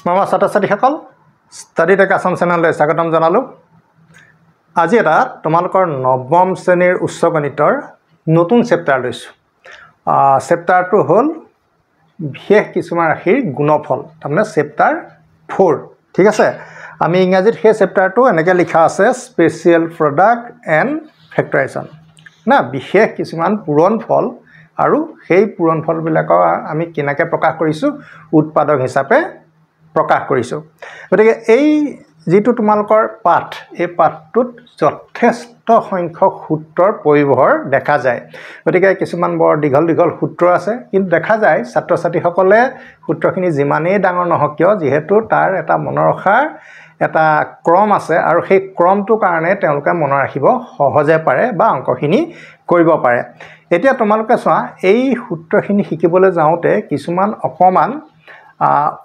মৰমৰ ছাত্ৰ-ছাত্ৰীসকল study tech Assam চেনেললৈ স্বাগতম জনালোঁ। আজি এটা তোমালোকৰ নৱম শ্ৰেণীৰ উচ্চ গণিতৰ নতুন চেপ্টাৰ লৈছোঁ। চেপ্টাৰটো হ'ল বিশেষ কিছুমান ৰাশিৰ গুণফল, তাৰমানে চেপ্টাৰ 4। ঠিক আছে, আমি ইংৰাজীত সেই চেপ্টাৰটো এনেকৈ লিখা আছে স্পেচিয়েল প্ৰডাক্ট এণ্ড ফেক্টৰাইজেশ্যন না, বিশেষ কিছুমান পূৰণফল আৰু সেই পূৰণফলবিলাকৰ আমি কেনেকৈ প্ৰকাশ কৰিছোঁ উৎপাদক হিচাপে প্ৰকাশ কৰিছোঁ। গতিকে এই যিটো তোমালোকৰ পাঠ, এই পাঠটোত যথেষ্ট সংখ্যক সূত্ৰৰ পৰিৱহৰ দেখা যায়। গতিকে কিছুমান বৰ দীঘল দীঘল সূত্ৰ আছে, কিন্তু দেখা যায় ছাত্ৰ ছাত্ৰীসকলে সূত্ৰখিনি যিমানেই ডাঙৰ নহওক কিয়, যিহেতু তাৰ এটা মনত ৰখাৰ এটা ক্ৰম আছে আৰু সেই ক্ৰমটোৰ কাৰণে তেওঁলোকে মনত ৰাখিব সহজে পাৰে বা অংকখিনি কৰিব পাৰে। এতিয়া তোমালোকে চোৱা, এই সূত্ৰখিনি শিকিবলৈ যাওঁতে কিছুমান অকণমান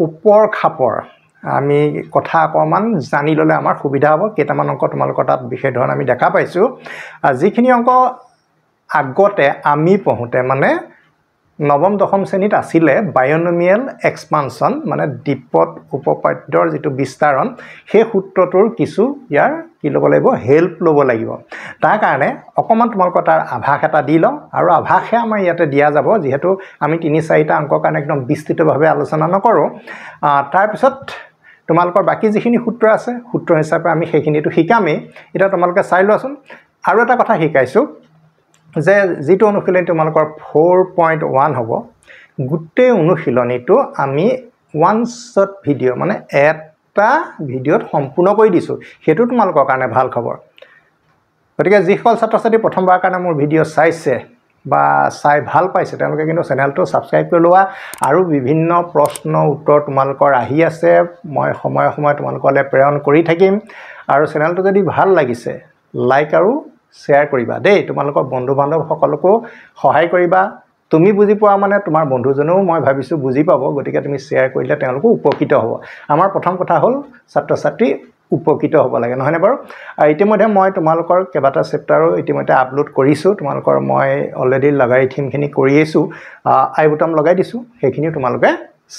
ওপৰ খাপৰ আমি কথা অকণমান জানি ল'লে আমাৰ সুবিধা হ'ব। কেইটামান অংক তোমালোকৰ তাত বিশেষ ধৰণে আমি দেখা পাইছোঁ। যিখিনি অংক আগতে আমি পঢ়োঁতে মানে নৱম দশম শ্ৰেণীত আছিলে বায়নমিয়েল এক্সপানশ্যন, মানে দ্বিপদ উপপাদ্যৰ যিটো বিস্তাৰণ, সেই সূত্ৰটোৰ কিছু ইয়াৰ কি ল'ব লাগিব, হেল্প ল'ব লাগিব। তাৰ কাৰণে অকণমান তোমালোকৰ তাৰ আভাস এটা দি লওঁ, আৰু আভাসহে আমাৰ ইয়াতে দিয়া যাব, যিহেতু আমি ৩-৪টা অংকৰ কাৰণে একদম বিস্তৃতভাৱে আলোচনা নকৰোঁ। তাৰপিছত তোমালোকৰ বাকী যিখিনি সূত্ৰ আছে, সূত্ৰ হিচাপে আমি সেইখিনিতো শিকামেই। এতিয়া তোমালোকে চাই লোৱাচোন, আৰু এটা কথা শিকাইছোঁ যে যিটো অনুশীলনী তোমালোকৰ 4.1 হ'ব, গোটেই অনুশীলনীটো আমি ওৱান শ্বট ভিডিঅ' মানে এটা ভিডিঅ'ত সম্পূৰ্ণ কৰি দিছোঁ। সেইটো তোমালোকৰ কাৰণে ভাল খবৰ। গতিকে যিসকল ছাত্ৰ ছাত্ৰী প্ৰথমবাৰৰ কাৰণে মোৰ ভিডিঅ' চাইছে বা চাই ভাল পাইছে, তেওঁলোকে কিন্তু চেনেলটো ছাবস্ক্ৰাইব কৰি লোৱা। আৰু বিভিন্ন প্ৰশ্ন উত্তৰ তোমালোকৰ আহি আছে, মই সময়ে সময়ে তোমালোকলৈ প্ৰেৰণ কৰি থাকিম। আৰু চেনেলটো যদি ভাল লাগিছে লাইক আৰু শ্বেয়াৰ কৰিবা দেই, তোমালোকৰ বন্ধু বান্ধৱসকলকো সহায় কৰিবা। তুমি বুজি পোৱা মানে তোমাৰ বন্ধুজনেও মই ভাবিছোঁ বুজি পাব, গতিকে তুমি শ্বেয়াৰ কৰিলে তেওঁলোকো উপকৃত হ'ব। আমাৰ প্ৰথম কথা হ'ল ছাত্ৰ ছাত্ৰী উপকৃত হ'ব লাগে, নহয়নে বাৰু? আৰু ইতিমধ্যে মই তোমালোকৰ কেইবাটা চেপ্টাৰো ইতিমধ্যে আপলোড কৰিছোঁ। তোমালোকৰ মই অলৰেডি লগাৰিথিমখিনি কৰি আছোঁ, আই বুটাম লগাই দিছোঁ, সেইখিনিও তোমালোকে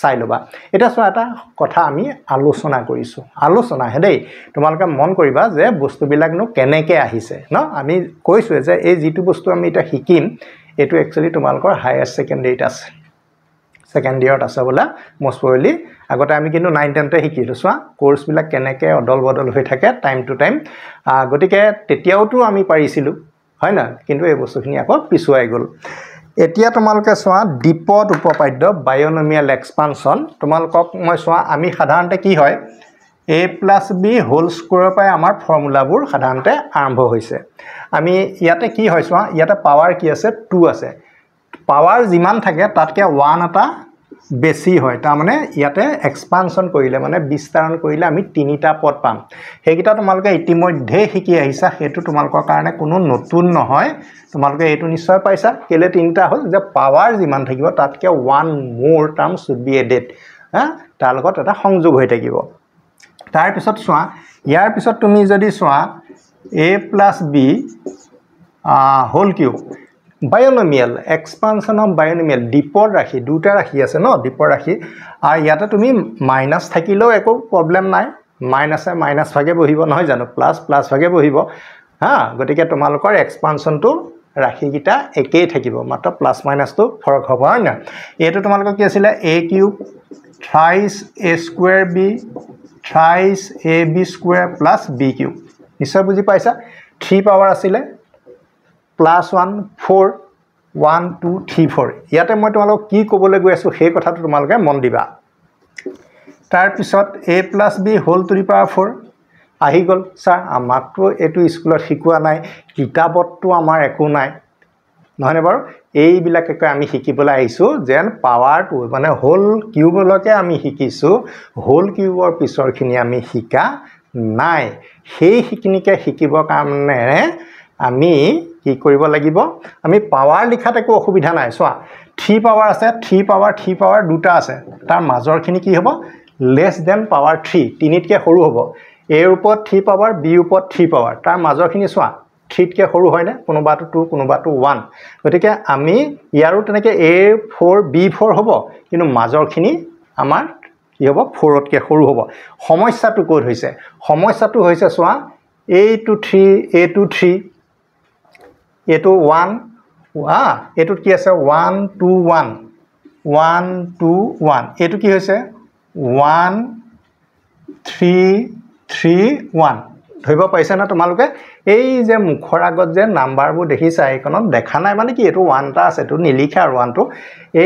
চাই ল'বা। এতিয়া চোৱা, এটা কথা আমি আলোচনা কৰিছোঁ, আলোচনাহে দেই। তোমালোকে মন কৰিবা যে বস্তুবিলাকনো কেনেকৈ আহিছে ন। আমি কৈছোঁৱে যে এই যিটো বস্তু আমি এতিয়া শিকিম, এইটো একচুৱেলি তোমালোকৰ হায়াৰ ছেকেণ্ডেৰীত আছে, ছেকেণ্ড ইয়েৰত আছে বোলে মষ্ট প্ৰবেবলি। আগতে আমি কিন্তু 9-10তে শিকিলোঁ। চোৱা, কোৰ্চবিলাক কেনেকৈ অদল বদল হৈ থাকে টাইম টু টাইম। গতিকে তেতিয়াওতো আমি পাৰিছিলোঁ, হয় নহয়? কিন্তু এই বস্তুখিনি আকৌ পিছুৱাই গ'ল। এতিয়া তোমালোকে চোৱা, দ্বিপদ উপপাদ্য বায়নমিয়েল এক্সপানশ্যন, তোমালোকক মই চোৱা, আমি সাধাৰণতে কি হয়, a+b হোল স্কোৱাৰৰ পৰাই আমাৰ ফৰ্মুলাবোৰ সাধাৰণতে আৰম্ভ হৈছে। আমি ইয়াতে কি হয় চোৱা, ইয়াতে পাৱাৰ কি আছে, 2 আছে। পাৱাৰ যিমান থাকে তাতকৈ 1 এটা বেছি হয়। তাৰমানে ইয়াতে এক্সপানশ্যন কৰিলে মানে বিস্তাৰণ কৰিলে আমি 3টা পদ পাম। সেইকেইটা তোমালোকে ইতিমধ্যে শিকি আহিছা, সেইটো তোমালোকৰ কাৰণে কোনো নতুন নহয়। তোমালোকে এইটো নিশ্চয় পাইছা। কেলৈ 3টা হ'ল, যে পাৱাৰ যিমান থাকিব তাতকৈ 1 মোৰ টাৰ্ম শুড বি এডেড, তাৰ লগত এটা সংযোগ হৈ থাকিব। তাৰপিছত চোৱা, ইয়াৰ পিছত তুমি যদি চোৱা a+b whole cube binomial expansion of binomial, দ্বিপদ ৰাশি, 2টা ৰাশি আছে ন, দ্বিপদ ৰাশি। আৰু ইয়াতে তুমি মাইনাছ থাকিলেও একো প্ৰব্লেম নাই, মাইনাছে মাইনাছ ভাগে বহিব, নহয় জানো, প্লাছ প্লাছ ভাগে বহিব। গতিকে তোমালোকৰ এক্সপানশ্যনটো ৰাশিকেইটা একেই থাকিব, মাত্ৰ প্লাছ মাইনাছটো ফৰক হ'ব, হয় নহয়? এইটো তোমালোকৰ কি আছিলে, a cube thrice a square b thrice ab square plus b cube. নিশ্চয় বুজি পাইছা। 3 পাৱাৰ আছিলে, +1 4 1 2 3 4। ইয়াতে মই তোমালোকক কি ক'বলৈ গৈ আছোঁ সেই কথাটো তোমালোকে মন দিবা। তাৰপিছত a+b whole to the power 4 আহি গ'ল। ছাৰ, আমাকতো এইটো স্কুলত শিকোৱা নাই, কিতাপততো আমাৰ একো নাই, নহয়নে বাৰু? এইবিলাকে আমি শিকিবলৈ আহিছোঁ যেন পাৱাৰটো মানে হোল কিউবলৈকে আমি শিকিছোঁ, হোল কিউবৰ পিছৰখিনি আমি শিকা নাই। সেইখিনিকে শিকিবৰ কাৰণে আমি কি কৰিব লাগিব, আমি পাৱাৰ লিখাত একো অসুবিধা নাই। চোৱা, 3 পাৱাৰ আছে, 3 পাৱাৰ 2টা আছে, তাৰ মাজৰখিনি কি হ'ব, লেছ দেন পাৱাৰ 3, 3তকৈ সৰু হ'ব। এৰ ওপৰত 3 পাৱাৰ, বিৰ ওপৰত 3 পাৱাৰ, তাৰ মাজৰখিনি চোৱা 3তকৈ সৰু হয়নে, কোনোবাটো 2 কোনোবাটো 1। গতিকে আমি ইয়াৰো তেনেকৈ a4 b4 হ'ব, কিন্তু মাজৰখিনি আমাৰ কি হ'ব 4তকৈ সৰু হ'ব সমস্যাটো ক'ত হৈছে সমস্যাটো হৈছে চোৱা এইটো 3 এইটো 3 এইটো 1 এইটোত কি আছে 1 2 1 1 2 1 এইটো কি হৈছে 1 3 3 1 ধৰিব পাৰিছে না তোমালোকে এই যে মুখৰ আগত যে নাম্বাৰবোৰ দেখিছা এইকনত দেখা নাই মানে কি এইটো 1 টা আছে এইটো নিলিখা আৰু 1 টো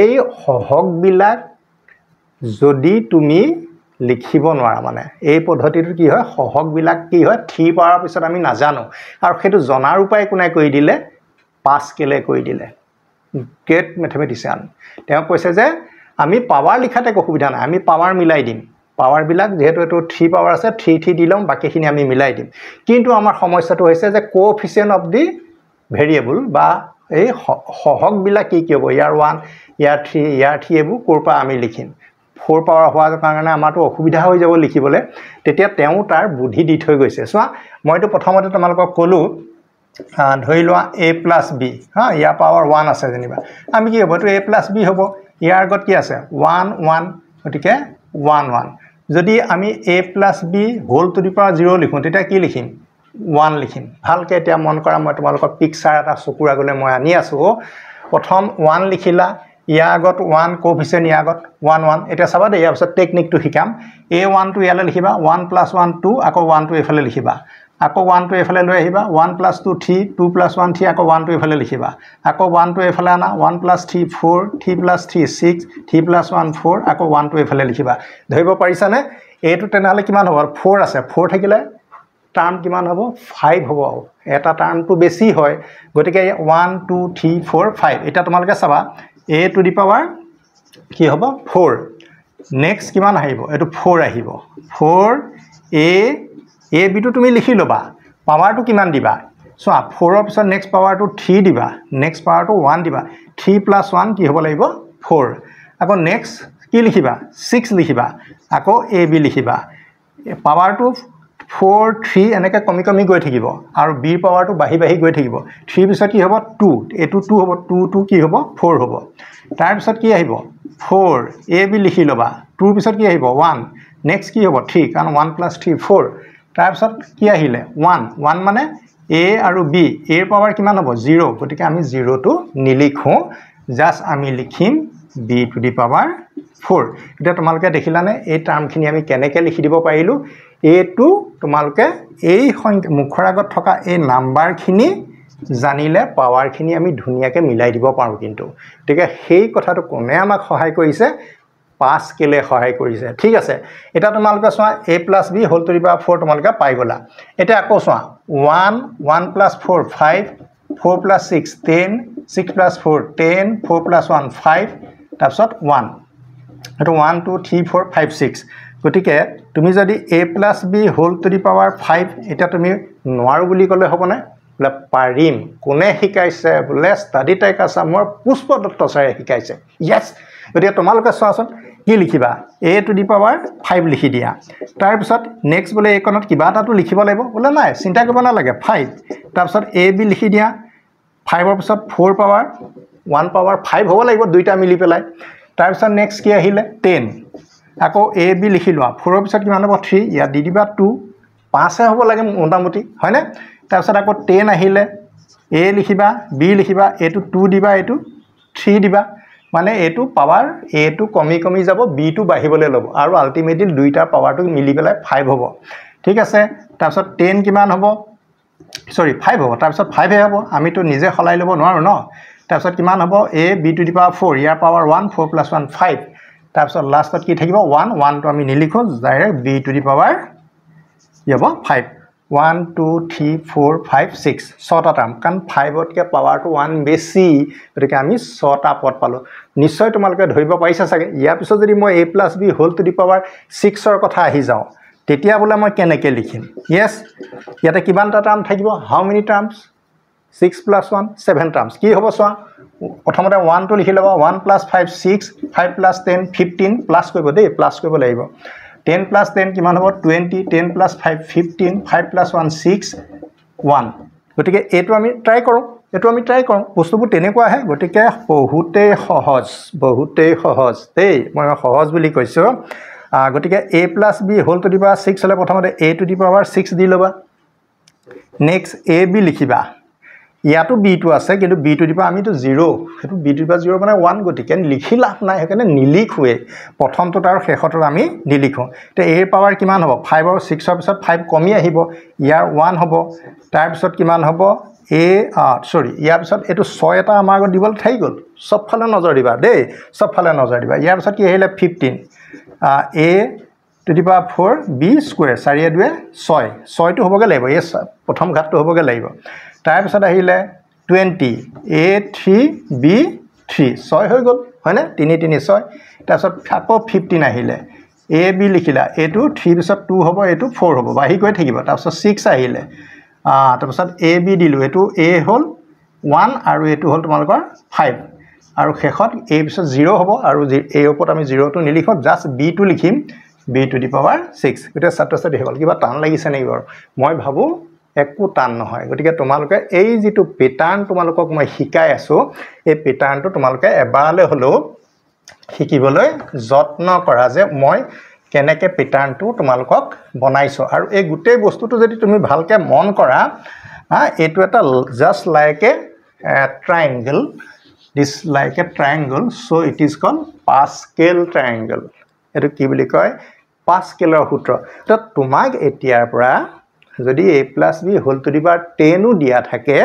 এই সহগবিলাক যদি তুমি লিখিব নোৱাৰা মানে এই পদ্ধতিটো কি হয় সহগবিলাক কি হয় 3 পাৱাৰ পিছত আমি নাজানো আৰু সেইটো জনাৰ উপায় কোনে কৰি দিলে পাস্কেলে কৰি দিলে গ্ৰেট মেথমেটিচিয়ান তেওঁ কৈছে যে আমি পাৱাৰ লিখাতে একো সুবিধা নাই আমি পাৱাৰ মিলাই দিম পাৱাৰ বিলাক যেহেতু এটো 3 পাৱাৰ আছে 3 দিলম বাকিখিনি আমি মিলাই দিম কিন্তু আমাৰ সমস্যাটো হৈছে যে কোএফিচিয়েন্ট অফ দি ভেৰিয়েবল বা এই সহগ বিলাক কি কি হ'ব ইয়াৰ 1 ইয়াৰ 3 এবু কৰপা আমি লিখিম 4 পাৱাৰ হোৱাৰ কাৰণে আমাৰটো অসুবিধা হৈ যাব লিখিবলে তেতিয়া তেওঁ তাৰ বুদ্ধি দি থৈ গৈছে চোৱা মইটো প্ৰথমতে তোমালোকক কলো ধৰি লোৱা a + b ইয়াৰ পাৱাৰ 1 আছে যেনিবা আমি কি হ'ব তো a + b হ'ব ইয়াৰ আগত কি আছে 1 1 গতিকে 1 1 যদি আমি a + b whole to the power 0 লিখো তেতিয়া কি লিখিম 1 লিখিম ভালকে এতিয়া মন কৰা মই তোমালোকৰ পিকচাৰ এটা চকুৰ আগলৈ মই আনি আছো প্ৰথম 1 লিখিলা ইয়াৰ আগত 1 কোএফিচিয়েন্ট ইয়াৰ আগত 1 1 এটা চাবা দে ইয়াৰ পিছত টেকনিকটো শিকাম a1 টো ইয়ালৈ লিখিবা 1 + 1 2 আকৌ 1 টো এফালে লিখিবা আকৌ 1 টো এফালে লৈ আহিবা 1 + 2 3 2 + 1 3 আকৌ 1 টো এফালে লিখিবা আকৌ 1 টো এফালে আনা 1 + 3 4 3 + 3 6 3 + 1 4 আকৌ 1 টো এফালে লিখিবা ধৰিব পাৰিছানে এইটো তেনেহলে কিমান হ'ব 4 আছে 4 থাকিলে টার্ম কিমান হ'ব 5 হ'ব এটা টার্মটো বেছি হয় গতিকে 1 2 3 4 5 এটা তোমালকে চাবা a টু দি পাৱাৰ কি হ'ব 4 নেক্সট কিমান আহিব এটো 4 আহিব 4 a b টো তুমি লিখি লবা পাৱাৰটো কিমান দিবা সো 4 ৰ পিছত নেক্সট পাৱাৰটো 3 দিবা নেক্সট পাৱাৰটো 1 দিবা 3 + 1 কি হ'ব লাগিব 4 আকৌ নেক্সট কি লিখিবা 6 লিখিবা আকৌ a b লিখিবা পাৱাৰটো 4 3 এনেকে কমি কমি গৈ থাকিব আৰু b পাৱাৰটো বাহি বাহি গৈ থাকিব 3 পিছত কি হ'ব 2 এটো 2 হ'ব 2 কি হ'ব 4 হ'ব তাৰ পিছত কি আহিব 4 a b লিখি লবা 2 পিছত কি আহিব 1 নেক্সট কি হ'ব 3 কাৰণ 1 + 3 4 তাৰ পিছত কি আহিলে 1 1 মানে a আৰু b a ৰ পাৱাৰ কিমান হ'ব 0 গতিকে আমি 0 টো নিলিখো জাস্ট আমি লিখিম b টু দি পাৱাৰ 4 এটা তোমালকে দেখিলানে এই টাৰ্মখিনি আমি কেনেকে লিখি দিব পাৰিলো এটো তোমালকে এই মুখৰ আগত থকা এই নাম্বাৰখিনি জানিলে পাৱাৰখিনি আমি ধুনিয়াকে মিলাই দিব পাৰো কিন্তু ঠিক আছে সেই কথাটো কোনে আমাক সহায় কৰিছে পাস্কেলে সহায় কৰিছে ঠিক আছে এটা তোমালকে চোৱা a + b whole to the power 4 তোমালকে পাই গলা এটা আকৌ চোৱা 1 1 + 4 5 4 + 6 10 6 + 4 10 4 + 1 5 তাৰপিছত 1 এটো 1 2 3 4 5 6 গতিকে তুমি যদি a + b whole to the power 5 এটা তুমি নোৱাৰো বুলি ক'লে হ'বনে বলে পাৰিম কোনে শিকাইছে বলে ষ্টাডি টাইক আসামৰ পুষ্প দত্ত ছাৰে শিকাইছে ইয়েস গতিকে তোমালোকে চোৱাচোন কি লিখিবা a টু দি পাৱাৰ 5 লিখি দিয়া তাৰ পিছত নেক্সট বলে একনত কিবা এটাটো লিখিব লাগিব বলে নাই চিন্তা কৰিব নালাগে 5 তাৰ পিছত a b লিখি দিয়া 5 ৰ পিছত 4 পাৱাৰ 1 পাৱাৰ 5 হ'ব লাগিব দুইটা মিলি পেলাই তাৰ পিছত নেক্সট কি আহিলে 10 আকৌ a b লিখি লোৱা 4 ৰ পিছত কিমান হ'ব 3 ইয়া দি দিবা 2 5 হে হ'ব লাগে মোটামুটি হয়নে তাৰ পিছত আকৌ 10 আহিলে a লিখিবা b লিখিবা এটো 2 দিবা এটো 3 দিবা মানে এটো পাৱাৰ a টো কমি কমি যাব b টো বাঢ়িবলৈ ল'ব আৰু আলটিমেটলি দুইটা পাৱাৰটো মিলি পেলাই 5 হ'ব ঠিক আছে তাৰ পিছত 10 কিমান হ'ব সৰি 5 হ'ব তাৰ পিছত 5 হে হ'ব আমি তো নিজে খলাই ল'ব নোৱাৰো ন তাৰ পিছত কিমান হ'ব a b to the power 4 year power 1 4 + 1 5 তাৰ পিছত লাষ্টত কি থাকিব 1 1 টো আমি নিলিখো direct b to the power হ'ব 5 1 2 3 4 5 6 ছটা টার্ম কারণ 5 তকে পাৱাৰটো 1 বেছি গতিকে আমি ছটা পদ পালো নিশ্চয় তোমালকে ধৰিব পাৰিছা চাগে ইয়াৰ পিছত যদি মই a + b whole to the power 6 ৰ কথা আহি যাও তেতিয়া বলে মই কেনেকে লিখিম ইয়েস ইয়াতে কিমানটা টার্ম থাকিব হাউ মেনি টার্মস 6 + 1 7 টার্মস কি হ'ব চোৱা প্ৰথমতে 1 টো লিখি লবা 1 + 5 6 5 + 10 15 প্লাস কৰিব দেই প্লাস কৰিব লাগিব 10 + 10 কিমান হ'ব 20 10 + 5 15 5 + 1 6 1 গতিকে এটো আমি ট্রাই কৰো বস্তুবোৰ তেনেকুৱা আহে গতিকে বহুতেই সহজ দেই মই সহজ বুলি কৈছো গতিকে a plus b whole to the power 6 হ'লে প্ৰথমতে a টু দি পাৱাৰ 6 দি ল'বা নেক্সট a b লিখিবা ইয়াতো b টো আছে কিন্তু b টু দি পাৱাৰ আমিতো 0 সেইটো b টু দি পাৱাৰ 0 মানে 1 গতিকে লিখি লাভ নাই সেইকাৰণে নিলিখোৱে প্ৰথমটোত আৰু শেষৰটোত আমি নিলিখো তে a ৰ পাৱাৰ কিমান হ'ব 5 আৰু 6 ৰ পিছত 5 কমি আহিব ইয়াৰ 1 হ'ব তাৰ পিছত কিমান হ'ব ইয়াৰ পিছত এটো 6 এটা আমাৰ আগত দিবল থাকি গল সবফালে নজৰ দিবা দেই সবফালে নজৰ দিবা ইয়াৰ পিছত কি আহিলে 15 a to the power 4 b square 4 2 6 6 টো হ'বগে লাগিব এই প্ৰথম ঘাতটো হ'বগে লাগিব তাৰ পিছত আহিলে 20 a 3 b 3 6 হৈ গল হয়নে 3 3 6 তাৰ পিছত আকৌ 15 আহিলে a b লিখিলা এটো 3 পিছত 2 হ'ব এটো 4 হ'ব বাহি গৈ থাকিব তাৰ পিছত 6 আহিলে তাৰ পিছত a b দিলু এটো a হল 1 আৰু এটো হল তোমালোকৰ 5 আৰু শেষত a পিছত 0 হ'ব আৰু a ওপৰত আমি 0 টো নিলিখো জাস্ট b টো লিখিম b টু দি পাৱাৰ 6 এটা ছাত্ৰছাত্ৰী হ'ল কিবা টান লাগিছে নেকি বাৰু মই ভাবো একো টান নহয় গতিকে তোমালোকে এই যেটো প্যাটাৰ্ন তোমালোকক মই শিকাই আছো এই প্যাটাৰ্নটো তোমালোকে এবাৰলে হলো শিকিবলৈ যত্ন কৰা যে মই কেনেকে প্যাটাৰ্নটো তোমালোকক বনাইছো আৰু এই গুটেই বস্তুটো যদি তুমি ভালকে মন কৰা এটো এটা just like a triangle this like a triangle so it is called Pascal triangle এটো কি বুলি কয় পাস্কেলৰ সূত্ৰ তো তোমাক এতিয়াৰ পৰা যদি a + b whole to the power 10 ও দিয়া থাকে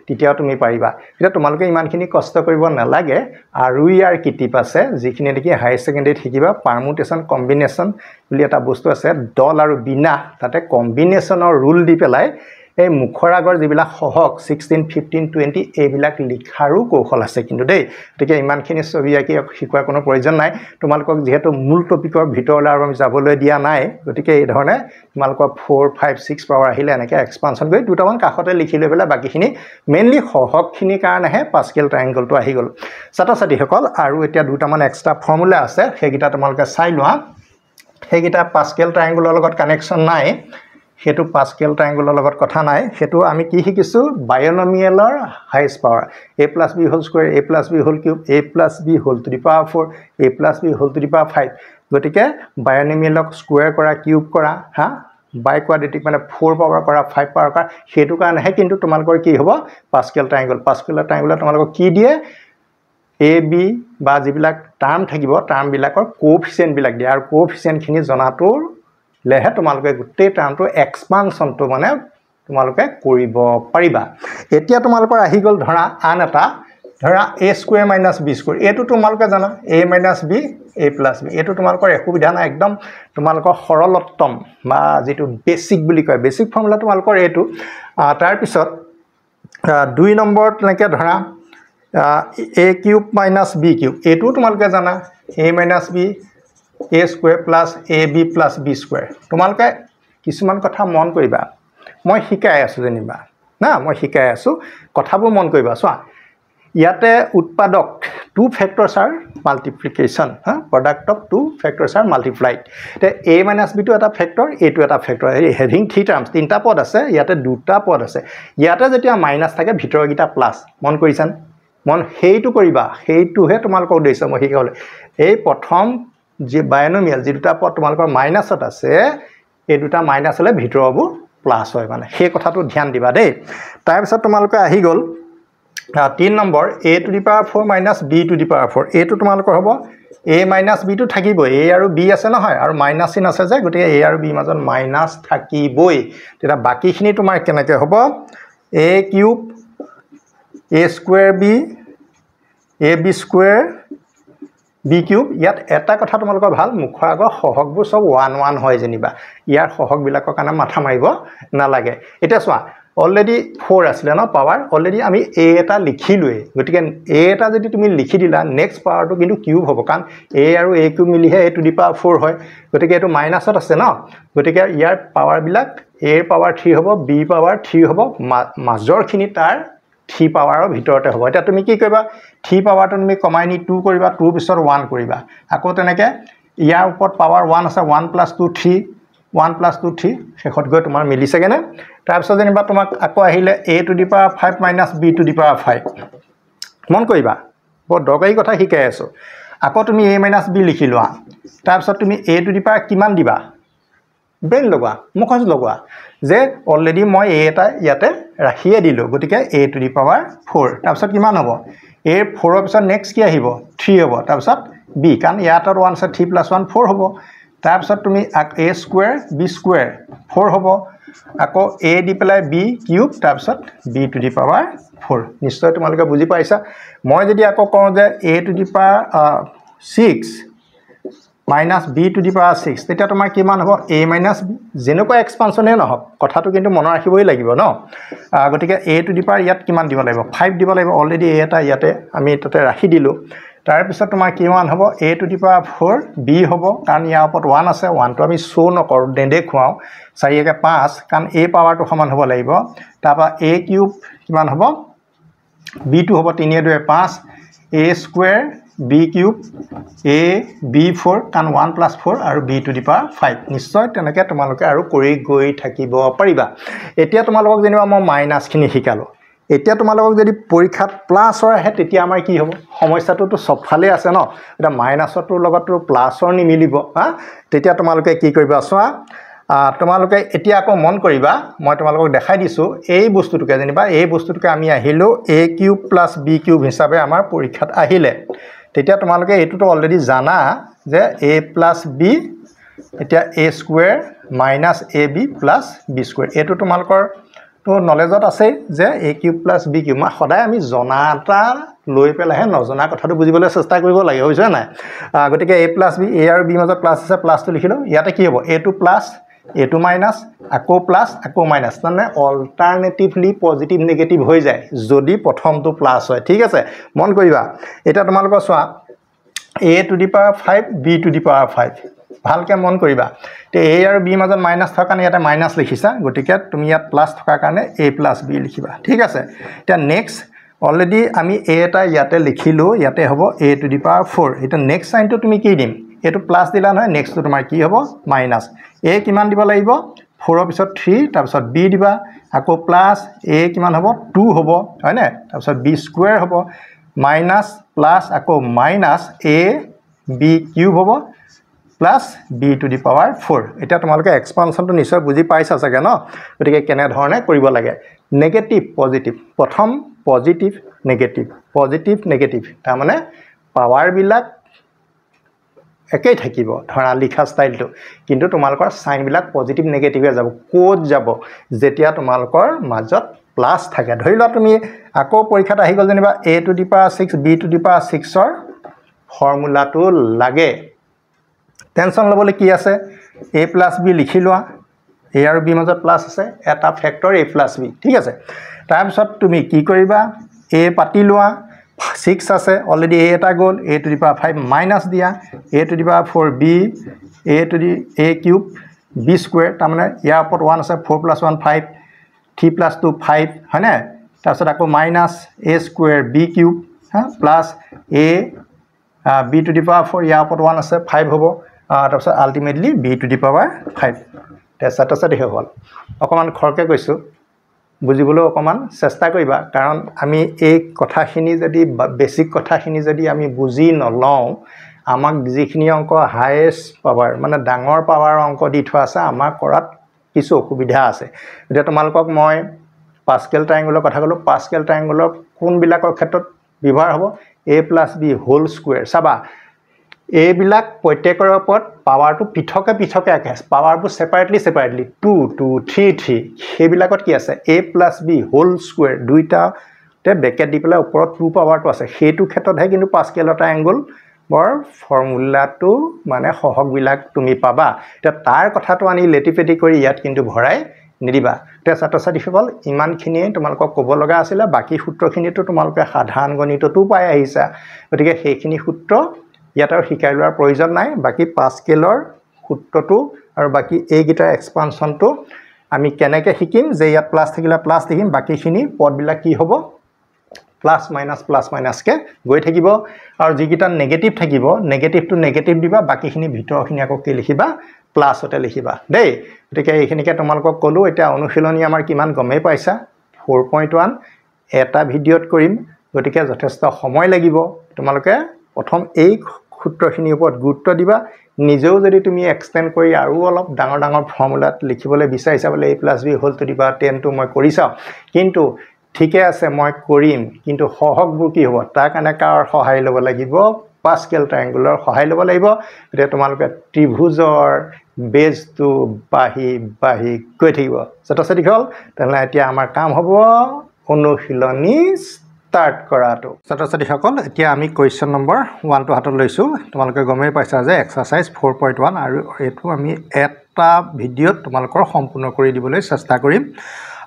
তেতিয়া তুমি পাৰিবা এটা তোমালোকে ইমানখিনি কষ্ট কৰিব নালাগে আৰু ইয়াৰ কিটিপ আছে যিখিনি দেখি হাই সেকেন্ডাৰীত শিকিবা পাৰমুটেশন কম্বিনেশন বুলি এটা বস্তু আছে দল আৰু বিনা তাতে কম্বিনেশনৰ ৰুল দি পেলাই এই মুখৰ আগৰ যিবিলাক সহক 16 15 20 এইবিলাক লিখাৰো কৌশল আছে কিন্তু দেই গতিকে ইমানখিনি ছবি আঁকি শিকোৱাৰ কোনো প্ৰয়োজন নাই তোমালোকক যেহেতু মূল টপিকৰ ভিতৰলৈ আৰু আমি যাবলৈ দিয়া নাই গতিকে এই ধৰণে তোমালোকৰ 4 5 6 পাৱাৰ আহিলে এনেকৈ এক্সপানশন কৰি দুটামান কাষতে লিখি লৈ পেলাই বাকিখিনি মেইনলি সহকখিনি কাৰণেহে পাস্কেল ট্ৰায়াঙ্গলটো আহি গ'ল ছাত্ৰ-ছাত্ৰীসকল আৰু এতিয়া দুটামান এক্সট্ৰা ফৰ্মুলা আছে সেইকেইটা তোমালোকে চাই লোৱা সেইকেইটা পাস্কেল ট্ৰায়াঙ্গলৰ লগত কানেকশ্যন নাই হেতু পাস্কেল ট্ৰায়াঙ্গলৰ লগত কথা নাই হেতু আমি কি শিকিছো বায়োনমিয়েলৰ highest power a + b whole square a + b whole cube a + b whole to the power 4 a + b whole to the power 5 গতিকে বায়োনমিয়েলক স্কয়াৰ কৰা কিউব কৰা বাই কোৱাড্ৰেটিক মানে 4 পাৱাৰ কৰা 5 পাৱাৰ কৰা হেতু কাৰণেহে কিন্তু তোমালোকৰ কি হ'ব পাস্কেল ট্ৰায়াঙ্গল তোমালোকক কি দিয়ে a b বা যিবিলাক টাৰ্ম থাকিব টাৰ্ম বিলাকৰ কোএফিচিয়েন্ট বিলাক দিয়ে আৰু কোএফিচিয়েন্ট খিনি জনাটো লেহে তোমালোকে গুটেই টাৰ্মটো এক্সপানশনটো মানে তোমালোকে কৰিব পাৰিবা এতিয়া তোমালোকৰ আহি গল ধৰা আন এটা ধৰা a স্কয়াৰ - b স্কয়াৰ এটো তোমালোকে জানা a - b a + b এটো তোমালোকৰ অসুবিধা নাই একদম তোমালোকৰ সৰলতম বা যেটো বেসিক বুলি কয় বেসিক ফৰ্মুলা তোমালোকৰ এটো তাৰ পিছত 2 নম্বৰত এনেকে ধৰা a কিউব - b কিউব এটো তোমালোকে জানা a - b a square plus ab plus b square তোমালোকে কিছুমান কথা মন কৰিবা মই শিকাই আছো যেনিবা না মই শিকাই আছো কথাবোৰ মন কৰিবা চোৱা ইয়াতে উৎপাদক two factors are multiplication product of two factors are multiplied তে a - b টো এটা ফ্যাক্টৰ a টো এটা ফ্যাক্টৰ having three terms তিনটা পদ আছে ইয়াতে দুটা পদ আছে ইয়াতে যেতিয়া মাইনাস থাকে ভিতৰগিটা প্লাস মন কৰিছান মন হেইটো কৰিবা হেইটোহে তোমালোকৰ উদ্দেশ্য মই শিকাবলৈ এই প্ৰথম যে বায়োনমিয়াল যে দুটা পদ তোমালোকৰ মাইনাসত আছে এই দুটা মাইনাস হলে ভিতৰবোৰ প্লাস হয় মানে সেই কথাটো ধ্যান দিবা দেই তাৰ পিছত তোমালোকে আহি গল 3 number a to the power 4 - b to the power 4 এটো তোমালোকৰ হ'ব a - b টো থাকিব a আৰু b আছে নহয় আৰু মাইনাস চিন আছে যে গতিকে a আৰু b মাজত মাইনাস থাকিবই তেটা বাকিখিনি তোমাৰ কেনেকৈ হ'ব a cube a square b ab square b cube ইয়াত এটা কথা তোমালোকৰ ভাল মুখৰ আগৰ সহগবোৰ সব 1 1 হয় যেনিবা ইয়াৰ সহগ বিলাকৰ কাৰণে মাথা মাৰিব নালাগে এটা চোৱা অলৰেডি 4 আছিল না পাৱাৰ অলৰেডি আমি a এটা লিখিলোই গতিকে a এটা যদি তুমি লিখি দিলা নেক্সট পাৱাৰটো কিন্তু কিউব হ'ব কাৰণ a আৰু a কিউব মিলিহে a টু দি পাৱাৰ 4 হয় গতিকে এটো মাইনাসত আছে না গতিকে ইয়াৰ পাৱাৰ বিলাক a ৰ পাৱাৰ 3 হ'ব b পাৱাৰ 3 হ'ব মাজৰখিনি তাৰ 3 পাৱাৰৰ ভিতৰতে হ'ব এটা তুমি কি কৰিবা 3 পাৱাৰটো তুমি কমাই নি 2 কৰিবা 2 পিছৰ 1 কৰিবা আকৌ তেনেকে ইয়াৰ ওপৰত পাৱাৰ 1 আছে 1 + 2 3 1 + 2 3 শেষত গৈ তোমাৰ মিলিছেগে না তাৰ পিছত যেনিবা তোমাক আকৌ আহিলে a to the power 5 - b to the power 5 মন কৰিবা বৰ দৰকাৰী কথা শিকাই আছো আকৌ তুমি a minus b লিখি লোৱা তাৰপিছত তুমি a টু দি পাৱাৰ কিমান দিবা ব্ৰেইন লগোৱা মুখজ লগোৱা যে অলৰেডি মই a এটা ইয়াতে ৰাখিয়ে দিলোঁ গতিকে a টু দি পাৱাৰ 4 তাৰপিছত কিমান হ'ব a 4 ৰ পিছত নেক্সট কি আহিব 3 হ'ব তাৰপিছত b কাৰণ ইয়াত 1 আছে 3 + 1 4 হ'ব তাৰপিছত তুমি a স্কয়াৰ b স্কয়াৰ 4 হ'ব আকৌ a দি পেলাই b কিউব তাৰপিছত b টু দি পাৱাৰ 4 নিশ্চয় তোমালোকে বুজি পাইছা মই যদি আকৌ কওঁ যে a to the power 6 minus b to the power 6 তেতিয়া তোমাৰ কিমান হ'ব a minus b যেনেকুৱা এক্সপানশনে নহওক কথাটো কিন্তু মনত ৰাখিবই লাগিব ন গতিকে a to the power ইয়াত কিমান দিব লাগিব 5 দিব লাগিব অলৰেডি a এটা ইয়াতে আমি তাতে ৰাখি দিলোঁ তাৰ পিছত তোমাৰ কিমান হ'ব a to the power 4 b হ'ব কাৰণ ইয়াৰ ওপৰত 1 আছে 1 টো আমি শো নকৰো নেদেখুৱাও 4 একে 5 কাৰণ a পাৱাৰটো সমান হ'ব লাগিব তাৰপা a কিউব কিমান হ'ব b টো হ'ব 3 2 5 a square b cube a b4 কাৰণ 1 + 4 আৰু b টু দি পাৱাৰ 5 নিশ্চয় তেনেকৈ তোমালোকে আৰু কৰি গৈ থাকিব পাৰিবা এতিয়া তোমালোকক যেনিবা মই মাইনাছখিনি শিকালোঁ এতিয়া তোমালোকক যদি পৰীক্ষাত প্লাছৰ আহে তেতিয়া আমাৰ কি হ'ব সমস্যাটোতো সবফালে আছে ন এটা মাইনাছৰটোৰ লগতটো প্লাছৰ নিমিলিব তেতিয়া তোমালোকে কি কৰিবা চোৱা তোমালোকে এতিয়া আকৌ মন কৰিবা মই তোমালোকক দেখাই দিছো এই বস্তুটোকে যেনিবা এই বস্তুটোকে আমি আহিলো a কিউব + b কিউব হিচাপে আমাৰ পৰীক্ষাত আহিলে তেতিয়া তোমালোকে এটোটো অলৰেডি জানা যে a + b এতিয়া a square minus ab + b square এটো তোমালোকৰ তো নলেজত আছে যে a কিউব + b কিউব মই সদায় আমি জনাটা লৈ পেলাহে নজনা কথাটো বুজিবলৈ চেষ্টা কৰিব লাগে হৈছে না গতিকে a + b a আৰু b মাজত প্লাস আছে প্লাসটো লিখিলো ইয়াতে কি হ'ব a2 + a2 মাইনাস আকৌ প্লাস আকৌ মাইনাস মানে অল্টাৰনেটিভলি পজিটিভ নেগেটিভ হৈ যায় যদি প্ৰথমটো প্লাস হয় ঠিক আছে মন কৰিবা এটা তোমালোকৰ চোৱা a to the power 5 b to the power 5 ভালকে মন কৰিবা তে a আৰু b মাজত মাইনাস থকা কাৰণে ইয়াতে মাইনাস লিখিছা গতিকে তুমি ইয়াত প্লাস থকা কাৰণে a + b লিখিবা ঠিক আছে এটা নেক্সট অলৰেডি আমি a এটা ইয়াতে লিখিলো ইয়াতে হ'ব a টু দি পাৱাৰ 4 এটা নেক্সট সাইনটো তুমি কি দিম এটো প্লাস দিলা নহয় নেক্সটটো তোমাৰ কি হ'ব মাইনাস a কিমান দিব লাগিব 4 ৰ পিছত 3 তাৰ পিছত b দিবা আকৌ প্লাস a কিমান হ'ব 2 হ'ব হয় না তাৰ পিছত b স্কয়াৰ হ'ব মাইনাস প্লাস আকৌ মাইনাস a b কিউব হ'ব plus b to the power 4 এটা তোমালোকে এক্সপানশনটো নিশ্চয় বুজি পাইছা চাগে ন গতিকে কেনে ধৰণে কৰিব লাগে নেগেটিভ পজিটিভ প্ৰথম পজিটিভ নেগেটিভ তাৰ মানে পাৱাৰ বিলাক একেই থাকিব ধৰা লিখা ষ্টাইলটো কিন্তু তোমালোকৰ সাইন বিলাক পজিটিভ নেগেটিভে যাব কোড যাব যেতিয়া তোমালোকৰ মাজত প্লাস থাকে ধৰি লোৱা তুমি আকৌ পৰীক্ষাত আহি গল যেনিবা a to the power 6 b to the power 6 ৰ ফৰ্মুলাটো লাগে টেনশন লবলৈ কি আছে a + b লিখি লোৱা a আৰু b মাজত প্লাস আছে এটা ফেক্টৰ a + b ঠিক আছে তাৰ পিছত তুমি কি কৰিবা a পাতি লোৱা 6 আছে অলৰেডি a এটা গল a to the power 5 minus দিয়া a to the power 4 b a to the a cube b square তাৰ মানে ইয়াৰ ওপৰত 1 আছে 4 + 1 5 3 + 2 5 হয়নে তাৰ পিছত আকৌ minus a square b cube plus a b to the power 4 ইয়াৰ ওপৰত 1 আছে 5 হ'ব তাৰ পিছত ultimately b to the power 5 তেছাটো দেখে হ'ল অকমান খৰকে কৈছো বুজিবলৈ অকমান চেষ্টা কৰিবা কাৰণ আমি এই কথাখিনি যদি বেসিক কথাখিনি যদি আমি বুজি নলওঁ আমাক যিখিনি অংক হাইয়েষ্ট পাৱাৰ মানে ডাঙৰ পাৱাৰ অংক দি থোৱা আছে আমাৰ কৰাত কিছু অসুবিধা আছে এতিয়া তোমালোকক মই পাস্কেল ট্ৰায়াঙ্গলৰ কথা কলো পাস্কেল ট্ৰায়াঙ্গলৰ কোন বিলাকৰ ক্ষেত্ৰত ব্যৱহাৰ হ'ব a + b হোল স্কয়াৰ চাবা a বিলাক প্ৰত্যেকৰ ওপৰত পাৱাৰটো পিঠকে আছে পাৱাৰবোৰ সেপাৰেটলি 2 2 3 3 হেবিলাকত কি আছে a + b হোল স্কয়াৰ দুইটাতে ব্ৰেকেট দি পেলাই ওপৰত 2 পাৱাৰটো আছে হেতু ক্ষেত্ৰতহে কিন্তু পাস্কেলৰ ট্ৰায়াঙ্গল বৰ ফৰ্মুলাটো মানে সহগ বিলাক তুমি পাবা এটা তাৰ কথাটো আনি লেটিপেটি কৰি ইয়াত কিন্তু ভৰাই নিদিবা তে ছাত্ৰ-ছাত্ৰীসকল ইমানখিনিয়ে তোমালোকক ক'ব লগা আছিল বাকি সূত্ৰখিনিটো তোমালোকে সাধাৰণ গণিতটো পাই আহিছা গতিকে সেইখিনি সূত্ৰ ইয়াত আৰু শিকাই লোৱাৰ প্ৰয়োজন নাই বাকি পাস্কেলৰ সূত্ৰটো আৰু বাকি এই গিটাৰ এক্সপানশনটো আমি কেনেকৈ শিকিম যে ইয়াত প্লাস থাকিলে প্লাস দেখিম বাকিখিনি পদবিলাক কি হ'ব প্লাস মাইনাস কে গৈ থাকিব আৰু যিকিটা নেগেটিভ থাকিব নেগেটিভটো নেগেটিভ দিবা বাকিখিনি ভিতৰখিনি আকৌ কি লিখিবা প্লাসতে লিখিবা দেই গতিকে এইখিনিকে তোমালোকক ক'লো এতিয়া অনুশীলনী আমাৰ কিমান গমেই পাইছা 4.1 এটা ভিডিঅ'ত কৰিম গতিকে যথেষ্ট সময় লাগিব তোমালোকে প্ৰথম এই সূত্ৰখিনিৰ ওপৰত গুৰুত্ব দিবা নিজেও যদি তুমি এক্সটেন্ড কৰি আৰু অলপ ডাঙৰ ডাঙৰ ফৰ্মুলাত লিখিবলৈ বিচাৰিছা বোলে a+b^10 টো মই কৰি চাওঁ কিন্তু ঠিকে আছে মই কৰিম কিন্তু সহগবোৰ কি হ'ব তাৰ কাৰণে কাৰ সহায় ল'ব লাগিব পাস্কেল ট্ৰায়াঙ্গুলৰ সহায় ল'ব লাগিব এতিয়া তোমালোকে ত্ৰিভুজৰ বেজটো বাহি গৈ থাকিব ছাত্ৰ-ছাত্ৰী হল তেনে এতিয়া আমাৰ কাম হ'ব অনুশীলনী স্টাৰ্ট কৰাটো ছাত্ৰ-ছাত্ৰীসকল এতিয়া আমি কোৱেশ্চন নম্বৰ 1 টো হাতত লৈছো তোমালোকে গমেই পাইছা যে এক্সাৰসাইজ 4.1 আৰু এটো আমি এটা ভিডিঅ'ত তোমালোকৰ সম্পূৰ্ণ কৰি দিবলৈ চেষ্টা কৰিম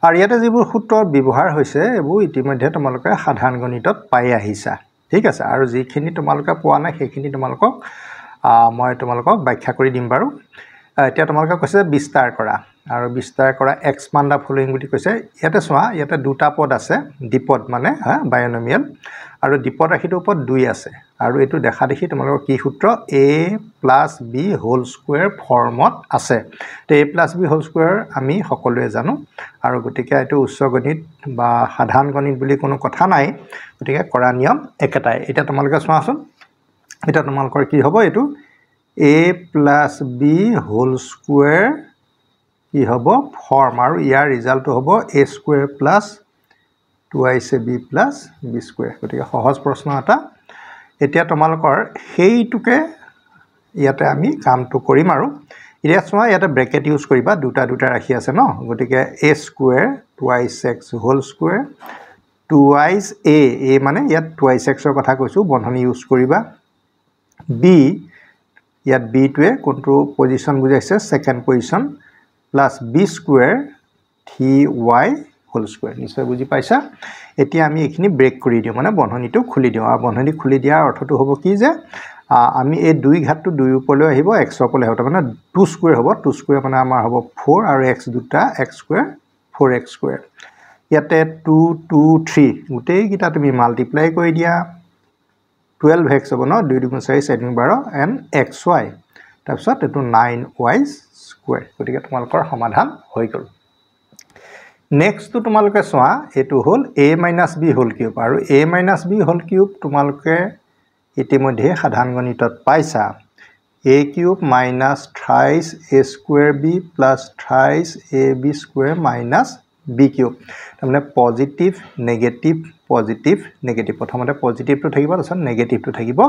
আৰু ইয়াতে যিবোৰ সূত্ৰ ব্যৱহাৰ হৈছে এবোৰ ইতিমধ্যে তোমালোকে সাধাৰণ গণিতত পাই আহিছা ঠিক আছে আৰু যিখিনি তোমালোকে পোৱা নাই সেইখিনি তোমালোকক মই তোমালোকক ব্যাখ্যা কৰি দিম বাৰু এতিয়া তোমালোকে কৈছে বিস্তাৰ কৰা আৰু বিস্তাৰ কৰা x মান দা ফলোইং বুলি কৈছে ইয়াতে চোৱা ইয়াতে দুটা পদ আছে দ্বিপদ মানে বায়নোমিয়াল আৰু দ্বিপদ ৰাশিটোৰ ওপৰত 2 আছে আৰু এটো দেখা দেখি তোমালোকৰ কি সূত্ৰ a+b² ফৰ্মত আছে তে a+b² আমি সকলোৱে জানো আৰু গতিকে এটো উচ্চ গণিত বা সাধাৰণ গণিত বুলি কোনো কথা নাই গতিকে কৰা নিয়ম একেটাই এটা তোমালোকে চোৱাচোন এটা তোমালোকৰ কি হ'ব এটো a+b² কি হ'ব ফৰ্ম আৰু ইয়াৰ ৰিজাল্টটো হ'ব a² + 2ab + b² গতিকে সহজ প্ৰশ্ন এটা এতিয়া তোমালোকৰ সেইটোকে ইয়াতে আমি কামটো কৰিম আৰু এতিয়া চোৱা ইয়াতে ব্ৰেকেট ইউজ কৰিবা দুটা ৰাখি আছে ন গতিকে a² 2x² 2a মানে ইয়াত 2x ৰ কথা কৈছো বন্ধনী ইউজ কৰিবা b ইয়াত b টোৱে কোনটো পজিশন বুজাইছে second position plus b² 3y² নিশ্চয় বুজি পাইছা এতিয়া আমি এখিনি ব্ৰেক কৰি দিও মানে বন্ধনীটো খুলি দিও আৰু বন্ধনী খুলি দিয়াৰ অৰ্থটো হ'ব কি যে আমি এই 2 ঘাতটো 2 ওপৰলৈ আহিব x ওপৰলৈ হ'ব মানে 2² হ'ব 2² মানে আমাৰ হ'ব 4 আৰু x দুটা x² 4x² ইয়াতে 2 2 3 গোটেই কিটা তুমি মাল্টিপ্লাই কৰি দিয়া 12x হ'ব ন 2 2 4 4 12 and xy তাৰপিছত এটো 9y² গতিকে তোমালোকৰ সমাধান হৈ গল নেক্সট তো তোমালোকে চোৱা এটো হ'ল a-b³ আৰু a-b³ তোমালোকে ইতিমধ্যে সাধাৰণ গণিতত পাইছা a³ - 23a² + 23ab² - b³ তাৰমানে পজিটিভ নেগেটিভ প্ৰথমতে পজিটিভটো থাকিব তাৰছত নেগেটিভটো থাকিব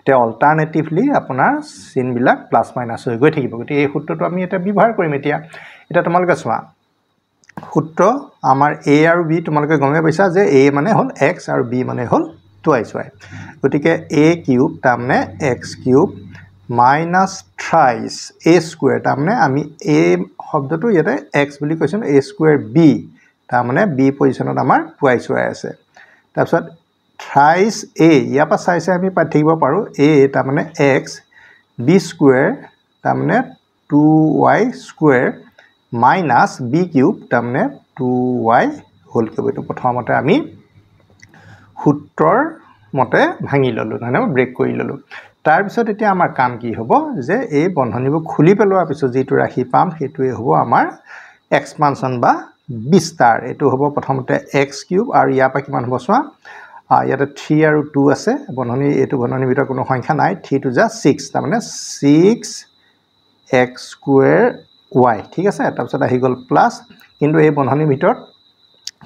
তে অল্টাৰনেটিভলি আপোনাৰ চিন বিলাক প্লাস মাইনাস হৈ গৈ থাকিব গতি এই সূত্ৰটো আমি এটা ব্যৱহাৰ কৰিম এটা তোমালোকে চোৱা সূত্ৰ আমাৰ a আৰু b তোমালোকে গমে পাইছা যে a মানে হ'ল x আৰু b মানে হ'ল 2y গতিকে a³ তাৰমানে x³ - 23a² তাৰমানে আমি a শব্দটো ইয়াতে x বুলি কৈছো a²b তাৰমানে b পজিশনত আমাৰ 2y আছে তাৰপিছত 23a ইয়াৰ পৰা চাইছে আমি পাই থাকিব পাৰো a তাৰমানে x b² তাৰমানে 2y² minus b³ তাৰমানে 2y হোল কিউব এটো প্ৰথমতে আমি সূত্ৰৰ মতে ভাঙি ললো মানে ব্ৰেক কৰি ললো তাৰ পিছত এতিয়া আমাৰ কাম কি হ'ব যে এই বন্ধনীবোৰ খুলি পেলোৱাৰ পিছত যেটো ৰাখি পাম হেতুৱে হ'ব আমাৰ এক্সপানশন বা বিস্তাৰ এটো হ'ব প্ৰথমতে x³ আৰু ইয়াৰ পৰা কিমান হ'ব চোৱা ইয়াতে 3 আৰু 2 আছে বন্ধনী এটো বন্ধনীৰ ভিতৰত কোনো সংখ্যা নাই 3 2 যা 6 তাৰমানে 6x² ঠিক আছে তাৰ পিছত আহি গল প্লাস কিন্তু এই বন্ধনীৰ ভিতৰত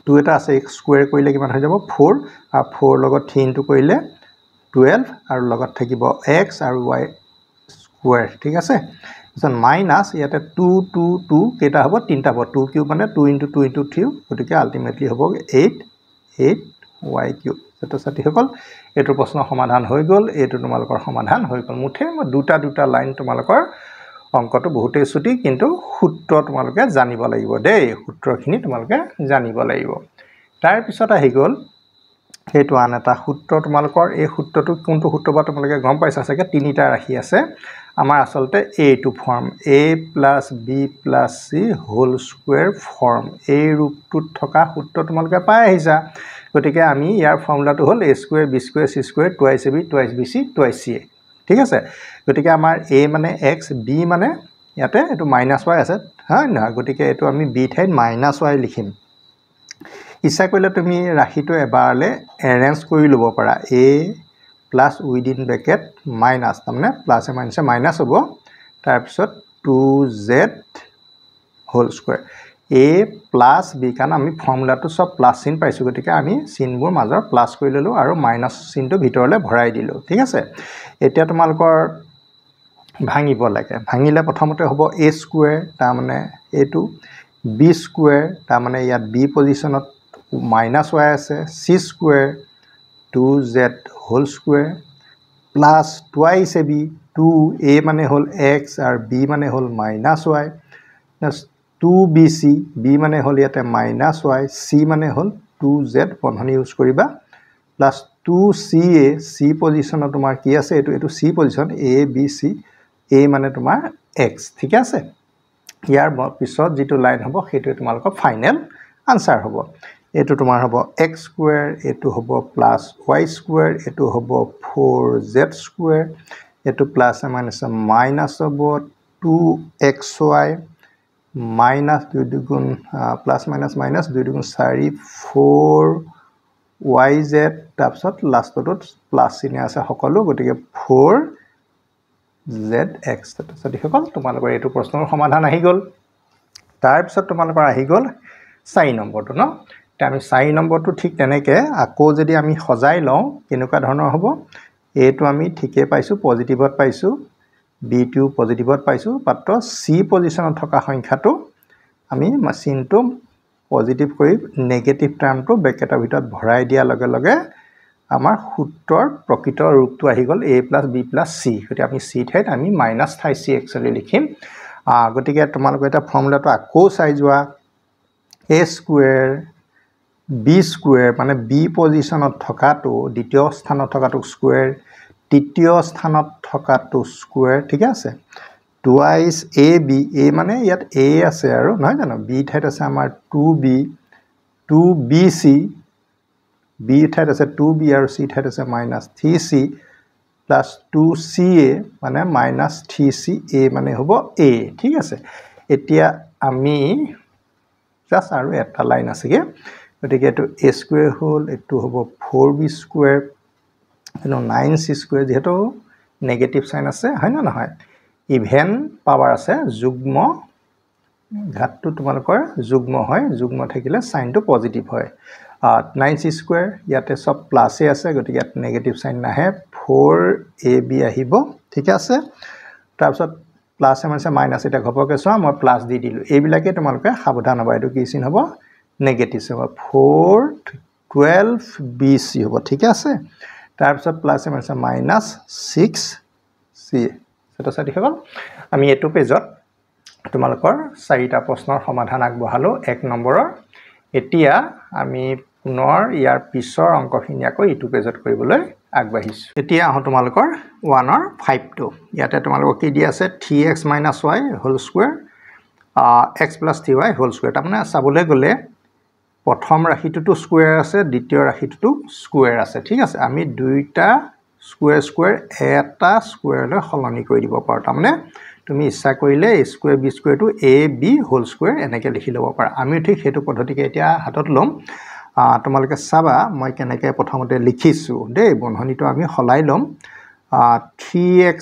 2 এটা আছে x² কৰিলে কিমান হৈ যাব 4 আৰু 4 লগত 3 টো কৰিলে 12 আৰু লগত থাকিব x আৰু y² ঠিক আছে তাৰপিছত মাইনাস ইয়াতে 2 2 2 কেটা হ'ব তিনটা হ'ব 2³ মানে 2 * 2 * 3 গতিকে আলটিমেটলি হ'ব 8y³ ছাত্ৰ-ছাত্ৰী সকল এটো প্ৰশ্ন সমাধান হৈ গল এটো তোমালোকৰ সমাধান হৈ গল মুঠে দুটা লাইন তোমালোকৰ অংকটো বহুতেই ছুটি কিন্তু সূত্ৰ তোমালোকে জানিব লাগিব দেই সূত্ৰখিনি তোমালোকে জানিব লাগিব তাৰ পিছত আহি গল হেতু আন এটা সূত্ৰ তোমালোকৰ এই সূত্ৰটো কোনটো সূত্ৰ বা তোমালোকে গম পাইছা চাগে তিনিটা ৰাখি আছে আমাৰ আসলতে এইটো ফৰ্ম a+b+c² ফৰ্ম এই ৰূপটোত থকা সূত্ৰ তোমালোকে পাই আহিছা গতিকে আমি ইয়াৰ ফৰ্মুলাটো হ'ল a² b² c² 2ab 2bc 2ca ঠিক আছে গতিকে আমাৰ a মানে x b মানে ইয়াতে এটো -y আছে হয় না গতিকে এটো আমি b ঠাইত -y লিখিম ইচ্ছা কৰিলে তুমি ৰাশিটো এবাৰলে এৰেঞ্জ কৰি লব পাৰা a plus within bracket minus তাৰমানে প্লাছে মাইনাছে মাইনাছ হ'ব তাৰপিছত 2z whole square a plus b কাৰণ আমি ফৰ্মুলাটো সব প্লাছ চিন পাইছোঁ গতিকে আমি চিনবোৰ মাজৰ প্লাছ কৰি ল'লোঁ আৰু মাইনাছ চিনটো ভিতৰলৈ ভৰাই দিলোঁ ঠিক আছে এতিয়া তোমালোকৰ ভাঙিব লাগে ভাঙিলে প্ৰথমতে হ'ব a স্কুৱেৰ তাৰ মানে এইটো b স্কুৱেৰ তাৰ মানে ইয়াত b পজিশনত মাইনাছ y আছে c square 2z whole square plus twice ab 2a মানে হ'ল x আৰু b মানে হ'ল minus y plus 2bc b মানে হ'ল ইয়াতে মাইনাছ y c মানে হ'ল 2z বন্ধনী ইউজ কৰিবা প্লাছ 2ca c পজিশনত তোমাৰ কি আছে এইটো c position a b c a মানে তোমাৰ x ঠিক আছে ইয়াৰ পিছত যেটো লাইন হ'ব সেইটো তোমালোকৰ ফাইনাল আনসাৰ হ'ব এটো তোমাৰ হ'ব x স্কয়াৰ এটো হ'ব প্লাস y স্কয়াৰ এটো হ'ব 4z স্কয়াৰ এটো প্লাস মাইনাস মাইনাস হ'ব 2xy মাইনাস 2 দুগুণ প্লাস মাইনাস মাইনাস 2 দুগুণ 4 4yz তাৰপিছত লাষ্টত প্লাস চিহ্ন আছে সকলো গতিকে 4zx তাৰপিছত সকল তোমালোকৰ এটো প্ৰশ্নৰ সমাধান আহি গল তাৰপিছত তোমালোকৰ আহি গল 4 নম্বৰটো ন আমি 4 নম্বৰটো ঠিক তেনেকে আকৌ যদি আমি সজাই লওঁ কেনেকুৱা ধৰণৰ হ'ব এটো আমি ঠিকে পাইছো পজিটিভত পাইছো b2 পজিটিভত পাইছো মাত্ৰ c পজিশনত থকা সংখ্যাটো আমি মেচিনটো পজিটিভ কৰি নেগেটিভ টাৰ্মটো ব্ৰেকেটৰ ভিতৰত ভৰাই দিয়া লগে লগে আমাৰ সূত্ৰৰ প্ৰকৃত ৰূপটো আহি গল a + b + c গতি আমি c ঠাইত আমি -5c একচুয়ালি লিখিম গতিকে তোমালোকে এটা ফৰ্মুলাটো আকৌ চাই যোৱা a স্কয়াৰ b স্কয়াৰ মানে b পজিশনত থকাটো দ্বিতীয় স্থানত থকাটো স্কয়াৰ তৃতীয় স্থানত থকাটো স্কয়াৰ ঠিক আছে টুৱাইস ab a মানে ইয়াত a আছে আৰু নহয় জানো b ঠাইত আছে আমাৰ 2b 2bc b ঠাইত আছে 2b আৰু c ঠাইত আছে -3c প্লাস 2ca মানে -3ca মানে হ'ব a ঠিক আছে এতিয়া আমি জাস্ট আৰু এটা লাইন আছেগে গতিকে এটো a স্কয়াৰ হল এটো হ'ব 4b স্কয়াৰ এনো 9c স্কয়াৰ যেটো নেগেটিভ সাইন আছে হয় না নহয় ইভেন পাৱাৰ আছে যুগ্ম ঘাতটো তোমালোকৰ যুগ্ম হয় যুগ্ম থাকিলে সাইনটো পজিটিভ হয় 9c স্কয়াৰ ইয়াতে সব প্লাসে আছে গতিকে ইয়াত নেগেটিভ সাইন নাহে 4ab আহিব ঠিক আছে তাৰপিছত প্লাস মানে মাইনাস এটা ঘপকে চোৱা মই প্লাস দি দিলো এইবিলাকে তোমালোকে সাৱধান হ'ব এটো কি চিন হ'ব নেগেটিভ হ'ব 412bc হ'ব ঠিক আছে তাৰপিছত প্লাস মানে -6c সেটা সাথী হল আমি এটো পেজত তোমালোকৰ 4টা প্ৰশ্নৰ সমাধান আগবঢ়ালো 1 নম্বৰৰ এতিয়া আমি পুনৰ ইয়াৰ পিছৰ অংকখিনি আকৌ ইটো পেজত কৰিবলৈ আগবাঢ়িছো এতিয়া আহ তোমালোকৰ 1 ৰ 5 টো ইয়াতে তোমালোকৰ কি দি আছে 3x - y whole square x + 3y whole square তাৰমানে চাবলৈ গলে প্ৰথম ৰাশিটোটো স্কয়াৰ আছে দ্বিতীয় ৰাশিটোটো স্কয়াৰ আছে ঠিক আছে আমি দুইটা স্কয়াৰ স্কয়াৰ এটা স্কয়াৰলৈ সলনি কৰি দিব পাৰো তাৰমানে তুমি ইচ্ছা কৰিলে a square b square two ab whole square এনেকৈ লিখি ল'ব পাৰা আমি ঠিক হেতু পদ্ধতিকে এতিয়া হাতত লম তোমালোকে চাবা মই কেনেকৈ প্ৰথমতে লিখিছো দেই বন্ধনীটো আমি হলাই লম 3x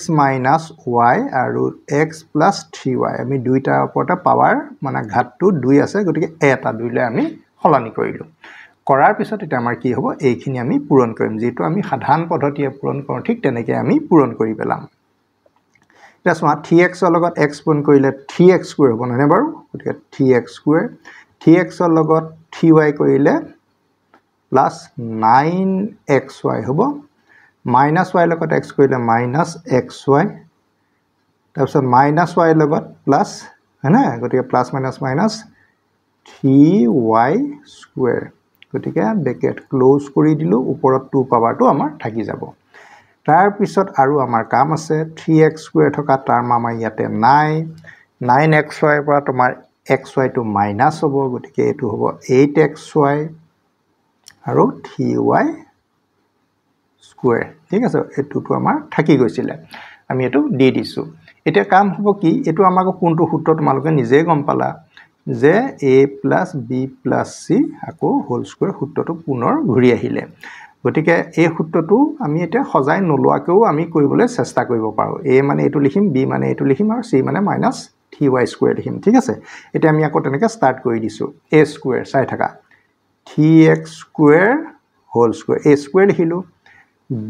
- y আৰু x + 3y আমি দুইটাৰ ওপৰতে পাৱাৰ মানে ঘাতটো 2 আছে গতিকে এটা 2 লৈ আমি সলনি কৰিলো কৰাৰ পিছত এটা আমাৰ কি হ'ব এইখিনি আমি পূৰণ কৰিম যেটো আমি সাধাৰণ পদ্ধতিয়ে পূৰণ কৰো ঠিক তেনেকৈ আমি পূৰণ কৰি পেলাম এটা চোৱা 3x ৰ লগত x পূৰণ কৰিলে 3x স্কয়াৰ হ'ব নহয় বাৰু গতিকে 3x স্কয়াৰ 3x ৰ লগত 3y কৰিলে প্লাস 9xy হ'ব -y লগত x কৰিলে -xy তাৰপিছত -y লগত প্লাস হয়নে গতিকে plus minus minus 3y square গতিকে ব্ৰেকেট ক্লোজ কৰি দিলো ওপৰত 2 পাৱাৰটো আমাৰ থাকি যাব তাৰ পিছত আৰু আমাৰ কাম আছে 3x স্কয়াৰ থকা টাৰ্ম আমাৰ ইয়াতে নাই 9xy পৰা তোমাৰ xy টো মাইনাস হ'ব গতিকে এটো হ'ব 8xy আৰু 3y স্কয়াৰ ঠিক আছে এটোটো আমাৰ থাকি গৈছিল আমি এটো দি দিছো এতিয়া কাম হ'ব কি এটো আমাক কোনটো সূত্ৰ তোমালোকে নিজে গম পালা যে a + b + c আকৌ হোল স্কয়াৰ সূত্ৰটো পুনৰ ঘূৰি আহিলে গতিকে এই সূত্ৰটো আমি এতিয়া সজাই নোলোৱাকেও আমি কৰিবলৈ চেষ্টা কৰিব পাৰোঁ a মানে এইটো লিখিম b মানে এইটো লিখিম আৰু c মানে -3y² লিখিম ঠিক আছে এতিয়া আমি আকৌ তেনেকৈ ষ্টাৰ্ট কৰি দিছোঁ a² চাই থাকা 3x² whole square a² লিখিলোঁ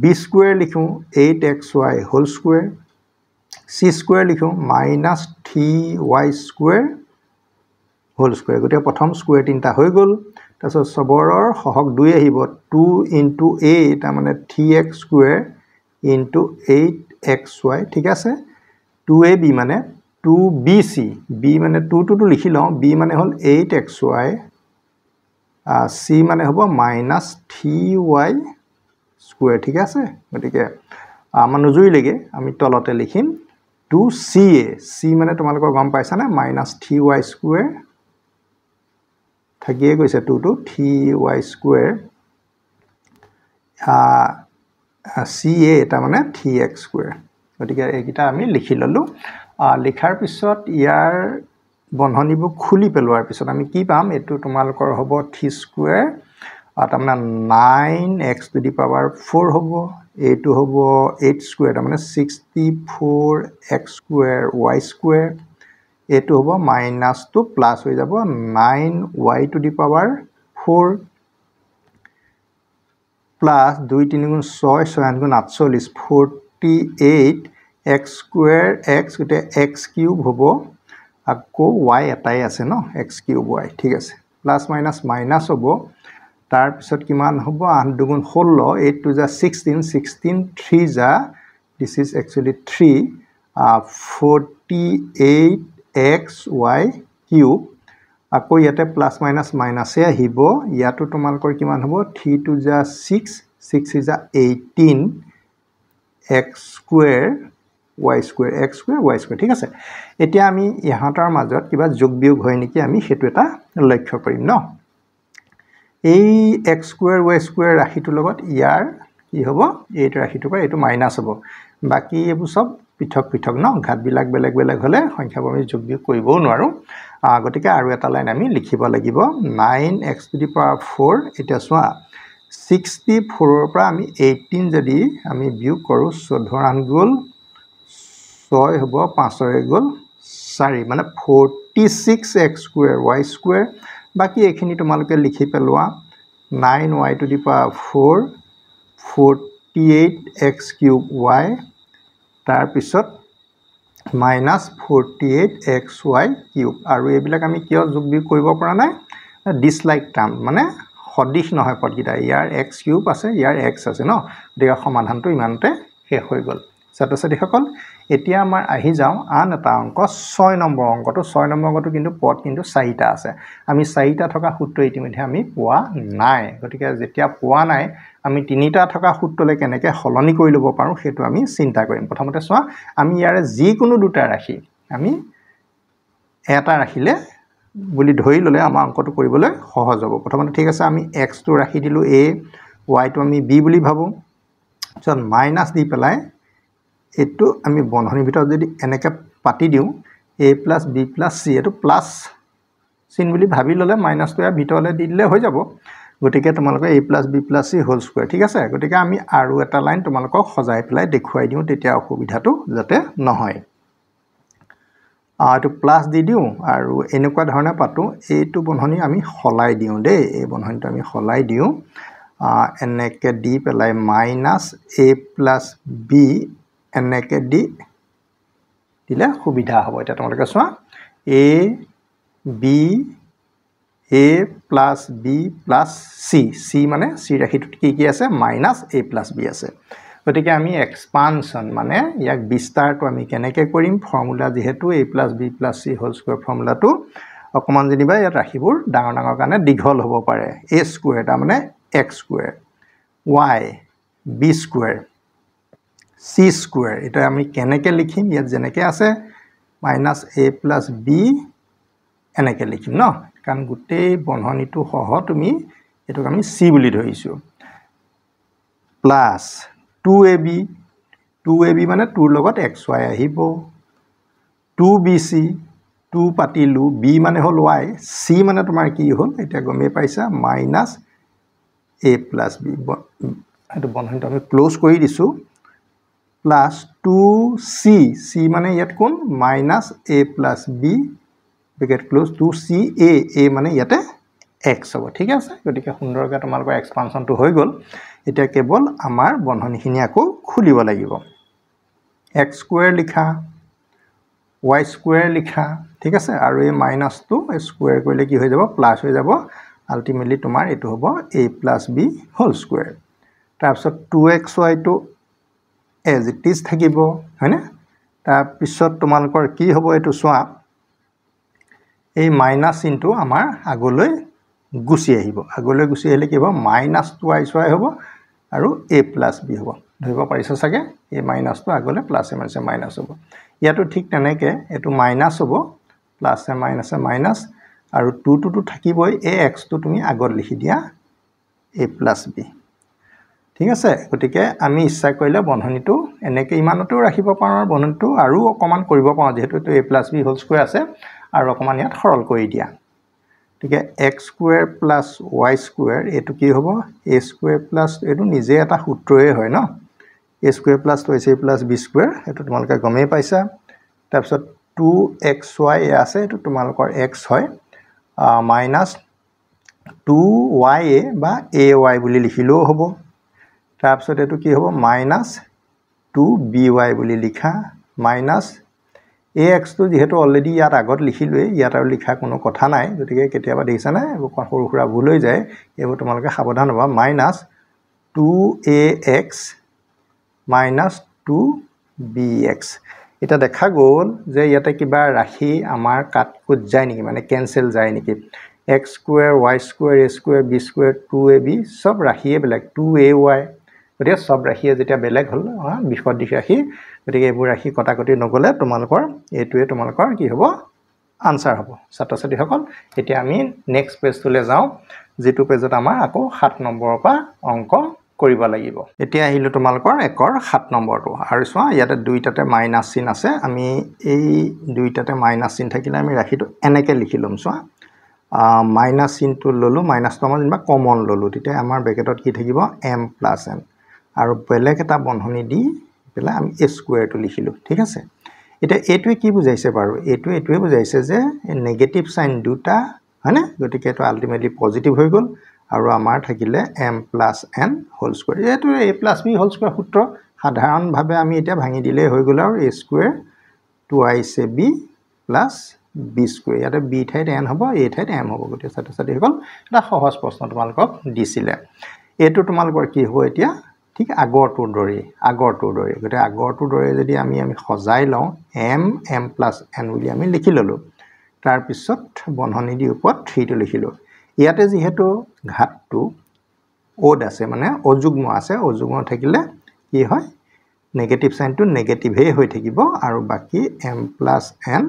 b² লিখোঁ 8xy² c² লিখোঁ -3y² হোল স্কোয়াৰ গতিকে প্ৰথম স্কোয়াৰ তিনিটা হৈ গ'ল তাৰপিছত চবৰৰ সহগ 2 আহিব 2 * a তাৰমানে 3x² * 8xy ঠিক আছে 2ab মানে 2bc b মানে 2 টো লিখি লওঁ b মানে হ'ল 8xy c মানে হ'ব -3y² ঠিক আছে গতিকে আমাৰ নজুৰিলেগে আমি তলতে লিখিম 2ca c মানে তোমালোকৰ গম পাইছানে -3y² থাকিয়ে গৈছে 2 টো 3y² ca এটা মানে 3x² গতিকে এইকেইটা আমি লিখি ললোঁ লিখাৰ পিছত ইয়াৰ বন্ধনীবোৰ খুলি পেলোৱাৰ পিছত আমি কি পাম এইটো তোমালোকৰ হ'ব 3² তাৰমানে 9x⁴ হ'ব এইটো হ'ব 8² তাৰমানে 64x²y² এইটো হ'ব মাইনাসটো প্লাস হৈ যাব 9y⁴ প্লাস 2 × 3 = 6 6 × 8 = 48 x² x গতে x³ হ'ব আকৌ y এটাই আছে ন x³ y ঠিক আছে প্লাস মাইনাস মাইনাস হ'ব তাৰ পিছত কিমান হ'ব 8 × 2 = 16 8 * 2 = 16 16 3 * this is actually 3 48xy³ আকৌ ইয়াতে প্লাস মাইনাস মাইনাসে আহিব ইয়াতো তোমালকৰ কিমান হ'ব 3 * 2 = 6 6 * 18 x² y² ঠিক আছে এতিয়া আমি ইহঁতৰ মাজত কিবা যোগ বিয়োগ হয় নেকি আমি হেতু এটা লক্ষ্য কৰিম ন এই x² y² ৰাশিটোৰ লগত ইয়াৰ কি হ'ব এইটো ৰাশিটোৰ পৰা এইটো মাইনাস হ'ব বাকি এইবোৰ সব পৃথক পৃথক ন ঘাতবিলাক বেলেগ বেলেগ হলে সংখ্যাবোৰ আমি যোগ বিয়োগ কৰিবও নোৱাৰো গতিকে আৰু এটা লাইন আমি লিখিব লাগিব 9x⁴ এটা চোৱা 64 ৰ পৰা আমি 18 যদি আমি বিয়োগ কৰো 14 গ'ল 6 হ'ব 5 গ'ল 4 মানে 46x² y² বাকি এইখিনি তোমালোকে লিখি পেলোৱা 9y⁴ 48x³ y তাৰ পিছত -48xy³ আৰু এইবিলাক আমি কিয় যোগ বিয়োগ কৰিব পৰা নাই ডিসলাইক টাৰ্ম মানে সদিশ নহয় পদগিটা ইয়াৰ x³ আছে ইয়াৰ x আছে ন গতিকে সমাধানটো ইমানতে শেষ হৈ গ'ল ছাত্ৰ-ছাত্ৰীসকল এতিয়া আমাৰ আহি যাওঁ আন এটা অংক 6 নম্বৰ অংকটো 6 নম্বৰ অংকটো কিন্তু পদ কিন্তু 4টা আছে আমি 4টা থকা সূত্ৰ ইতিমধ্যে আমি পোৱা নাই গতিকে যেতিয়া পোৱা নাই আমি 3টা থকা সূত্ৰলৈ কেনেকৈ সলনি কৰি ল'ব পাৰো সেইটো আমি চিন্তা কৰিম প্ৰথমতে চোৱা আমি ইয়াৰে যিকোনো দুটা ৰাশি আমি এটা ৰাখিলে বুলি ধৰি ললে আমাৰ অংকটো কৰিবলৈ সহজ হ'ব প্ৰথমতে ঠিক আছে আমি x টো ৰাখি দিলো a y টো আমি b বুলি ভাবো চন মাইনাস দি পেলাই এটো আমি বন্ধনীৰ ভিতৰত যদি এনেকৈ পাতি দিও a + b + c এটো প্লাস চিন বুলি ভাবি ললে মাইনাসটো ইয়াৰ ভিতৰলৈ দি দিলে হৈ যাব গতিকে তোমালোকে a + b + c whole square ঠিক আছে গতিকে আমি আৰু এটা লাইন তোমালোকক সজাই পেলাই দেখুৱাই দিও তেতিয়া অসুবিধাটো যাতে নহয় আটো প্লাস দি দিও আৰু এনেকুৱা ধৰণে পাতো এইটো বন্ধনী আমি খলাই দিও দেই এই বন্ধনীটো আমি খলাই দিও এনেকৈ দি পেলাই -a + b এনেকৈ দি দিলে সুবিধা হ'ব এটা তোমালোকে চোৱা a + b + c c মানে c ৰাশিটোত কি আছে -a + b আছে গতিকে আমি এক্সপানশন মানে ইয়াক বিস্তাৰটো আমি কেনেকৈ কৰিম ফৰ্মুলা যেহেতু a + b + c whole square ফৰ্মুলাটো অকমান জনিবা ইয়াত ৰাখিবোৰ ডাঙৰ ডাঙৰ কাৰণে দীঘল হ'ব পাৰে a² টা মানে x² y b² c² এটা আমি কেনেকৈ লিখিম ইয়াত যেনেকৈ আছে -a + b এনেকৈ লিখিম ন কাৰণ গোটেই বন্ধনীটো সহ তুমি এটোক আমি c বুলি ধৰিছো প্লাস 2ab মানে 2 লগত xy আহিব 2bc 2 পাতিলু b মানে হল y c মানে তোমাৰ কি হল এটা গমে পাইছা a plus b এটো বন্ধনীটো আমি ক্লোজ কৰি দিছো প্লাস 2c c মানে ইয়াত কোন minus a plus b bracket close 2c a মানে ইয়াতে x হ'ব ঠিক আছে গতিকে সুন্দৰকৈ তোমালোকৰ এক্সপানশনটো হৈ গল এতিয়া কেৱল আমাৰ বন্ধনীখিনি আকৌ খুলিব লাগিব x স্কয়াৰ লিখা y স্কয়াৰ লিখা ঠিক আছে আৰু এই মাইনাস টো স্কয়াৰ কৰিলে কি হৈ যাব প্লাস হৈ যাব আলটিমেটলি তোমাৰ এটো হ'ব a + b হোল স্কয়াৰ তাৰপিছত 2xy টো as it is থাকিব হয়নে তাৰ পিছত তোমালোকৰ কি হ'ব এটো চোৱা এই মাইনাস ইনটু আমাৰ আগলৈ গুছি আহিব আগলৈ গুছি আহিলে কি হ'ব -2y হ'ব আৰু a + b হ'ব ধৰিব পাৰিছ সাগে এই মাইনাস টো আগলৈ প্লাস এ মাইনাস হ'ব ইয়াটো ঠিক তেনেকে এটো মাইনাস হ'ব প্লাস এ মাইনাস আৰু 2 টো থাকিবই এই x টো তুমি আগত লিখি দিয়া a + b ঠিক আছে গতিকে আমি ইচ্ছা কৰিলে বন্ধনীটো এনেকে ইমানটো ৰাখিব পাৰো বন্ধনীটো আৰু অকমান কৰিব পাৰো যেহেতু এটো a + b হোল স্কয়াৰ আছে আৰু অকমান ইয়াত সৰল কৰি দিয়া ঠিকে x স্কয়াৰ + y স্কয়াৰ এটো কি হ'ব a স্কয়াৰ প্লাস এটো নিজে এটা সূত্ৰয়ে হয় ন a square + 2ac + b square এটো তোমালোকে গমেই পাইছা তাৰপিছত 2xy আছে এটো তোমালোকৰ x হয় minus 2ya বা ay বুলি লিখিলেও হ'ব তাৰপিছত এটো কি হ'ব minus 2by বুলি লিখা minus ax টো যেহেতু অলৰেডি ইয়াত আগত লিখিলোই ইয়াত আৰু লিখা কোনো কথা নাই গতিকে কেতিয়াবা দেখিছা না এবোৰ সৰু সৰু ভুল হৈ যায় এবোৰ তোমালোকে সাৱধান হ'বা minus 2ax minus 2bx এটা দেখা গল যে ইয়াতে কিবা ৰাখি আমাৰ কাট কুট যায় নেকি মানে ক্যান্সেল যায় নেকি x square y square a square b square 2ab সব ৰাখিয়ে বেলেগ 2ay গতিকে সব ৰাখিয়ে যেতিয়া বেলেগ হল বিপদ দিশ ৰাখি গতিকে এবোৰ ৰাখি কটাকটি নগলে তোমালোকৰ এটোৱে তোমালোকৰ কি হ'ব আনসাৰ হ'ব ছাত্ৰ-ছাত্ৰী সকল এতিয়া আমি নেক্সট পেজটোলে যাও যেটো পেজত আমাৰ আকৌ 7 নম্বৰৰ পৰা অংক কৰিব লাগিব এতিয়া আহিলো তোমালোকৰ একৰ 7 নম্বৰটো আৰু চোৱা ইয়াতে দুইটাতে মাইনাস চিন আছে আমি এই দুইটাতে মাইনাস চিন থাকিলে আমি ৰাখিটো এনেকে লিখিলম চোৱা মাইনাস চিনটো ললো মাইনাস তো আমৰা কমন ললো তেতিয়া আমাৰ ব্ৰেকেটত কি থাকিব m + n আৰু বেলেগ এটা বন্ধনী দি পেলা আমি a স্কয়াৰটো লিখিলো ঠিক আছে এটা এটোৱে কি বুজাইছে বাৰু এটোৱে বুজাইছে যে নেগেটিভ সাইন দুটা হয়নে গতিকে এটো আলটিমেটলি পজিটিভ হৈ গল আৰু আমাৰ থাকিলে m + n হোল স্কয়াৰ এটো a + b হোল স্কয়াৰ সূত্ৰ সাধাৰণ ভাবে আমি এটা ভাঙি দিলে হৈ গল আৰু a square 2ac b + b square ইয়াতে b ঠাইত n হ'ব a ঠাইত m হ'ব গতিকে ছাত্ৰ-ছাত্ৰী সকল এটা সহজ প্ৰশ্ন তোমালোকক দিছিলে এটো তোমালোকৰ কি হ'ব এতিয়া ঠিক আগৰটোৰ দৰে গতে আগৰটোৰ দৰে যদি আমি সজাই লওঁ m + n বুলি আমি লিখি ললো তাৰ পিছত বন্ধনী দি ওপৰত 3 টো লিখিলো ইয়াতে যেহেতু ঘাতটো ওড আছে মানে অযুগ্ম আছে অযুগ্ম থাকিলে কি হয় নেগেটিভ সাইনটো নেগেটিভে হৈ থাকিব আৰু বাকি m + n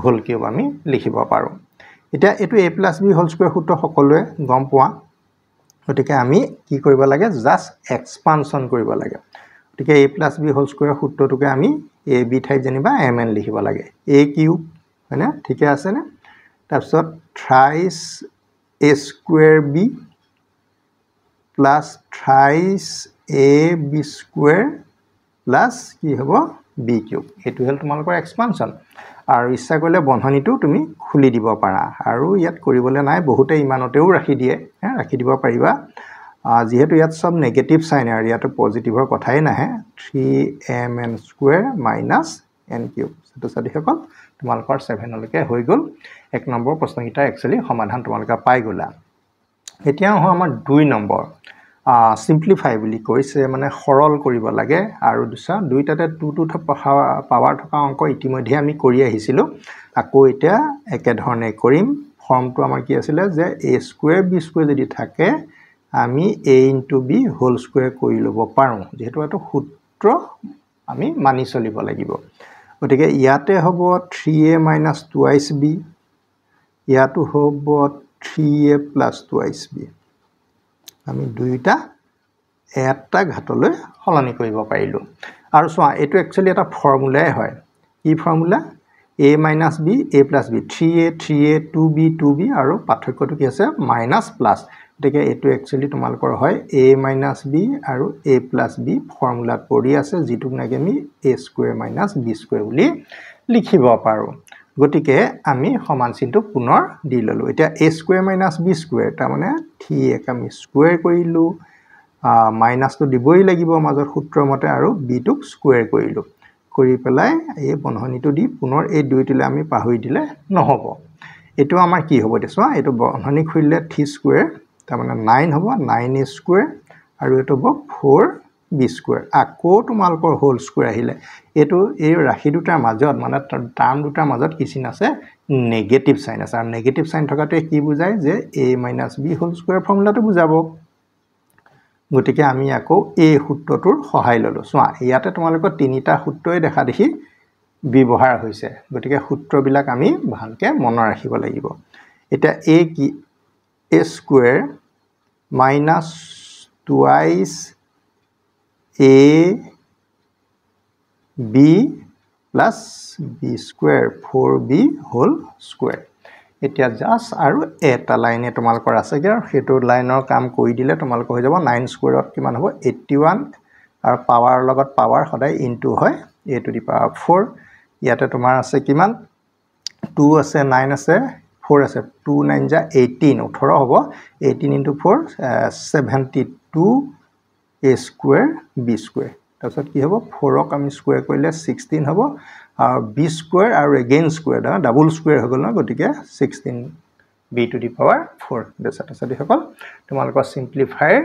হোল কিউব আমি লিখিব পাৰো এটা এটো a + b হোল স্কয়াৰ সূত্ৰ সকলোৱে গম পোৱা গতিকে আমি কি কৰিব লাগে জাস্ট এক্সপানশন কৰিব লাগে গতিকে a + b হোল স্কয়াৰ সূত্ৰটোকে আমি a b ঠাইত জানিবা mn লিখিব লাগে a কিউব হয়নে ঠিকে আছে নে তাৰপিছত thrice a square b plus thrice ab square plus কি হ'ব b কিউব এটো হল তোমালোকৰ এক্সপানশন আৰু ইচ্ছা কৰিলে বন্ধনীটো তুমি খুলি দিব পাৰা আৰু ইয়াত কৰিবলৈ নাই বহুতে ইমানতেও ৰাখি দিয়ে ৰাখি দিব পাৰিবা যেহেতু ইয়াত সব নেগেটিভ সাইন আৰু ইয়াত পজিটিভৰ কথাই নাহে 3mn স্কয়াৰ - n কিউব ছাত্ৰ-ছাত্ৰী সকল তোমালোকৰ 7 লৈকে হৈ গল এক নম্বৰ প্ৰশ্নকিটা একচুয়ালি সমাধান তোমালোকে পাই গলা এতিয়া আমাৰ 2 নম্বৰ সিম্পলিফাই বুলি কৈছে মানে সৰল কৰিব লাগে আৰু দুইটাতে 2 পাৱাৰ থকা অংক ইতিমধ্যে আমি কৰি আহিছিলো আকৌ এটা একে ধৰণে কৰিম ফৰ্মটো আমাৰ কি আছিল যে a স্কয়াৰ b স্কয়াৰ যদি থাকে আমি a * b হোল স্কয়াৰ কৰি লব পাৰো যেহেতু এটা সূত্ৰ আমি মানি চলিব লাগিব গতিকে ইয়াতে হ'ব 3a - 2ac b ইয়াতো হ'ব 3a + 2ac b আমি দুইটা এটা ঘাতলৈ হলনি কৰিব পাৰিলো আৰু চোৱা এটো একচুয়ালি এটা ফৰ্মুলাই হয় কি formula a - b a + b 3a 2b 2b আৰু পাৰ্থক্যটো কি আছে মাইনাস প্লাস গতিকে এইটো একচুৱেলি তোমালোকৰ হয় a minus b আৰু a plus b ফৰ্মুলাত পৰি আছে যিটোক নাকি আমি a square minus b square বুলি লিখিব পাৰো গতিকে আমি সমান চিনটো পুনৰ দি ললো এতিয়া a square minus b square তাৰ মানে 3 ক আমি স্কয়াৰ কৰিলো মাইনাস তো দিবই লাগিব মাজৰ সূত্ৰ মতে আৰু b টোক স্কয়াৰ কৰিলো কৰি পেলাই এই বন্ধনীটো দি পুনৰ এই দুইটিলে আমি পাহৰি দিলে নহব এটো আমাৰ কি হ'ব দেছোৱা এটো বন্ধনী খুলিলে 3 স্কয়াৰ তাৰ মানে 9 হ'ব 9a স্কয়াৰ আৰু এটো হ'ব 4b স্কয়াৰ আকৌ তোমালকৰ হোল স্কয়াৰ আহিলে এটো এই ৰাশি দুটাৰ মাজত মানে টাৰ্ম দুটাৰ মাজত কি চিন আছে নেগেটিভ সাইন আছে আৰু নেগেটিভ সাইন থকাতে কি বুজায় যে a - b হোল স্কয়াৰ ফৰ্মুলাটো বুজাব গতিকে আমি আকৌ এই সূত্ৰটোৰ সহায় ললো সোৱা ইয়াতে তোমালোকৰ তিনিটা সূত্ৰই দেখা দেখি ব্যৱহাৰ হৈছে গতিকে সূত্ৰবিলাক আমি ভালকে মনত ৰাখিব লাগিব এটা a কি a square minus twice a b plus b square 4b whole square এতিয়া জাস্ট আৰু এটা লাইনে তোমালকৰ আছে কি হেতু লাইনৰ কাম কৰি দিলে তোমালক হৈ যাব 9 স্কয়াৰত কিমান হ'ব 81 আৰু পাৱাৰ লগত পাৱাৰ সদায় ইনটু হয় a to the power 4 ইয়াতে তোমাৰ আছে কিমান 2 আছে 9 আছে 4 আছে 2 9 যা 18 18 হ'ব 18 into 4 72 a square b square তাৰপিছত কি হ'ব 4 ক আমি স্কয়াৰ কৰিলে 16 হ'ব আৰু b square আৰু again square da double square হৈ গল না গটিকে 16 b to the power 4 দেছাতে সাদি সকল তোমালোকৰ সিম্পলিফায়াৰ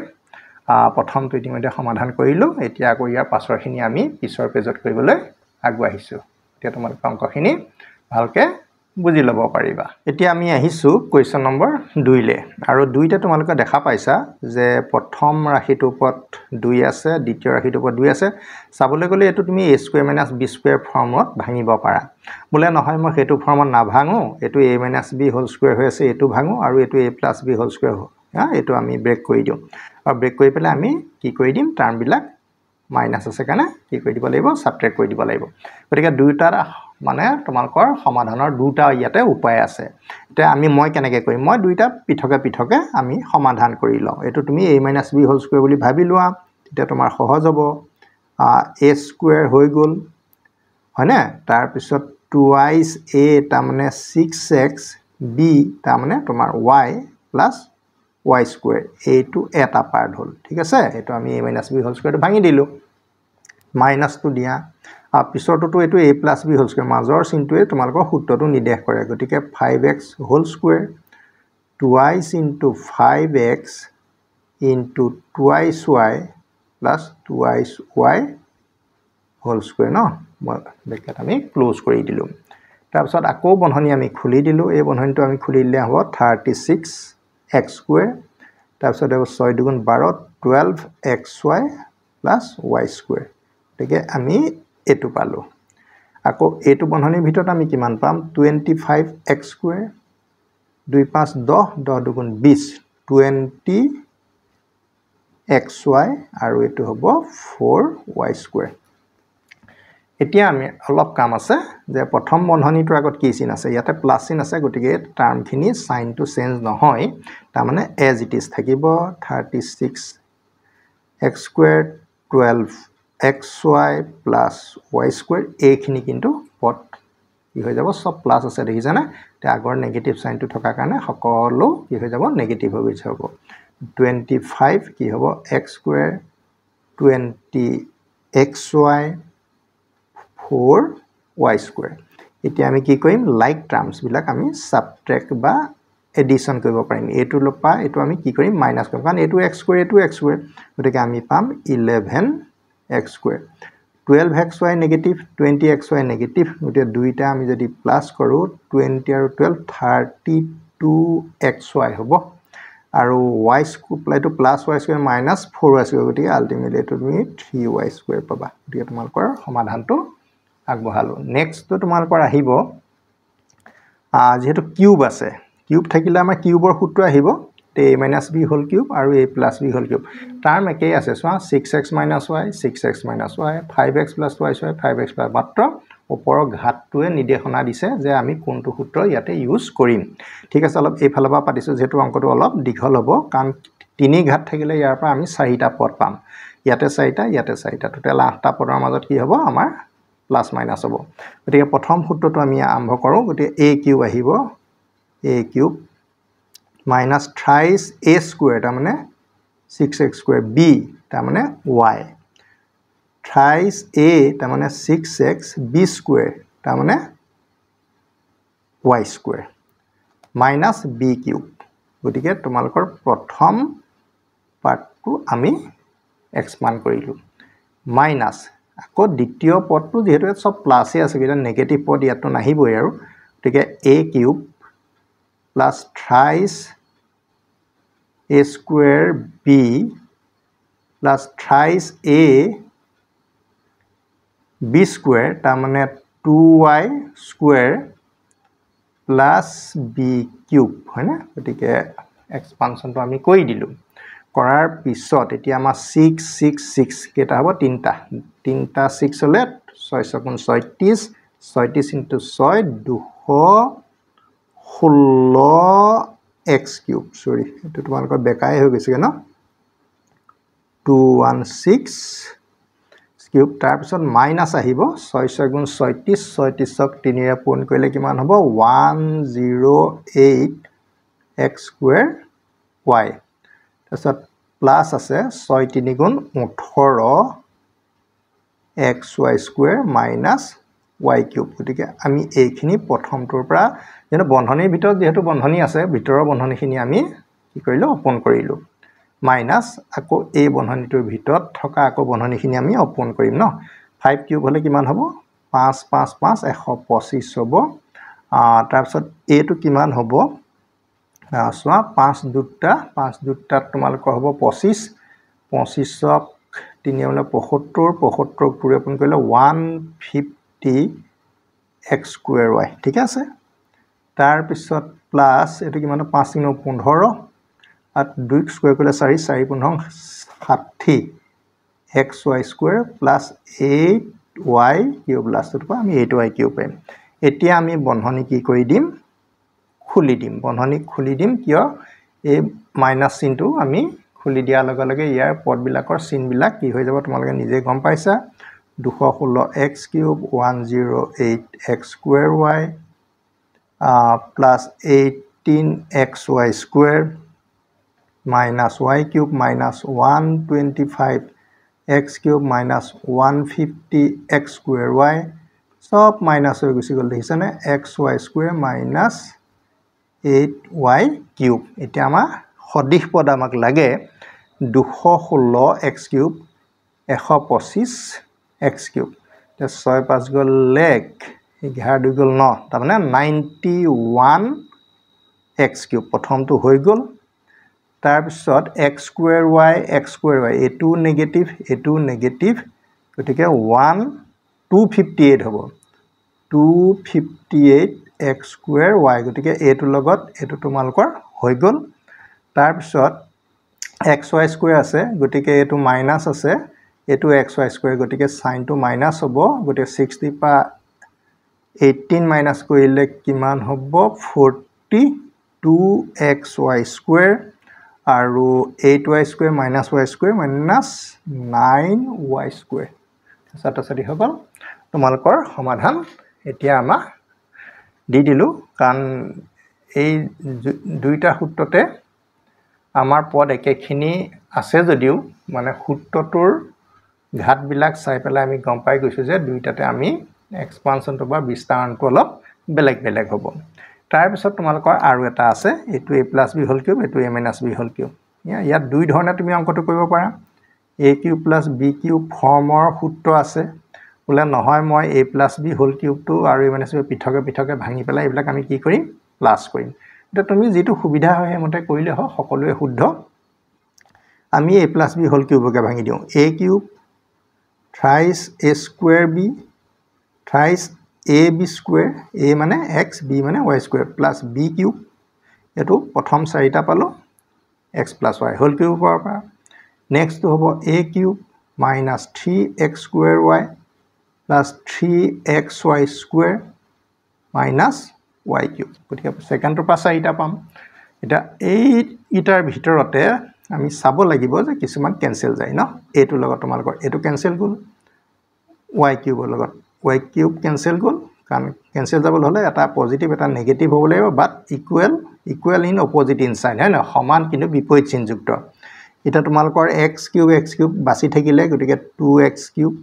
প্ৰথমটো ইতিমধ্যে সমাধান কৰিলো এতিয়া আকৌ ইয়াৰ পাছৰখিনি আমি পিছৰ পেজত কৰিবলৈ আগবাঢ়িছো এতিয়া তোমালোকৰ অংকখিনি ভালকে বুজি লব পাৰিবা এতিয়া আমি আহিছো কোৱেশ্চন নম্বৰ 2 লে আৰু 2টা তোমালোকে দেখা পাইছা যে প্ৰথম ৰাশিটোৰ ওপৰত 2 আছে দ্বিতীয় ৰাশিটোৰ ওপৰত 2 আছে চাবলৈ গলে এটো তুমি a square minus b square ফৰ্মত ভাঙিব পাৰা বলে নহয় মই হেতু ফৰ্মত না ভাঙো এটো a minus b whole square হৈ আছে এটো ভাঙো আৰু এটো a plus b whole square এটো আমি ব্ৰেক কৰি দিও আৰু ব্ৰেক কৰি পেলাই আমি কি কৰি দিম টাৰ্ম বিলাক মাইনাস আছে কাৰণে কি কৰি দিব লাগিব সাবট্ৰেক্ট কৰি দিব লাগিব গতিকে দুইটাৰ মানে তোমালকৰ সমাধানৰ দুটা ইয়াতে উপায় আছে এটা আমি মই কেনেকৈ কৰিম মই দুইটা পিঠকে আমি সমাধান কৰি লওঁ এটো তুমি a - b whole square বুলি ভাবি লোৱা এটা তোমাৰ সহজ হ'ব a square হৈ গল হয়নে তাৰ পিছত twice a তাৰ মানে 6x b তাৰ মানে তোমাৰ y plus y square এইটো এটা পাৰ্ট হল ঠিক আছে এটো আমি a - b whole square টো ভাঙি দিলো মাইনাস টো দিয়া পিছৰটো এটো a plus b whole square মাজৰ চিনটোৱে তোমালোকৰ সূত্ৰটো নিৰ্দেশ কৰে গতিকে 5x whole square twice into 5x into twice y plus twice y whole square no bracket আমি ক্লোজ কৰি দিলো তাৰ পিছত আকৌ বন্ধনী আমি খুলি দিলো এই বন্ধনীটো আমি খুলি দিলে হ'ব 36x square তাৰ পিছত হ'ব 6 দুগুণ 12 12xy plus y square গতিকে আমি এটো পালো আকৌ এটো বন্ধনীৰ ভিতৰত আমি কিমান পাম 25x square 2 5 10 10 দুগুণ 20 20xy আৰু এটো হ'ব 4y square এতিয়া আমি অলপ কাম আছে যে প্ৰথম বন্ধনীটোৰ আগত কি চিন আছে ইয়াতে প্লাস চিন আছে গতিকে টাৰ্মখিনি সাইনটো চেঞ্জ নহয় তাৰ মানে as it is থাকিব 36x square 12xy plus y square এইখিনি কিন্তু পট কি হৈ যাব সব প্লাস আছে দেখিছানে তে আগৰ নেগেটিভ সাইনটো থকা কাৰণে সকলো কি হৈ যাব নেগেটিভ হৈ যাব 25 কি হ'ব x square 20xy 4y square এতিয়া আমি কি কৰিম লাইক টাৰ্মস বিলাক আমি সাবট্ৰেক্ট বা এডিশন কৰিব পাৰিম এটো লপা এটো আমি কি কৰিম মাইনাস কৰিম কাৰণ এটো x square গতিকে আমি পাম 11x square 12xy negative 20xy negative গতিকে দুইটা আমি যদি প্লাস কৰো 20 আৰু 12 32xy হ'ব আৰু y square to plus y square minus 4y square গতিকে আলটিমেটলি এটো তুমি 3y square পাবা গতিকে তোমালোকৰ সমাধানটো আগবঢ়ালো নেক্সট তো তোমালোকৰ আহিব যেহেতু কিউব আছে কিউব থাকিলে আমাৰ কিউবৰ সূত্ৰ আহিব a - b whole cube আৰু a plus b whole cube term একে আছে সোৱা 6x - y 6x - y 5x plus y 5x plus মাত্ৰ ওপৰৰ ঘাতটোৱে নিৰ্দেশনা দিছে যে আমি কোনটো সূত্ৰ ইয়াতে ইউজ কৰিম ঠিক আছে অলপ এই ফালৰ পৰা পাতিছো যেটো অংকটো অলপ দীঘল হ'ব কাৰণ 3 ঘাত থাকিলে ইয়াৰ পৰা আমি 4টা পদ পাম ইয়াতে 4টা টোটাল 8টা পদৰ মাজত কি হ'ব আমাৰ প্লাস মাইনাস হ'ব গতিকে প্ৰথম সূত্ৰটো আমি আৰম্ভ কৰো গতিকে a কিউব আহিব a cube minus thrice a square তাৰ মানে 6x square b তাৰ মানে y thrice a তাৰ মানে 6x b square তাৰ মানে y square minus b cube গতিকে তোমালোকৰ প্ৰথম পাৰ্টটো আমি এক্সপান্ড কৰিলো মাইনাস আকৌ দ্বিতীয় পদটো যেহেতু সব প্লাসে আছে কিন্তু নেগেটিভ পদ ইয়াতো নাহিবই আৰু গতিকে a cube plus thrice a square b plus thrice a b square তাৰ মানে 2y square plus b cube হয় না গতিকে এক্সপানশনটো আমি কৰি দিলো কৰাৰ পিছত এতিয়া আমাৰ 6 6 6 কেটা হ'ব তিনটা 6 হলে 6 গুণ 36 36 into 6 216 x cube sorry এটো তোমালোকৰ বেকাই হৈ গৈছে ন 216 cube তাৰ পিছত মাইনাস আহিব 6 গুণ 36 36ক 3 ৰে পূৰণ কৰিলে কিমান হ'ব 108 x square y তাৰপিছত প্লাস আছে 6 3 গুণ 18 xy square minus y cube গতিকে আমি এইখিনি প্ৰথমটোৰ পৰা যেন বন্ধনীৰ ভিতৰত যেহেতু বন্ধনী আছে ভিতৰৰ বন্ধনীখিনি আমি কি কৰিলো ওপন কৰিলো মাইনাস আকৌ এই বন্ধনীটোৰ ভিতৰত থকা আকৌ বন্ধনীখিনি আমি ওপন কৰিম ন 5 কিউব হলে কিমান হ'ব 5 5 5 125 হ'ব তাৰ পিছত এটো কিমান হ'ব সোৱা 5 দুটা তোমালোকৰ হ'ব 25 25ক 3 মানে 75 75ক 2 ওপন কৰিলে 150 x square y ঠিক আছে তাৰ পিছত প্লাস এটো কিমান 5 3 15 at 2 square কৰিলে 4 4 15 60 xy square plus 8y cube লাষ্টত পা আমি 8y cube পাম এতিয়া আমি বন্ধনী কি কৰি দিম খুলি দিম বন্ধনী খুলি দিম কিয় এই মাইনাস চিনটো আমি খুলি দিয়া লগে লগে ইয়াৰ পদবিলাকৰ চিনবিলাক কি হৈ যাব তোমালোকে নিজে গম পাইছা 216 x cube 108 x square y plus 18 xy square minus y cube minus 125 x cube minus 150 x square y সব মাইনাস হৈ গুছি গল দেখিছানে xy square minus 8y cube এতিয়া আমাৰ সদিশ পদ আমাক লাগে 216 x cube 125 x cube তে 6 5 গল লেক 11 2 গল 9 তাৰ মানে 91 x cube প্ৰথমটো হৈ গল তাৰ পিছত x square y এটো নেগেটিভ গতিকে 258 হ'ব 258 x square y গতিকে এটো লগত এটো তোমালকৰ হৈ গল তাৰ পিছত xy square আছে গতিকে এটো মাইনাস আছে এটো xy square গতিকে সাইনটো মাইনাস হ'ব গতিকে 60 পা 18 মাইনাস কৰিলে কিমান হ'ব 42xy square আৰু 8y square minus y square minus 9y square সাতাসাতি হল তোমালকৰ সমাধান এতিয়া আমা দি দিলু কাৰণ এই দুইটা সূত্ৰতে আমাৰ পদ একেখিনি আছে যদিও মানে সূত্ৰটোৰ ঘাতবিলাক চাই পেলাই আমি গম পাই গৈছো যে দুইটাতে আমি এক্সপানশনটো বা বিস্তাৰণটো অলপ বেলেগ বেলেগ হ'ব তাৰ পিছত তোমালোকৰ আৰু এটা আছে এটো a + b হোল কিউব এটো a - b হোল কিউব ইয়াত দুই ধৰণে তুমি অংকটো কৰিব পাৰা a কিউব + b কিউব ফৰ্মৰ সূত্ৰ আছে বলে নহয় মই a + b হোল কিউবটো আৰু a - b পৃথকে ভাঙি পেলাই এইবিলাক আমি কি কৰিম প্লাস কৰিম এটা তুমি যেটো সুবিধা হয় মতে কৰিলে হয় সকলোৱে শুদ্ধ আমি a + b হোল কিউবকে ভাঙি দিও a cube thrice a square b thrice ab square a মানে x b মানে y square plus b cube এটো প্ৰথম চাৰিটা পালো x plus y whole cube power পৰা নেক্সট হ'ব a cube minus 3x square y plus 3xy square minus y cube গতিকে ছেকেণ্ডৰ পৰা 4টা পাম এটা এইটাৰ ভিতৰতে আমি চাব লাগিব যে কিছুমান কেনসেল যায় ন এটো লগত তোমালোকৰ এটো কেনসেল গল y কিউবৰ লগত y কিউব কেনসেল গল কাৰণ কেনসেল যাব হলে এটা পজিটিভ এটা নেগেটিভ হ'ব লাগিব but equal in opposite in sign হয় না সমান কিন্তু বিপৰীত চিহ্নযুক্ত এটা তোমালোকৰ x কিউব বাছি থাকিলে গতিকে 2x কিউব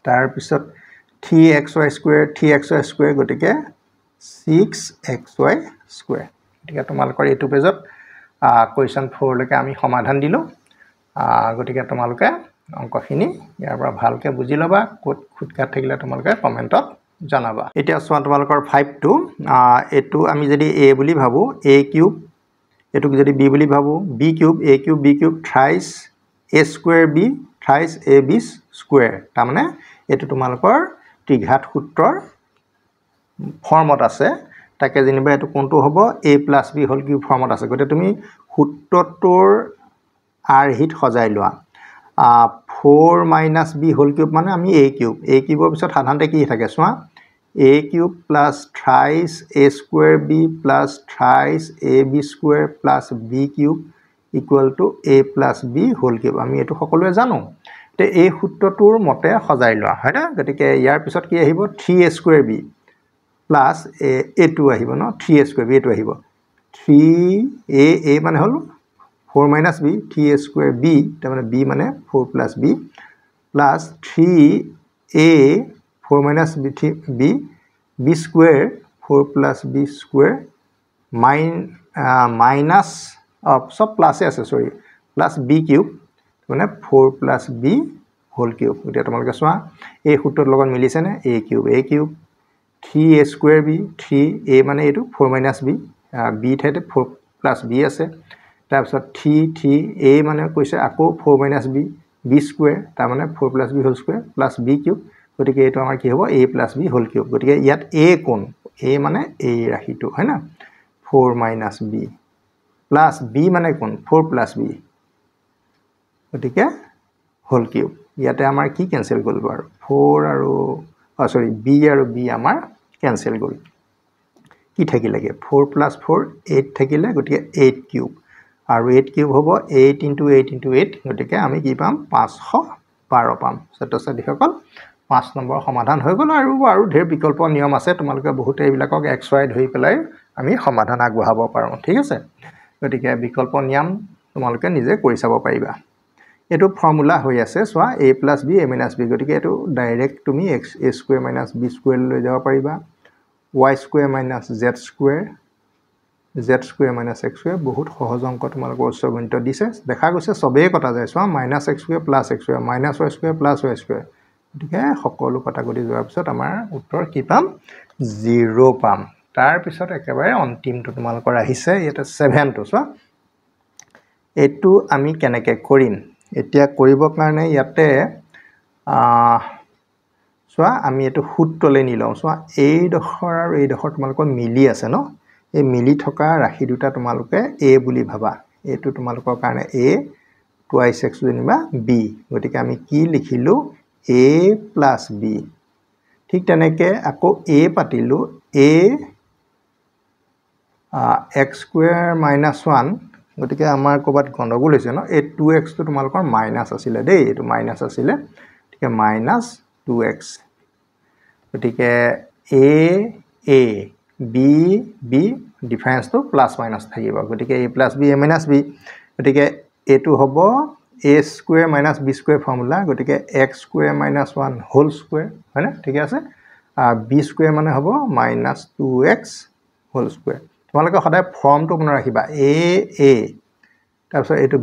তাৰ পিছত 3xy স্কুৱেৰ গতিকে 6xy স্কুৱেৰ গতিকে তোমালোকৰ এইটো পেজত কোৱেশ্চন 4 লৈকে আমি সমাধান দিলো গতিকে তোমালোকে অংকখিনি ইয়াৰ পৰা ভালকে বুজি লবা কোড খুটকাট থাকিলে তোমালোকে কমেন্টত জানাবা এতিয়া চোৱা তোমালোকৰ 5 টো এটো আমি যদি a বুলি ভাবো a কিউব এটুক যদি b বুলি ভাবো b cube a cube b cube thrice a square b thrice ab square তাৰ মানে এটো তোমালোকৰ ত্ৰিঘাত সূত্ৰৰ ফৰ্মত আছে তাকে যেনিবা এটো কোনটো হ'ব a + b হোল কিউব ফৰ্মত আছে গতে তুমি সূত্ৰটোৰ আৰহিত সজাই লোৱা 4 - b হোল কিউব মানে আমি a কিউবৰ পিছত সাধাৰণতে কি থাকে চোৱা a cube plus thrice a square b plus thrice ab square plus b cube equal to a + b whole cube আমি এটো সকলোৱে জানো তে এই সূত্ৰটোৰ মতে সজাই লোৱা হয় না গতিকে ইয়াৰ পিছত কি আহিব 3a square b plus a2 আহিব ন 3a স্কুৱেৰ b এটো আহিব 3a মানে হল 4 - b 3a স্কুৱেৰ b তাৰ মানে b মানে 4 + b plus 3a 4 - b b square 4 + b square minus সব প্লাসে আছে সৰি প্লাস b কিউব মানে 4 + b হোল কিউব এটা তোমালোকে চোৱা এই সূত্ৰৰ লগত মিলিছে নে a cube 3a square b 3a মানে এটো 4 - b b ঠাইতে 4 + b আছে তাৰ পিছত 3a মানে কৈছে আকৌ 4 - b b স্কুৱেৰ তাৰ মানে 4 + b whole square plus b cube গতিকে এটো আমাৰ কি হ'ব a + b হোল কিউব গতিকে ইয়াত a কোন a মানে এই ৰাশিটো হয় না 4 - b প্লাস b মানে কোন 4 + b গতিকে হোল কিউব ইয়াতে আমাৰ কি কেনসেল গল বাৰু 4 আৰু সৰি b আৰু b আমাৰ কেনসেল গল কি থাকিলেগে 4 + 4 8 থাকিলে গতিকে 8 কিউব আৰু 8 কিউব হ'ব 8 * 8 * 8 গতিকে আমি কি পাম 512 পাম ছাত্ৰ-ছাত্ৰীসকল 5 নম্বৰ সমাধান হৈ গল আৰু ঢেৰ বিকল্প নিয়ম আছে তোমালোকে বহুতে এইবিলাকক x y ধৰি পেলাই আমি সমাধান আগবঢ়াব পাৰো ঠিক আছে গতিকে বিকল্প নিয়ম তোমালোকে নিজে কৰি চাব পাৰিবা এটো ফৰ্মুলা হৈ আছে চোৱা a + b a - b গতিকে এটো ডাইৰেক্ট তুমি a স্কুৱেৰ - b স্কুৱেৰ লৈ যাব পাৰিবা y square - z square z square - x square বহুত সহজ অংক তোমালোকৰ উচ্চ গণিত দিছে দেখা গৈছে সবেই কটা যায় চোৱা -x square + x square -y square + y square গতিকে সকলো কটা গতি যোৱাৰ পিছত আমাৰ উত্তৰ কি পাম 0 পাম তাৰ পিছত একেবাৰে অন্তিমটো তোমালোকৰ আহিছে এটা 7 টো চোৱা এটো আমি কেনেকৈ কৰিম এতিয়া কৰিব কাৰণে ইয়াতে চোৱা আমি এটো সূত্ৰলৈ নি লওঁ চোৱা এই ডখৰ আৰু এই ডখৰ তোমালোকৰ মিলি আছে ন এই মিলি থকা ৰাশি দুটা তোমালোকে a বুলি ভাবা এটো তোমালোকৰ কাৰণে a twice x যেনিবা b গতিকে আমি কি লিখিলো a + b ঠিক তেনেকৈ আকৌ a পাতিলো a x স্কুৱেৰ - 1 গতিকে আমাৰ ক'বাত গণ্ডগোল হৈছে ন এই 2x টো তোমালোকৰ মাইনাস আছিলে দেই এটো মাইনাস আছিলে ঠিক -2x গতিকে a b b ডিফাৰেন্সটো প্লাস মাইনাস থাকিব গতিকে a + b a - b গতিকে এটো হ'ব a square - b square formula গতিকে x স্কুৱেৰ - 1 হোল স্কুৱেৰ হয় না ঠিক আছে b স্কুৱেৰ মানে হ'ব -2x হোল স্কুৱেৰ তোমালোকে সদায় ফৰ্মটো মনত ৰাখিবা a তাৰ পিছত এটো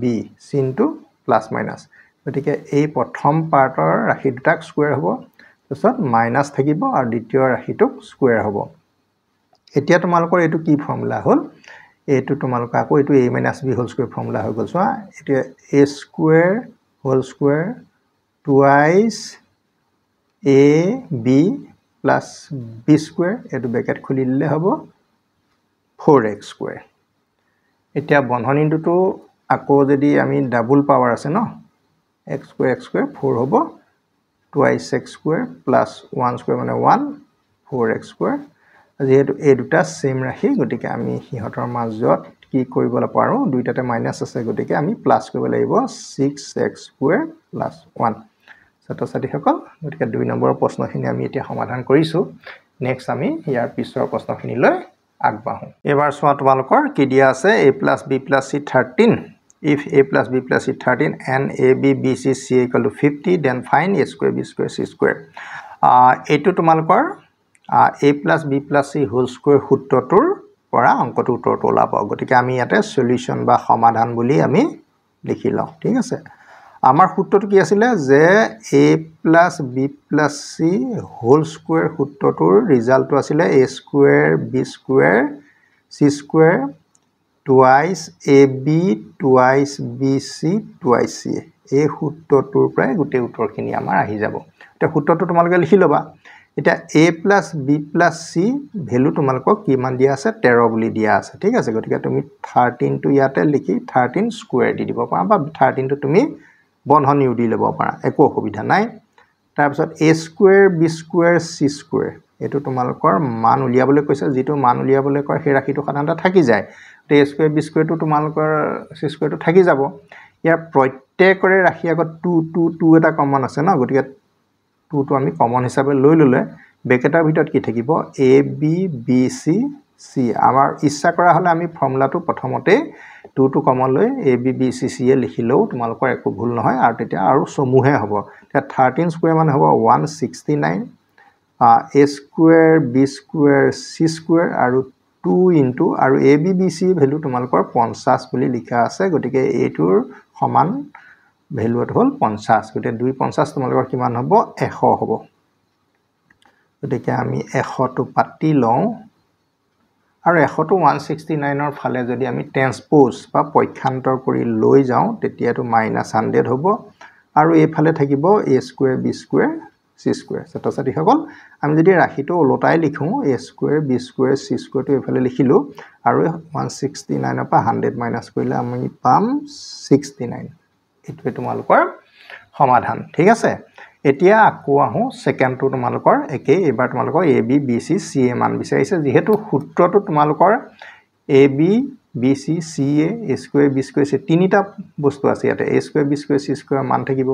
b চিনটো প্লাস মাইনাস গতিকে এই প্ৰথম পাৰ্টৰ ৰাশি দুটাক স্কুৱেৰ হ'ব তাৰপিছত মাইনাস থাকিব আৰু দ্বিতীয় ৰাশিটোক স্কুৱেৰ হ'ব এতিয়া তোমালোকৰ এটো কি ফৰ্মুলা হ'ল এটো তোমালোক আকৌ এটো a - b whole square formula হৈ গল চোৱা এতিয়া a square whole square twice ab plus b square এটো ব্ৰেকেট খুলি দিলে হ'ব 4x স্কুৱেৰ এতিয়া বন্ধনীটো আকৌ যদি আমি ডাবল পাৱাৰ আছে ন x স্কুৱেৰ 4 হ'ব twice x square plus 1 square মানে 1 4x স্কুৱেৰ যেহেতু এই দুটা সেম ৰাখি গতিকে আমি হিহঁতৰ মাজত কি কৰিবলৈ পাৰোঁ দুইটাতে মাইনাস আছে গতিকে আমি প্লাস কৰিব লাগিব 6x স্কুৱেৰ প্লাস 1 ছাত্ৰ-ছাত্ৰীসকল গতিকে 2 নম্বৰৰ প্ৰশ্নখিনি আমি এতিয়া সমাধান কৰিছো নেক্সট আমি ইয়াৰ পিছৰ প্ৰশ্নখিনিলৈ আগবাঢ়ো এবাৰ চোৱা তোমালোকৰ কি দিয়া আছে a + b + c 13 if a + b + c 13 and a b b c c = 50 then find a square b square c square এইটো তোমালোকৰ a + b + c whole square সূত্ৰটোৰ পৰা অংকটো উত্তৰটো ওলাব গতিকে আমি ইয়াতে সলিউশন বা সমাধান বুলি আমি লিখি লওঁ ঠিক আছে আমাৰ সূত্ৰটো কি আছিল যে a + b + c whole square সূত্ৰটোৰ ৰিজাল্টটো আছিল a square b square c square twice ab twice bc twice c এই সূত্ৰটোৰ পৰা গোটেই উত্তৰখিনি আমাৰ আহি যাব এটা সূত্ৰটো তোমালোকে লিখি লবা এটা a + b + c ভ্যালু তোমালোকক কিমান দিয়া আছে 13 বুলি দিয়া আছে ঠিক আছে গতিকে তুমি 13 টো ইয়াতে লিখি 13 স্কয়াৰ দি দিব পাৰা বা 13 টো তুমি বন্ধনীও দি ল'ব পাৰা একো অসুবিধা নাই তাৰ পিছত a square b square c square এটো তোমালোকৰ মান উলিয়াবলৈ কৈছে যেটো মান উলিয়াবলৈ কয় সেই ৰাশিটো সাধাৰণতে থাকি যায় তে a স্কয়াৰ b স্কয়াৰ টো তোমালোকৰ c স্কয়াৰ টো থাকি যাব ইয়াৰ প্ৰত্যেকৰে ৰাশি আগত 2 এটা কমন আছে ন গতিকে 2 টো আমি কমন হিচাপে লৈ ললে ব্ৰেকেটৰ ভিতৰত কি থাকিব a b b c c আমাৰ ইচ্ছা কৰা হলে আমি ফৰ্মুলাটো প্ৰথমতে 2 টো কমন লৈ a b b c c এ লিখিলেও তোমালোকৰ একো ভুল নহয় আৰু তেতিয়া আৰু সমূহে হ'ব তেতিয়া 13 স্কয়াৰ মানে হ'ব 169 a square b square c square আৰু 2 ইনটু আৰু a b b c value তোমালোকৰ 50 বুলি লিখা আছে গতিকে এইটোৰ সমান ভ্যালুটো হ'ল 50 গতিকে 250 তোমালোকৰ কিমান হ'ব 100 হ'ব গতিকে আমি 100 টো পাতি লওঁ আৰু 100 টো 169 ৰ ফালে যদি আমি ট্ৰান্সপোজ বা পক্ষান্তৰ কৰি লৈ যাওঁ তেতিয়াটো -100 হ'ব আৰু এই ফালে থাকিব a square b square c square ছাত্ৰ-ছাত্ৰী সকল আমি যদি ৰাশিটো ওলটাই লিখো a square b square c square টো এফালে লিখিলো আৰু 169 ৰ পৰা 100 মাইনাস কৰিলে আমি পাম 69 এটোৱে তোমালোকৰ সমাধান ঠিক আছে এতিয়া আকো আহো সেকেন্ডটো তোমালোকৰ একে এবাৰ তোমালোকৰ a b b c c এ মান বিচাৰিছে যেহেতু সূত্ৰটো তোমালোকৰ a b b c c a square b square c তিনিটা বস্তু আছে ইয়াতে a square b square c square মান থাকিব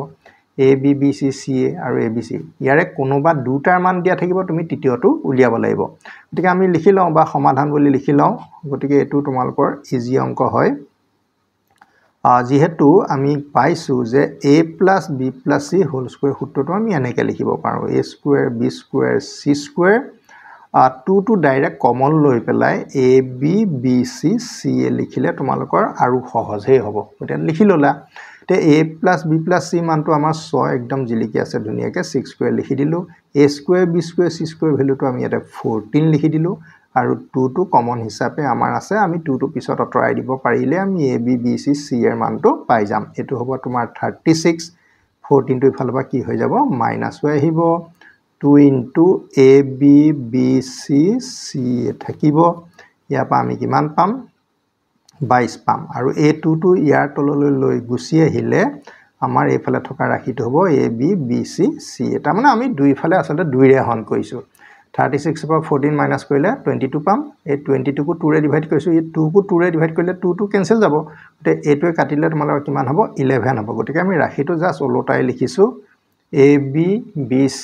a b b c c a আৰু a b c ইয়াৰে কোনোবা দুটাৰ মান দিয়া থাকিব তুমি তৃতীয়টো উলিয়াব লাগিব গতিকে আমি লিখি লওঁ বা সমাধান বুলি লিখি লওঁ গতিকে এটো তোমালোকৰ ইজি অংক হয় যেহেতু আমি পাইছো যে a + b + c whole square সূত্ৰটো আমি এনেকৈ লিখিব পাৰো a square b square c square 2 টো ডাইৰেক্ট কমন লৈ পেলাই a b b c c এ লিখিলে তোমালোকৰ আৰু সহজে হ'ব এটা লিখি ললা তে a + b + c মানটো আমাৰ 6 একদম জিলিকি আছে ধুনিয়াকে 6 স্কয়াৰ লিখি দিলো a square b square c square ভ্যালুটো আমি এটা 14 লিখি দিলো আৰু 2 টো কমন হিচাপে আমাৰ আছে আমি 2 টো পিছত অতৰাই দিব পাৰিলে আমি a b b c c এৰ মানটো পাই যাম এটো হ'ব তোমাৰ 36 14 টো ইফালে বা কি হৈ যাব মাইনাস হৈ আহিব 2 into a b b c c থাকিব ইয়াৰ পৰা আমি কিমান পাম 22 পাম আৰু a2 টো ইয়াৰ তললৈ লৈ গুছি আহিলে আমাৰ এইফালে থকা ৰাশিটো হ'ব a b b c c এটা মানে আমি দুইফালে আসলে দুইৰে হন কৰিছো 36 পৰা 14 মাইনাস কৰিলে 22 পাম এই 22 কো 2 ৰে ডিভাইড কৰিছো এই 2 কো 2 ৰে ডিভাইড কৰিলে 2 টো কেনসেল যাব তে এটোৱে কাটিলে তোমালোকৰ কিমান হ'ব 11 হ'ব গতিকে আমি ৰাশিটো জাস্ট ওলটাই লিখিছো a b b c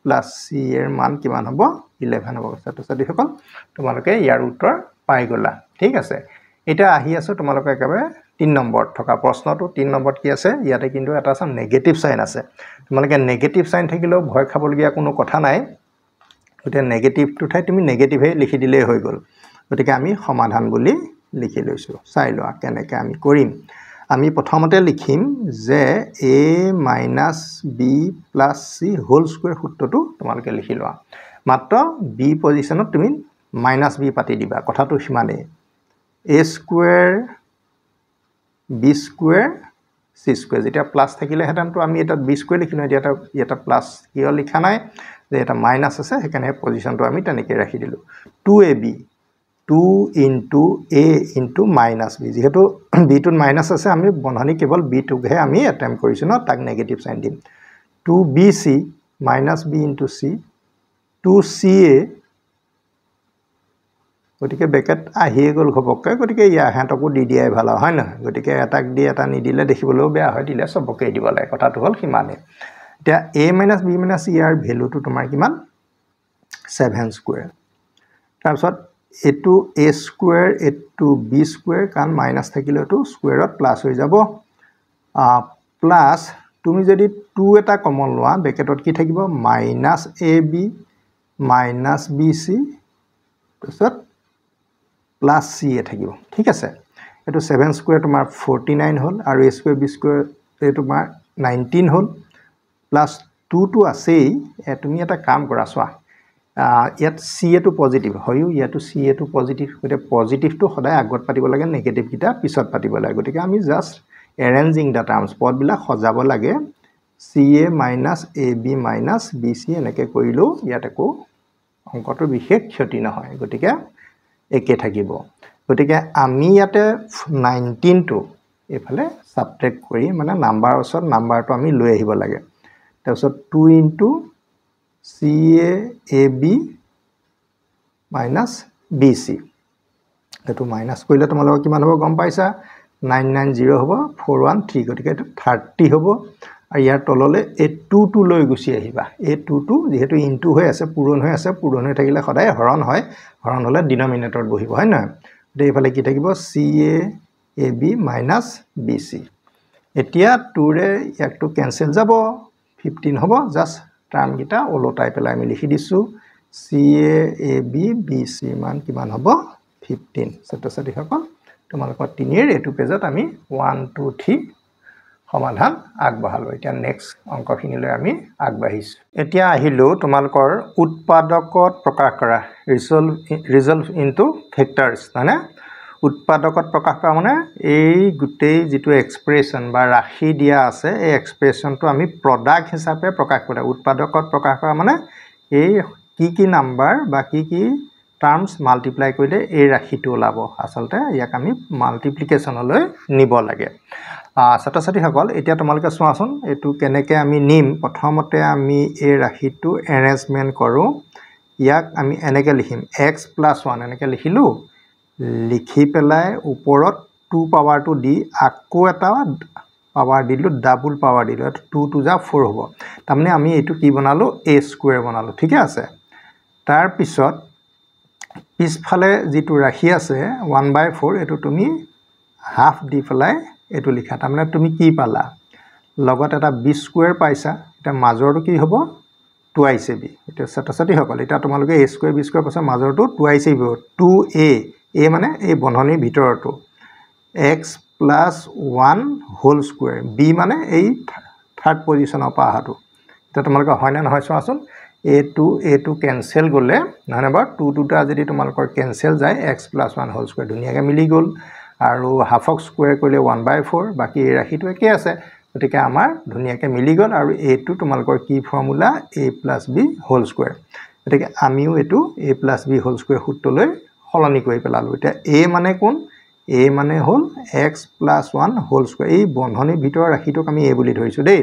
plus c এৰ মান কিমান হ'ব 11 হ'ব ছাত্ৰ-ছাত্ৰী সকল তোমালোকে ইয়াৰ উত্তৰ পাই গলা ঠিক আছে এটা আহি আছে তোমালোকে একেবাৰে 3 নম্বৰত থকা প্ৰশ্নটো 3 নম্বৰত কি আছে ইয়াতে কিন্তু এটা আছে নেগেটিভ সাইন আছে তোমালোকে নেগেটিভ সাইন থাকিলেও ভয় খাবলগীয়া কোনো কথা নাই গতিকে নেগেটিভটো ঠাই তুমি নেগেটিভে লিখি দিলেই হৈ গল গতিকে আমি সমাধান বুলি লিখি লৈছো চাই লোৱা কেনেকৈ আমি কৰিম আমি প্ৰথমতে লিখিম যে a - b + c whole square সূত্ৰটো তোমালোকে লিখি লোৱা মাত্ৰ b পজিশনত তুমি -b পাতি দিবা কথাটো হিমানে a square b square c square যেতিয়া প্লাস থাকিলে হেতানটো আমি এটা b স্কয়াৰ লিখিলো এটা প্লাস কিয় লিখা নাই যে এটা মাইনাস আছে সেইকাৰণে পজিশনটো আমি তেনেকৈ ৰাখি দিলো 2ab 2 into a into minus b যেহেতু b টোত মাইনাস আছে আমি বন্ধনী কেৱল b টোকহে আমি অ্যাটেম্প কৰিছো ন তাক নেগেটিভ সাইন দিম 2bc minus b into c 2ca গতিকে ব্ৰেকেট আহিয়ে গ'ল ঘপককৈ গতিকে ইয়াহঁতকো দি দিয়াই ভাল হয় নহয় গতিকে এটাক দি এটা নিদিলে দেখিবলৈও বেয়া হয় দিলে সবকে দিব লাগে কথাটো হ'ল সিমানে এতিয়া a minus b minus c ইয়াৰ ভ্যালুটো তোমাৰ কিমান 7 স্কয়াৰ তাৰপিছত এটো a স্কয়াৰ এটো b স্কয়াৰ কাৰণ মাইনাস থাকিলেটো স্কয়াৰত প্লাস হৈ যাব প্লাস তুমি যদি 2 এটা কমন লোৱা ব্ৰেকেটত কি থাকিব মাইনাস ab মাইনাস bc তাৰপিছত প্লাস c এ থাকিব ঠিক আছে এটো 7 স্কয়াৰ তোমাৰ 49 হল আৰু a স্কয়াৰ b স্কয়াৰ এ তোমাৰ 19 হল প্লাস 2 টো আছেই তুমি এটা কাম কৰা চোৱা ইয়াত c এটো পজিটিভ হয়ও ইয়াতো c এটো পজিটিভ গতে পজিটিভটো সদায় আগত পাতিব লাগে নেগেটিভ কিটা পিছত পাতিব লাগে গতিকে আমি জাস্ট arranging the terms পদ বিলা সজাব লাগে ca minus ab minus bc এনেকে কৰিলো ইয়াতকো অংকটো বিশেষ ক্ষতি নহয় গতিকে একে থাকিব গতিকে আমি ইয়াতে 19 টো এফালে সাবট্ৰেক্ট কৰি মানে নাম্বাৰ ওচৰত নাম্বাৰটো আমি লৈ আহিব লাগে তাৰপিছত 2 into ca ab minus bc এটো মাইনাস কৰিলে তোমালোক কিমান হ'ব গম পাইছা 990 হ'ব 413 গতিকে 30 হ'ব আৰু ইয়াৰ তললে এ 2 টো লৈ গুছি আহিবা এ 2 টো যেহেতু ইনটু হৈ আছে পূৰণ হৈ থাকিলে সদায় হৰণ হয় হৰণ হলে ডিনোমিনেটৰত বহিব হয় না তে ইফালে কি থাকিব ca ab minus bc এতিয়া 2 ৰে একটো ক্যান্সেল যাব 15 হ'ব জাস্ট টার্ম গিটা ওলটাই পেলাই আমি লিখি দিছো ca ab bc মান কিমান হ'ব 15 ছাত্ৰ-ছাত্ৰী সকল তোমালোকৰ 3 এর এটো পেজত আমি 1 2 3 সমাধান আগবঢ়ালো এতিয়া নেক্সট অংকখিনিলৈ আমি আগবাঢ়িছো এতিয়া আহিলো তোমালোকৰ উৎপাদকত প্ৰকাশ কৰা ৰিজল্ট ইনটু ফেক্টৰস মানে উৎপাদকত প্ৰকাশ কৰা মানে এই গুটেই যেটো এক্সপ্ৰেছন বা ৰাশি দিয়া আছে এই এক্সপ্ৰেছনটো আমি প্ৰডাক্ট হিচাপে প্ৰকাশ কৰা উৎপাদকত প্ৰকাশ কৰা মানে এই কি নাম্বাৰ বা কি টাৰ্মস মাল্টিপ্লাই কৰিলে এই ৰাশিটো ওলাব আসলতে ইয়াক আমি মাল্টিপ্লিকেশনলৈ নিব লাগে ছাত্ৰ-ছাত্ৰী সকল এতিয়া তোমালোকে চোৱাচোন এটো কেনেকে আমি নিম প্ৰথমতে আমি এই ৰাশিটো এৰেঞ্জমেন্ট কৰো ইয়াক আমি এনেকে লিখিম x + 1 এনেকে লিখিলো লিখি পেলাই ওপৰত 2 পাৱাৰটো দি আকৌ এটা পাৱাৰ দিলো ডাবল পাৱাৰ দিলো 2 2 যা 4 হ'ব তাৰমানে আমি এটো কি বনালো a স্কয়াৰ বনালো ঠিক আছে তাৰ পিছত পিছফালে যেটো ৰাখি আছে 1/4 এটো তুমি হাফ দি পেলাই এটো লিখা তাৰমানে তুমি কি পালা লগত এটা b স্কয়াৰ পাইছা এটা মাজৰটো কি হ'ব 2ab এটা ছাত্ৰ-ছাত্ৰী সকল এটা তোমালোকে a square b square Pasha মাজৰটো 2ab 2a a মানে এই বন্ধনীৰ ভিতৰটো x + 1 হোল স্কয়াৰ b মানে এই থাৰ্ড পজিশনৰ পৰা আহাটো এটা তোমালোকে হয় না নহয় চোৱাচোন a2 ক্যান্সেল গলে নহয়বা 2 2টা যদি তোমালোকৰ ক্যান্সেল যায় x + 1 হোল স্কয়াৰ ধুনিয়াকে মিলি গল আৰু হাফক স্কয়াৰ কৰিলে 1/4 বাকি এই ৰাশিটো একে আছে গতিকে আমাৰ ধুনিয়াকে মিলি গল আৰু a2 তোমালোকৰ কি formula a + b whole square গতিকে আমিও এটো a + b হোল স্কয়াৰ সূত্ৰলৈ সলনি কৰি পেলালো এটা a মানে কোন a মানে হল x + 1 হোল স্কয়াৰ এই বন্ধনীৰ ভিতৰৰ ৰাশিটোক আমি a বুলি ধৰিছো দেই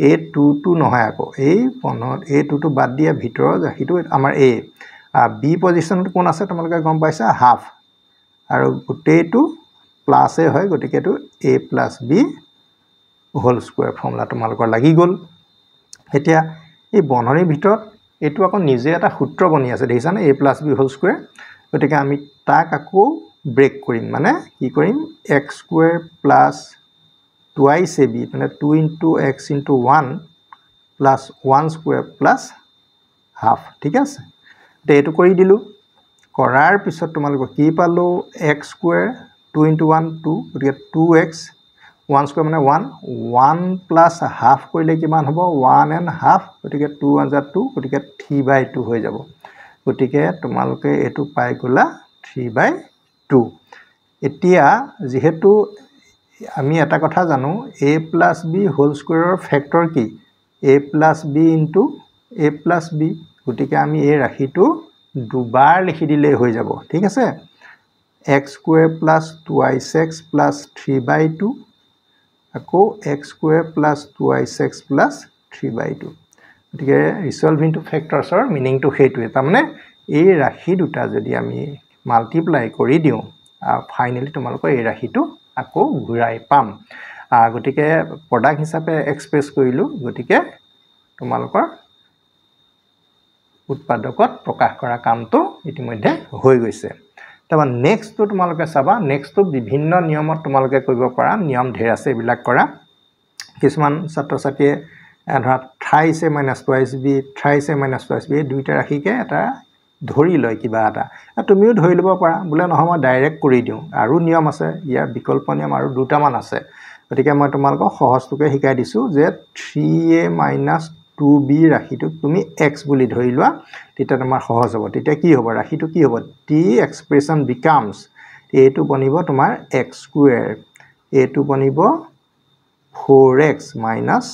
a2 টো নহয় আকৌ এই বন্ধন a2 টো বাদ দিয়া ভিতৰৰ ৰাশিটো আমাৰ a b পজিশনত কোন আছে তোমালোকে গম পাইছা হাফ আৰু গোটেইটো প্লাসে হয় গতিকে এটো a + b whole square formula তোমালোকৰ লাগি গল এতিয়া এই বন্ধনীৰ ভিতৰত এটো আকৌ নিজে এটা সূত্ৰ বনি আছে দেখিছানে a + b হোল স্কয়াৰ গতিকে আমি তাক আকৌ ব্ৰেক কৰিম মানে কি কৰিম x square plus twice ab মানে 2 into x into 1 plus 1 square plus half ঠিক আছে তে এটো কৰি দিলু কৰাৰ পিছত তোমালোক কি পালো x square 2 into 1 2 গতিকে 2x 1 square মানে 1 plus half কৰিলে কিমান হ'ব 1.5 গতিকে 2 1 2 গতিকে 3/2 হৈ যাব গতিকে তোমালোকে এটো পাই গলা 3/2 এতিয়া যেহেতু আমি এটা কথা জানো a + b হোল স্কয়াৰৰ ফ্যাক্টৰ কি a + b into a + b গতিকে আমি এই ৰাশিটো দুবাৰ লিখি দিলে হৈ যাব ঠিক আছে x square plus 2x plus 3/2 আকৌ x square plus 2x plus 3/2 গতিকে ৰিজল্ভ ইনটু ফেক্টৰছৰ মিনিংটো সেইটোৱে তাৰমানে এই ৰাশি দুটা যদি আমি মাল্টিপ্লাই কৰি দিওঁ ফাইনেলি তোমালোকৰ এই ৰাশিটো আকৌ ঘূৰাই পাম গতিকে প্ৰডাক্ট হিচাপে এক্সপ্ৰেছ কৰিলোঁ গতিকে তোমালোকৰ উৎপাদকত প্ৰকাশ কৰা কামটো ইতিমধ্যে হৈ গৈছে তাৰপৰা নেক্সটটো তোমালোকে চাবা নেক্সটটো বিভিন্ন নিয়মত তোমালোকে কৰিব পাৰা নিয়ম ঢেৰ আছে এইবিলাক কৰা কিছুমান ছাত্ৰ ছাত্ৰীয়ে ধৰা thrice a minus twice b thrice a minus twice b এই দুইটা ৰাশিকে এটা ধৰি লয় কিবা এটা তুমিও ধৰি ল'ব পাৰা বোলে নহয় মই ডাইৰেক্ট কৰি দিওঁ আৰু নিয়ম আছে ইয়াৰ বিকল্প নিয়ম আৰু দুটামান আছে গতিকে মই তোমালোকক সহজটোকে শিকাই দিছোঁ যে 3a minus 2b ৰাশিটো তুমি x বুলি ধৰি লোৱা তেতিয়া তোমাৰ সহজ হ'ব তেতিয়া কি হ'ব ৰাশিটো কি হ'ব t expression becomes এইটো বনিব তোমাৰ x square এইটো বনিব 4x minus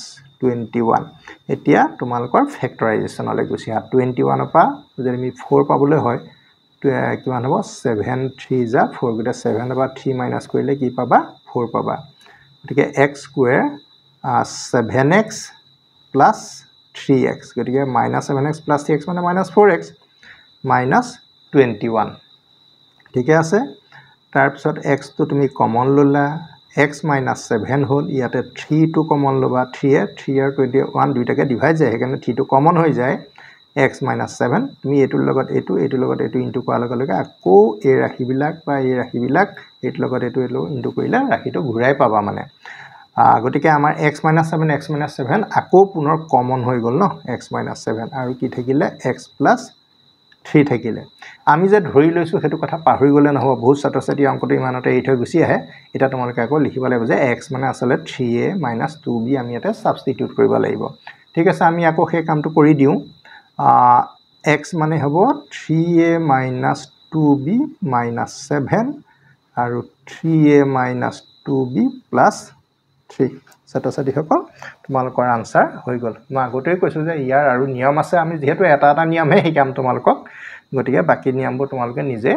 21 এতিয়া তোমালোকৰ ফেক্টৰাইজেশ্যনলৈ গুছি আহা 21 পৰা যদি আমি 4 পাবলৈ হয় কিমান হ'ব 7 3 যা 4 গটা 7 পৰা 3 মাইনাস কৰিলে কি পাবা 4 পাবা গতিকে x square 7x plus 3x গতিকে -7x plus 3x মানে -4x minus 21 ঠিক আছে তাৰ পিছত x টো তুমি কমন ললা x minus 7 হল ইয়াতে 3 টো কমন লবা 3 আর 21 দুইটাকে ডিভাইড যায় হেকাৰণে 3 টো কমন হৈ যায় x minus 7 তুমি এটোৰ লগত এটো ইনটু কৰাৰ লগে লগে আকৌ এই ৰাশিবিলাক বা এই ৰাশিবিলাক এটোৰ লগত এটো ইনটু কৰিলে ৰাশিটো ঘূৰাই পাবা মানে গতিকে আমাৰ x minus 7 আকৌ পুনৰ কমন হৈ গল ন x minus 7 আৰু কি থাকিলে x plus 3 থাকিলে আমি যে ধৰি লৈছো হেতু কথা পাহৰি গলে নহব বহুত ছাত্ৰ ছাত্ৰী অংকটো ইমানতে এই থৈ গুছি আহে এটা তোমালোকে আকৌ লিখিব লাগিব যে x মানে আসলে 3a - 2b আমি এটা সাবস্টিটিউট কৰিব লাগিব ঠিক আছে আমি আকৌ সেই কামটো কৰি দিও x মানে হ'ব 3a - 2b - 7 আৰু 3a - 2b plus 3 ছাত্ৰ ছাত্ৰীসকল তোমালোকৰ আনসাৰ হৈ গল মই আগতেই কৈছো যে ইয়াৰ আৰু নিয়ম আছে আমি যেহেতু এটা নিয়মহে শিকাম তোমালোকক গতিকে বাকি নিয়মবোৰ তোমালোকে নিজে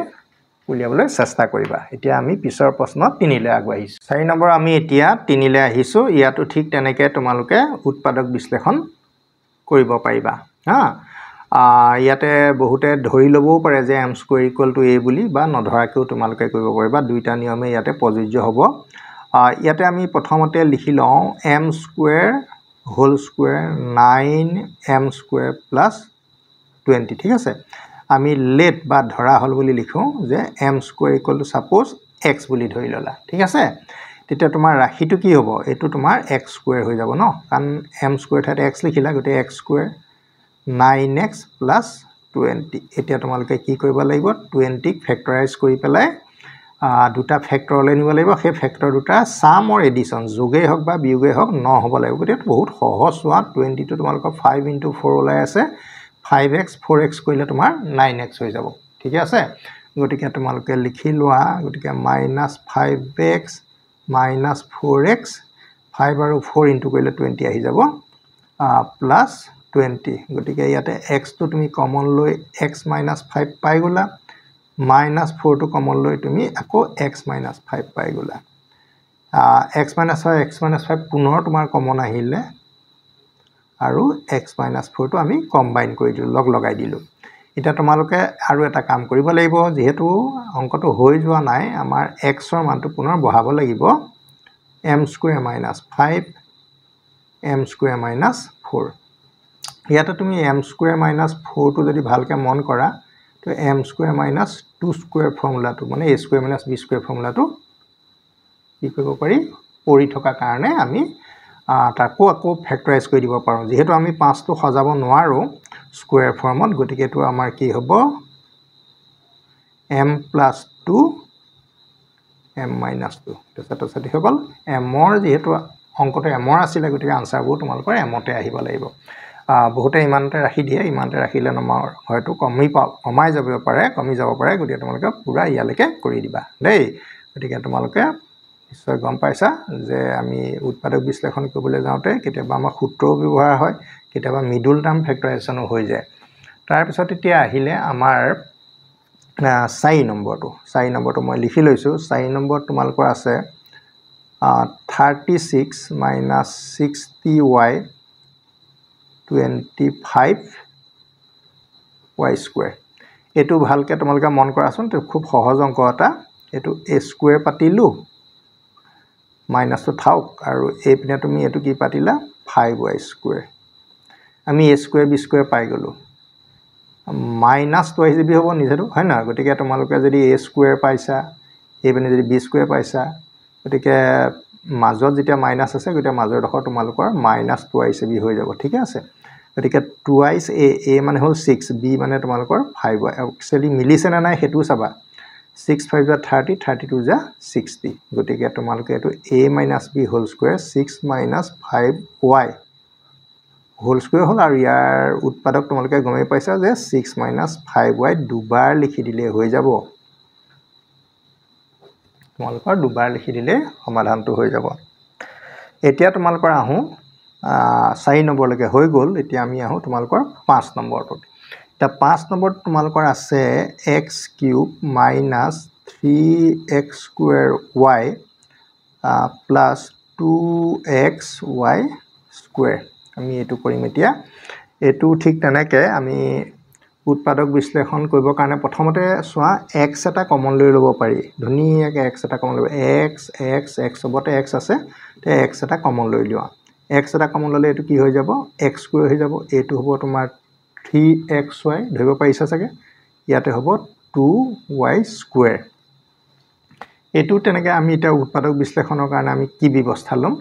উলিয়াবলৈ চেষ্টা কৰিবা এতিয়া আমি পিছৰ প্ৰশ্ন 3 লৈ আগবাঢ়িছো 4 নম্বৰ আমি এতিয়া 3 লৈ আহিছো ইয়াতো ঠিক তেনেকৈ তোমালোকে উৎপাদক বিশ্লেষণ কৰিব পাৰিবা হা ইয়াতে বহুতে ধৰি লবও পাৰে যে m square equal to a বুলি বা নধৰাকেও তোমালোকে কৰিব পাৰিবা দুইটা নিয়মে ইয়াতে প্ৰযোজ্য হ'ব ইয়াতে আমি প্ৰথমতে লিখি লওঁ m square whole square 9m square plus 20 ঠিক আছে আমি লেট বা ধৰা হল বুলি লিখো যে m square equal to suppose x বুলি ধৰি ললা ঠিক আছে তেতিয়া তোমাৰ ৰাশিটো কি হ'ব এটো তোমাৰ x square হৈ যাব ন কাৰণ m square ঠাইত x লিখিলা গতে x square 9x plus 20 এতিয়া তোমালোকে কি কৰিব লাগিব 20 ফেক্টৰাইজ কৰি পেলাই দুটা ফেক্টৰ লৈ নিব লাগিব সেই ফেক্টৰ দুটা সাম অৰ এডিশন যোগে হক বা বিয়োগে হক ন হ'ব লাগিব গতে বহুত সহজ হোৱা 20 টো তোমালোকৰ 5 * 4 ওলাই আছে 5x 4x কৰিলে তোমাৰ 9x হৈ যাব ঠিক আছে গতিকে তোমালোকে লিখি লোৱা গতিকে -5x - 4x 5 আৰু 4 ইনটু কৰিলে 20 আহি যাব প্লাস 20 গতিকে ইয়াতে x টো তুমি কমন লৈ x - 5 পাই গলা -4 টো কমন লৈ তুমি আকৌ x - 5 পাই গলা x - 5 পুনৰ তোমাৰ কমন আহিলে আৰু x - 4 টো আমি কম্বাইন কৰি দিলো লগ লগাই দিলো এটা তোমালোকে আৰু এটা কাম কৰিব লাগিব যেহেতু অংকটো হৈ যোৱা নাই আমাৰ x ৰ মানটো পুনৰ বহাব লাগিব m square - 5 m square - 4 ইয়াতে তুমি m square - 4 টো যদি ভালকে মন কৰা তো m square - 2 square ফৰ্মুলাটো মানে a square - b square ফৰ্মুলাটো কি কৰিব পাৰি পৰি থকা কাৰণে আমি তাকো আকৌ ফেক্টৰাইজ কৰি দিব পাৰো যেহেতু আমি 5 টো সজাব নোৱাৰো স্কয়াৰ ফৰ্মত গতিকে এটো আমাৰ কি হ'ব m + 2 m - 2 তো ছাত্ৰ-ছাত্ৰী সকল m ৰ যেহেতু অংকটো m ৰ আছিল গতিকে আনসাৰবোৰ তোমালোকৰ m তে আহিব লাগিব বহুতে ইমানতে ৰাখি দিয়ে ইমানতে ৰাখিলে নম্বৰ হয়তো কমাই যাব পাৰে গতিকে তোমালোকে পুৰা ইয়ালৈকে কৰি দিবা দেই গতিকে তোমালোকে নিশ্চয় গম পাইছা যে আমি উৎপাদক বিশ্লেষণ কৰিবলৈ যাওঁতে কেতিয়াবা আমাৰ সূত্ৰও ব্যৱহাৰ হয় কেতিয়াবা মিডল টাৰ্ম ফেক্টৰাইজেশনো হৈ যায় তাৰ পিছত এতিয়া আহিলে আমাৰ 4 নম্বৰটো মই লিখি লৈছো 4 নম্বৰ তোমালোকৰ আছে 36 - 60y 25 y স্কোয়াৰ এটো ভালকে তোমালোকে মন কৰাচোন তো খুব সহজ অংক এটা এটো a স্কোয়াৰ পাতিলো মাইনাস তো থাওক আৰু এই পিনে তুমি এটো কি পাতিলা 5y স্কোয়াৰ আমি a স্কোয়াৰ b স্কোয়াৰ পাই গলো মাইনাস তো আহিবি হ'ব নিজেটো হয় না গটিকে তোমালোকে যদি a স্কোয়াৰ পাইছা এই পিনে যদি b স্কোয়াৰ পাইছা গটিকে মাজত যেতিয়া মাইনাস আছে গটিকে মাজৰ ডখৰ তোমালোকৰ মাইনাস 2 b হৈ যাব ঠিক আছে গটিকে 2 a মানে হল 6 b মানে তোমালোকৰ 5y একচুয়ালি মিলিছে না নাই হেতু চাবা 6 5 30 32 যা 60 গটিকে তোমালোকে এটো a - b whole square 6 - 5y whole square হল আৰু ইয়াৰ উৎপাদক তোমালোকে গমে পাইছা যে 6 - 5y দুবাৰ লিখি দিলে হৈ যাব তোমালোকৰ দুবাৰ লিখি দিলে সমাধানটো হৈ যাব এতিয়া তোমালোকৰ আহো 4 নম্বৰ লৈকে হৈ গল এতিয়া আমি আহো তোমালোকৰ 5 নম্বৰটো তা 5 নম্বৰ তোমালোকৰ আছে x³ - 3x² y plus 2xy square আমি এটো কৰিম এতিয়া এটো ঠিক তেনেকে আমি উৎপাদক বিশ্লেষণ কৰিব কাৰণে প্ৰথমতে সোৱা x এটা কমন লৈ লব পাৰি ধুনিয়াকে x এটা কমন লব x সবতে x আছে তে x এটা কমন লৈ লিয়া x এটা কমন ললে এটো কি হৈ যাব x² হৈ যাব এটো হ'ব তোমাৰ 3xy ধৰিব পাৰিছা চাগে ইয়াতে হ'ব 2y square এটো তেনেকে আমি এটা উৎপাদক বিশ্লেষণৰ কাৰণে আমি কি ব্যৱস্থা লম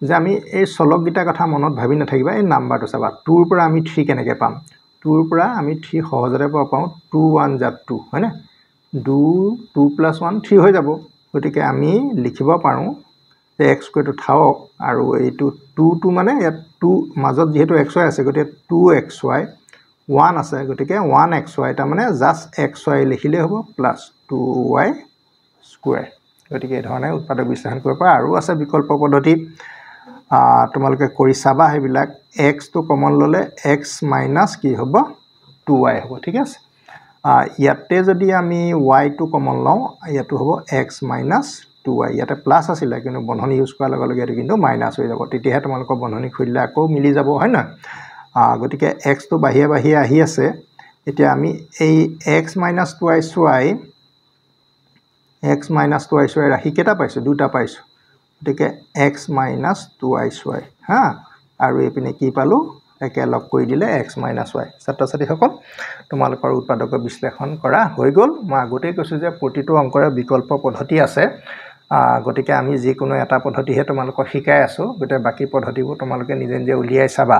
যে আমি এই চলক গিটা কথা মনত ভাবি নাথাকিবা এই নাম্বাৰটো চাবা 2 ৰ পৰা আমি 3 কেনেকে পাম 2 ৰ পৰা আমি 3 সহজৰে পাওঁ 2 1 যা 2 হয়নে 2 2 + 1 3 হৈ যাব গতিকে আমি লিখিব পাৰো যে x² টো থাওক আৰু এইটো 2 মানে ইয়াত 2 মাজত যেহেতু xy আছে গতিকে 2xy 1 আছে গতিকে 1xy টা মানে জাস্ট xy লিখিলে হ'ব প্লাস 2y স্কয়াৰ গতিকে এই ধৰণে উৎপাদক বিশ্লেষণ কৰিব পাৰা আৰু আছে বিকল্প পদ্ধতি তোমালোকে কৰি চাবা হেবিলাক x তো কমন ললে x - কি হ'ব 2y হ'ব ঠিক আছে ইয়াতে যদি আমি y তো কমন লওঁ ইয়াটো হ'ব x - 2y ইয়াতে প্লাস আছিল কিন্তু বন্ধনী ইউজ কৰাৰ লগে লগে এটো কিন্তু মাইনাস হৈ যাব তেতিয়াহে তোমালোকৰ বন্ধনী খুলিলে আকৌ মিলি যাব হয় না গতিকে x তো বাহিয়ে বাহিয়ে আহি আছে এতিয়া আমি এই x - 2y ৰাখি কেটা পাইছো দুটা পাইছো গতিকে x - 2y হা আৰু এপিনে কি পালো একে লগ কৰি দিলে x - y ছাত্ৰ-ছাত্ৰী সকল তোমালোকৰ উৎপাদক বিশ্লেষণ কৰা হৈ গল মই আগতে কৈছো যে প্ৰতিটো অংকৰে বিকল্প পদ্ধতি আছে গতিকে আমি যি কোনো এটা পদ্ধতিহে তোমালোকক শিকাই আছো গতে বাকি পদ্ধতিবোৰ তোমালোকে নিজে নিজে উলিয়াই চাবা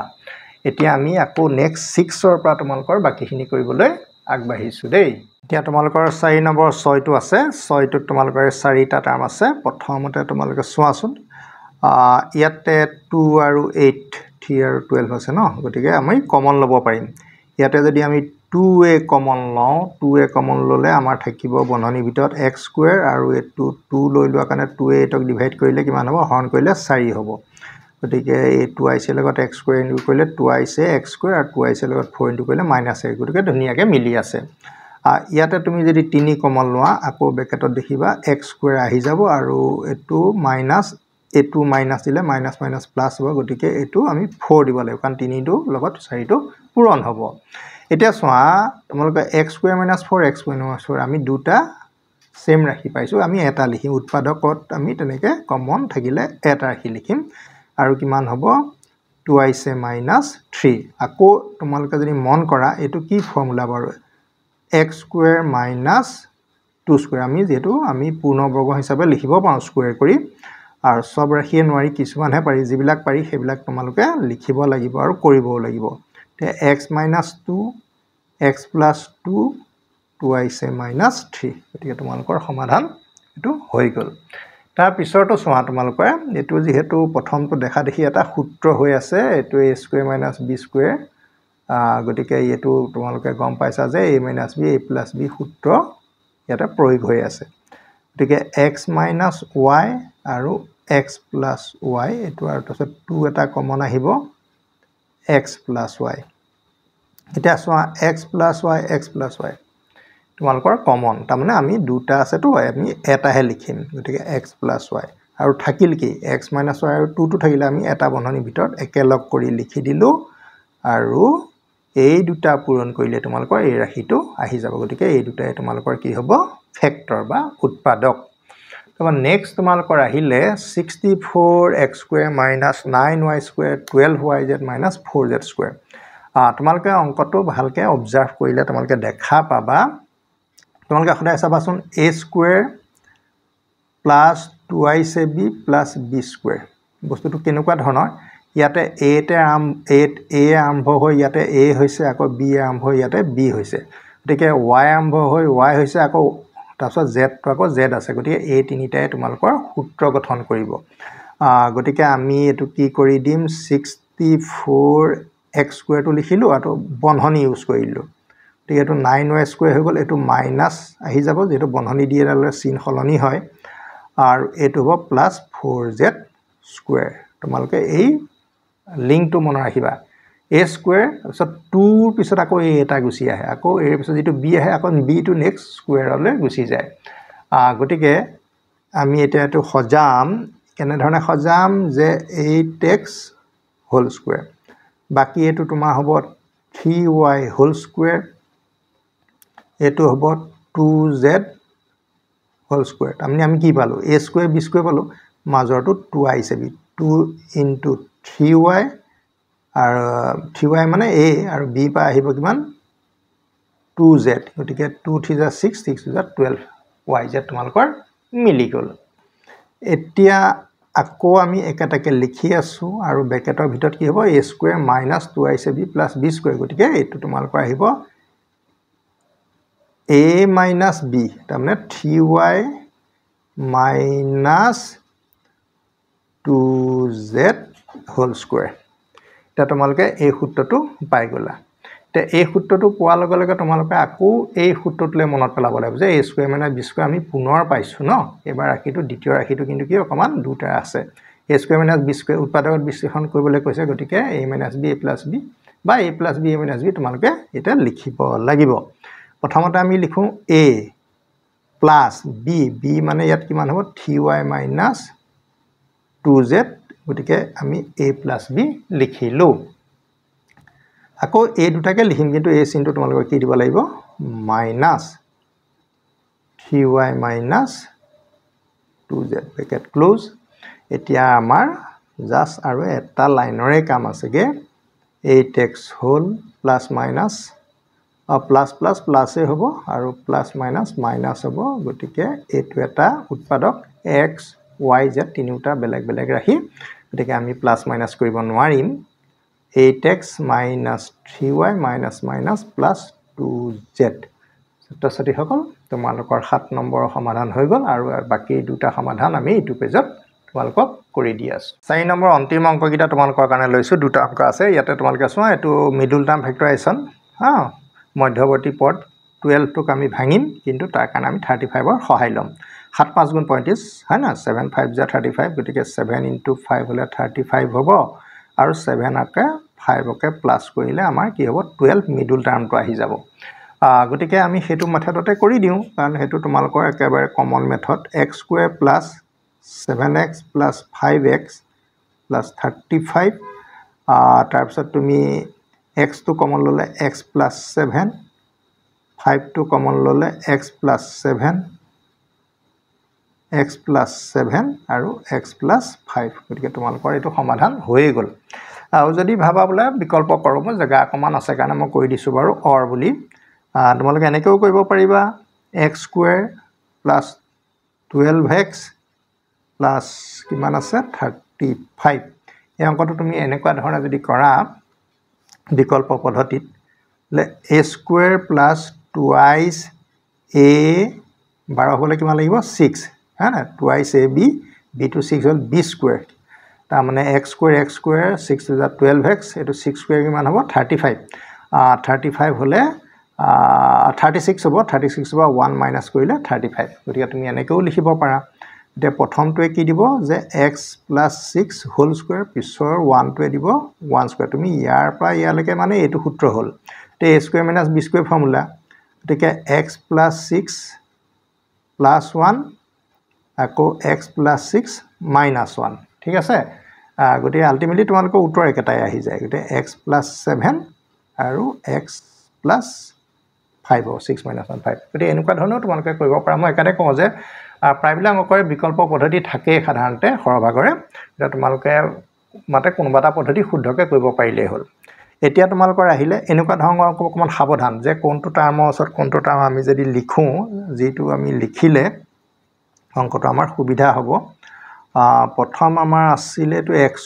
এতিয়া আমি আকৌ নেক্সট 6 ৰ পৰা তোমালোকৰ বাকিখিনি কৰিবলৈ আগবাঢ়িছো দেই এতিয়া তোমালোকৰ 4 নম্বৰ 6 টো আছে 6 টোত তোমালোকৰ 4টা টাৰ্ম আছে প্ৰথমতে তোমালোকে চোৱাচোন ইয়াতে 2 আৰু 8 3 আৰু 12 আছে ন গতিকে আমি কমন লব পাৰিম ইয়াতে যদি আমি 2a কমন লওঁ 2a কমন ললে আমাৰ থাকিব বন্ধনীৰ ভিতৰত x² আৰু এটো 2 লৈ লোৱা কাৰণে 2a এটক ডিভাইড কৰিলে কিমান হ'ব হৰণ কৰিলে 4 হ'ব গতিকে এই 2ic লগত x² ইনটু কৰিলে 2ic x² আৰু 2ic লগত 4 ইনটু কৰিলে -a গতিকে ধুনিয়াকে মিলি আছে ইয়াতে তুমি যদি 3 কমন লোৱা আকৌ ব্ৰেকেটত দেখিবা x² আহি যাব আৰু এটো মাইনাস এটো মাইনাস দিলে মাইনাস মাইনাস প্লাস হ'ব গতিকে এটো আমি 4 দিব লাগিব কাৰণ 3 টো লগত 4 টো পূৰণ হ'ব এতিয়া সোৱা তোমালোকে x² - 4 x² - 4 আমি দুটা সেম ৰাখি পাইছো আমি এটা লিখিম উৎপাদকত আমি তেনেকে কমন থাকিলে এটা ৰাখি লিখিম আৰু কিমান হ'ব 2ic - 3 আকৌ তোমালোকে যদি মন কৰা এটো কি ফৰ্মুলা বাৰু x² - 2² আমি যেটো আমি পূৰ্ণবৰ্গ হিচাপে লিখিব পাৰো স্কয়াৰ কৰি আৰু সব ৰাখিয়ে নোৱাৰি কিছুমানহে পাৰি যিবিলাক পাৰি সেইবিলাক তোমালোকে লিখিব লাগিব আৰু কৰিবও লাগিব তে x - 2 x + 2 2ic - 3 গতিকে তোমালোকৰ সমাধান এটো হৈ গল তাৰ পিছৰটো সোৱা তোমালোকে এটো যেহেতু প্ৰথমটো দেখা দেখি এটা সূত্ৰ হৈ আছে এটো a² - b² গতিকে এটো তোমালোকে গম পাইছা যে a - b a + b সূত্ৰ ইয়াতে প্ৰয়োগ হৈ আছে গতিকে x - y আৰু x + y এটো আৰু তাৰছত 2 এটা কমন আহিব x + y এটা সোৱা x + y তোমালোকৰ কমন তাৰ মানে আমি দুটা আছে তো আমি এটাহে লিখিম গতিকে x + y আৰু থাকিল কি x - y আৰু 2 টো থাকিলে আমি এটা বন্ধনীৰ ভিতৰত একেলগ কৰি লিখি দিলো আৰু এই দুটা পূৰণ কৰিলে তোমালোকৰ এই ৰাশিটো আহি যাব গতিকে এই দুটাই তোমালোকৰ কি হ'ব ফেক্টৰ বা উৎপাদক তখন নেক্সট তোমালোকৰ আহিলে 64x² - 9y² 12yz - 4z² তোমালোকে অংকটো ভালকে অবজাৰ্ভ কৰিলে তোমালোকে দেখা পাবা তোমালোকে সদায় চাবাচোন a² + 2ac² + b² বস্তুটো কেনেকুৱা ধৰণৰ ইয়াতে a আৰম্ভ হৈ ইয়াতে a হৈছে আকৌ b আৰম্ভ হৈ ইয়াতে b হৈছে গতিকে y আৰম্ভ হৈ y হৈছে আকৌ তাৰপিছত z টো আকৌ z আছে গতিকে এই তিনিটাই তোমালোকৰ সূত্ৰ গঠন কৰিব গতিকে আমি এটো কি কৰি দিম 64x² টো লিখিলো আৰু বন্ধনী ইউজ কৰিলো গতিকে এটো 9y² হৈ গল এটো মাইনাস আহি যাব যেটো বন্ধনী দিয়ে দালে চিন সলনি হয় আৰু এটো হ'ব +4z² তোমালোকে এই লিংকটো মনত ৰাখিবা a² তাৰপিছত 2 পিছত আকৌ a এটা গুছি আহে আকৌ এৰ পিছত যেটো b আহে আকৌ b টো নেক্সট স্কয়াৰলৈ গুছি যায় গতিকে আমি এটা এটো সজাম কেনে ধৰণে সজাম যে 8x হোল² বাকি এটো তোমাৰ হ'ব 3y হোল² এটো হ'ব 2z হোল² তাৰমানে আমি কি পালো a² b² পালো মাজৰটো 2 আহিছে 2 * 3y আৰু 3y মানে a আৰু b পা আহিব কিমান 2z গতিকে 2 * 3 = 6 6 * 12 yz তোমালোকৰ মিলি গল এতিয়া আকৌ আমি একেটাকে লিখি আছো আৰু ব্ৰেকেটৰ ভিতৰত কি হ'ব a² - 2ac² + b² গতিকে এটো তোমালোকৰ আহিব a - b তাৰমানে 3y - 2z হোল² এটা তোমালোকে এই সূত্ৰটো পাই গলা তে এই সূত্ৰটো পোৱাৰ লগে লগে তোমালোকে আকৌ এই সূত্ৰটোলে মনত পেলাব লাগিব যে a² - b² আমি পুনৰ পাইছো ন এবাৰ ৰাশিটো দ্বিতীয় ৰাশিটো কিন্তু কি অকমান দুটা আছে a² - b² উৎপাদকত বিশ্লেষণ কৰিবলৈ কৈছে গতিকে a - b a + b বা a + b a - b তোমালোকে এটা লিখিব লাগিব প্ৰথমতে আমি লিখো a + b b মানে ইয়াত কিমান হ'ব 3y - 2z গতিকে আমি a + b লিখিলো আকৌ এই দুটাকে লিখিম কিন্তু এই চিনটো তোমালোকে কি দিব লাগিব -3y - 2z ব্ৰেকেট ক্লোজ এতিয়া আমাৰ জাস্ট আৰু এটা লাইনৰে কাম আছেগে 8x whole plus minus plus plus প্লাসে হ'ব আৰু প্লাস মাইনাস মাইনাস হ'ব গতিকে এটো এটা উৎপাদক x y z তিনিটা বেলেগ বেলেগ ৰাখি গতিকে আমি প্লাস মাইনাস কৰিব নোৱাৰিম 8x - 3y - 2z ছাত্ৰ-ছাত্ৰী সকল তোমালোকৰ 7 নম্বৰৰ সমাধান হৈ গল আৰু বাকি দুটা সমাধান আমি ইটো পেজত তোমালোকক কৰি দি আছো 4 নম্বৰ অন্তিম অংককিটা তোমালোকৰ কাৰণে লৈছো দুটা অংক আছে ইয়াতে তোমালোকে চোৱা এটো মিডল টাৰ্ম ফেক্টৰাইজেশ্যন মধ্যবৰ্তী পদ 12 টোক আমি ভাঙিম কিন্তু তাৰ কাৰণে আমি 35 ৰ সহায় লম 7 5 গুণ 35 হয় না 7 5 * 35 গতিকে 7 * 5 হলে 35 হ'ব আৰু 7 আকে 5 কে প্লাস কৰিলে আমাৰ কি হ'ব 12 মিডল টাৰ্মটো আহি যাব গতিকে আমি হেতু মেথডতে কৰি দিও কাৰণ হেতু তোমালোকৰ একেবাৰে common method x² + 7x + 5x + 35 তাৰ পিছত তুমি x টো কমন ললে x + 7 5 টো কমন ললে x + 7 x + 7 আৰু x + 5 গতিকে তোমালোকৰ এটো সমাধান হৈয়ে গল আৰু যদি ভাবা বলে বিকল্প কৰব জায়গা অকমান আছে কাৰণে মই কৈ দিছো বাৰু অৰ বুলি তোমালোকে এনেকেও কৰিব পাৰিবা x² + 12x + কিমান আছে 35 এই অংকটো তুমি এনেকুৱা ধৰণে যদি কৰা বিকল্প পদ্ধতিত লে a² + twice a 12 হলে কিমান লাগিব 6 হ্যাঁ না twice ab b to 6 hall b² তাৰ মানে x² 6 to the 12x এটো 6² কিমান হ'ব 35 35 হলে 36 হ'ব 36 হ'ব 1 মাইনাস কৰিলে 35 গতিকে তুমি এনেকেও লিখিব পাৰা এতিয়া প্ৰথমটোৱে কি দিব যে x + 6 হোল স্কয়াৰ পিছৰ 1 টোৱে দিব 1 স্কয়াৰ তুমি ইয়াৰ পৰা ইয়ালৈকে মানে এটো সূত্ৰ হ'ল তে a² - b² ফৰ্মুলা গতিকে x + 6 + 1 আকৌ x + 6 - 1 ঠিক আছে গতিকে আল্টিমেটলি তোমালোকৰ উত্তৰ একেটাই আহি যায় গতিকে x + 7 আৰু x + 5 6 - 1 5 গতিকে এনেকুৱা ধৰণৰ তোমালোকে কৰিব পাৰা মই একাতে কওঁ যে প্ৰায়বিলাক অংকৰে বিকল্প পদ্ধতি থাকে সাধাৰণতে সৰভাগৰে এটা তোমালোকে মাতে কোনোবা এটা পদ্ধতি শুদ্ধকৈ কৰিব পাৰিলেই হ'ল এতিয়া তোমালোকৰ আহিলে এনেকুৱা ধৰণৰ অকমান সাৱধান যে কোনটো টাৰ্মৰ ওচৰত কোনটো টাৰ্ম আমি যদি লিখো যেটো আমি লিখিলে অংকটো আমাৰ সুবিধা হ'ব প্ৰথম আমাৰ আছিল এটো x²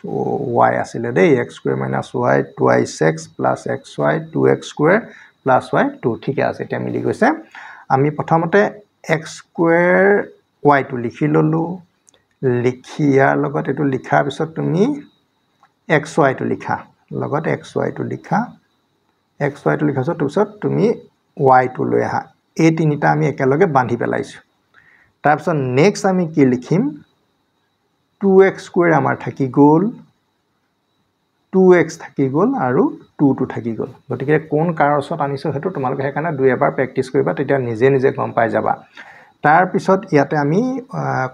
- y আছিল দেই x² - y 2x + xy 2x² + y 2 ঠিক আছে এটা মিলি গৈছে আমি প্ৰথমতে x² y টো লিখি ললো লিখিয়াৰ লগত এটো লিখাৰ পিছত তুমি xy টো লিখা লগত xy টো লিখা xy টো লিখাৰ পিছত তুমি y টো লৈ আহা এই তিনিটা আমি একেলগে বান্ধি পেলাইছো তাৰ পিছত নেক্সট আমি কি লিখিম 2x² আমাৰ থাকি গল 2x থাকি গল আৰু 2 টো থাকি গল গতিকে কোন কাৰছত আনিছো হেতু তোমালোকে হেকানে দুই এবাৰ প্ৰেক্টিস কৰিবা তেতিয়া নিজে নিজে গম পাই যাবা তাৰ পিছত ইয়াতে আমি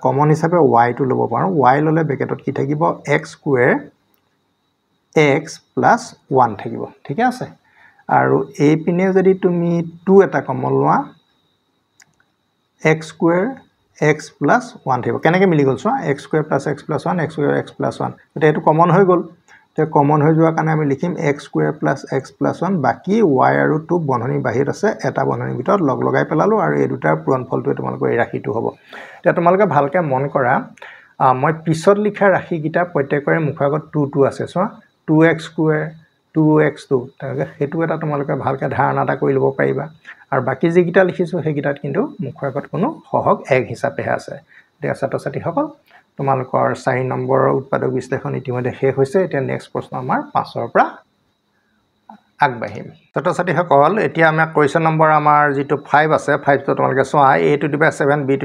কমন হিচাপে y টো লব পাৰো y ললে ব্ৰেকেটত কি থাকিব x² x + 1 থাকিব ঠিক আছে আৰু এই পিনে যদি তুমি 2 এটা কমন লোৱা x² x + 1 থাকিব কেনেকৈ মিলি গল চোৱা x² + x + 1 x² x + 1 এটা এটো কমন হৈ গল তে কমন হৈ যোৱা কাৰণে আমি লিখিম x² + x + 1 বাকি y আৰু 2 বন্ধনী বাহিৰ আছে এটা বন্ধনীৰ ভিতৰত লগ লগাই পেলালো আৰু এই দুটাৰ পূৰণফলটো তোমালোকৰ এই ৰাশিটো হ'ব তে তোমালোকে ভালকে মন কৰা মই পিছত লিখা ৰাশিকিটা প্ৰত্যেকৰে মুখৰ আগত 2 আছে চোৱা 2x² 2x2 তাকে হেতু এটা তোমালোকে ভালকে ধাৰণা এটা কৰি লব পাৰিবা আৰু বাকি যেকিটা লিখিছো হেকিটাত কিন্তু মুখৰ আগত কোনো সহগ এক হিচাপে আছে ঠিক আছে ছাত্ৰ-ছাত্ৰী সকল তোমালোকৰ 4 নম্বৰৰ উৎপাদক বিশ্লেষণ ইতিমধ্যে শেষ হৈছে এতিয়া নেক্সট প্ৰশ্ন আমাৰ 5 ৰ পৰা আগবাঢ়িম ছাত্ৰ-ছাত্ৰী সকল এতিয়া আমি কোৱেশ্চন নম্বৰ আমাৰ যেটো 5 আছে 5 তো তোমালোকে চোৱা a⁷ b⁷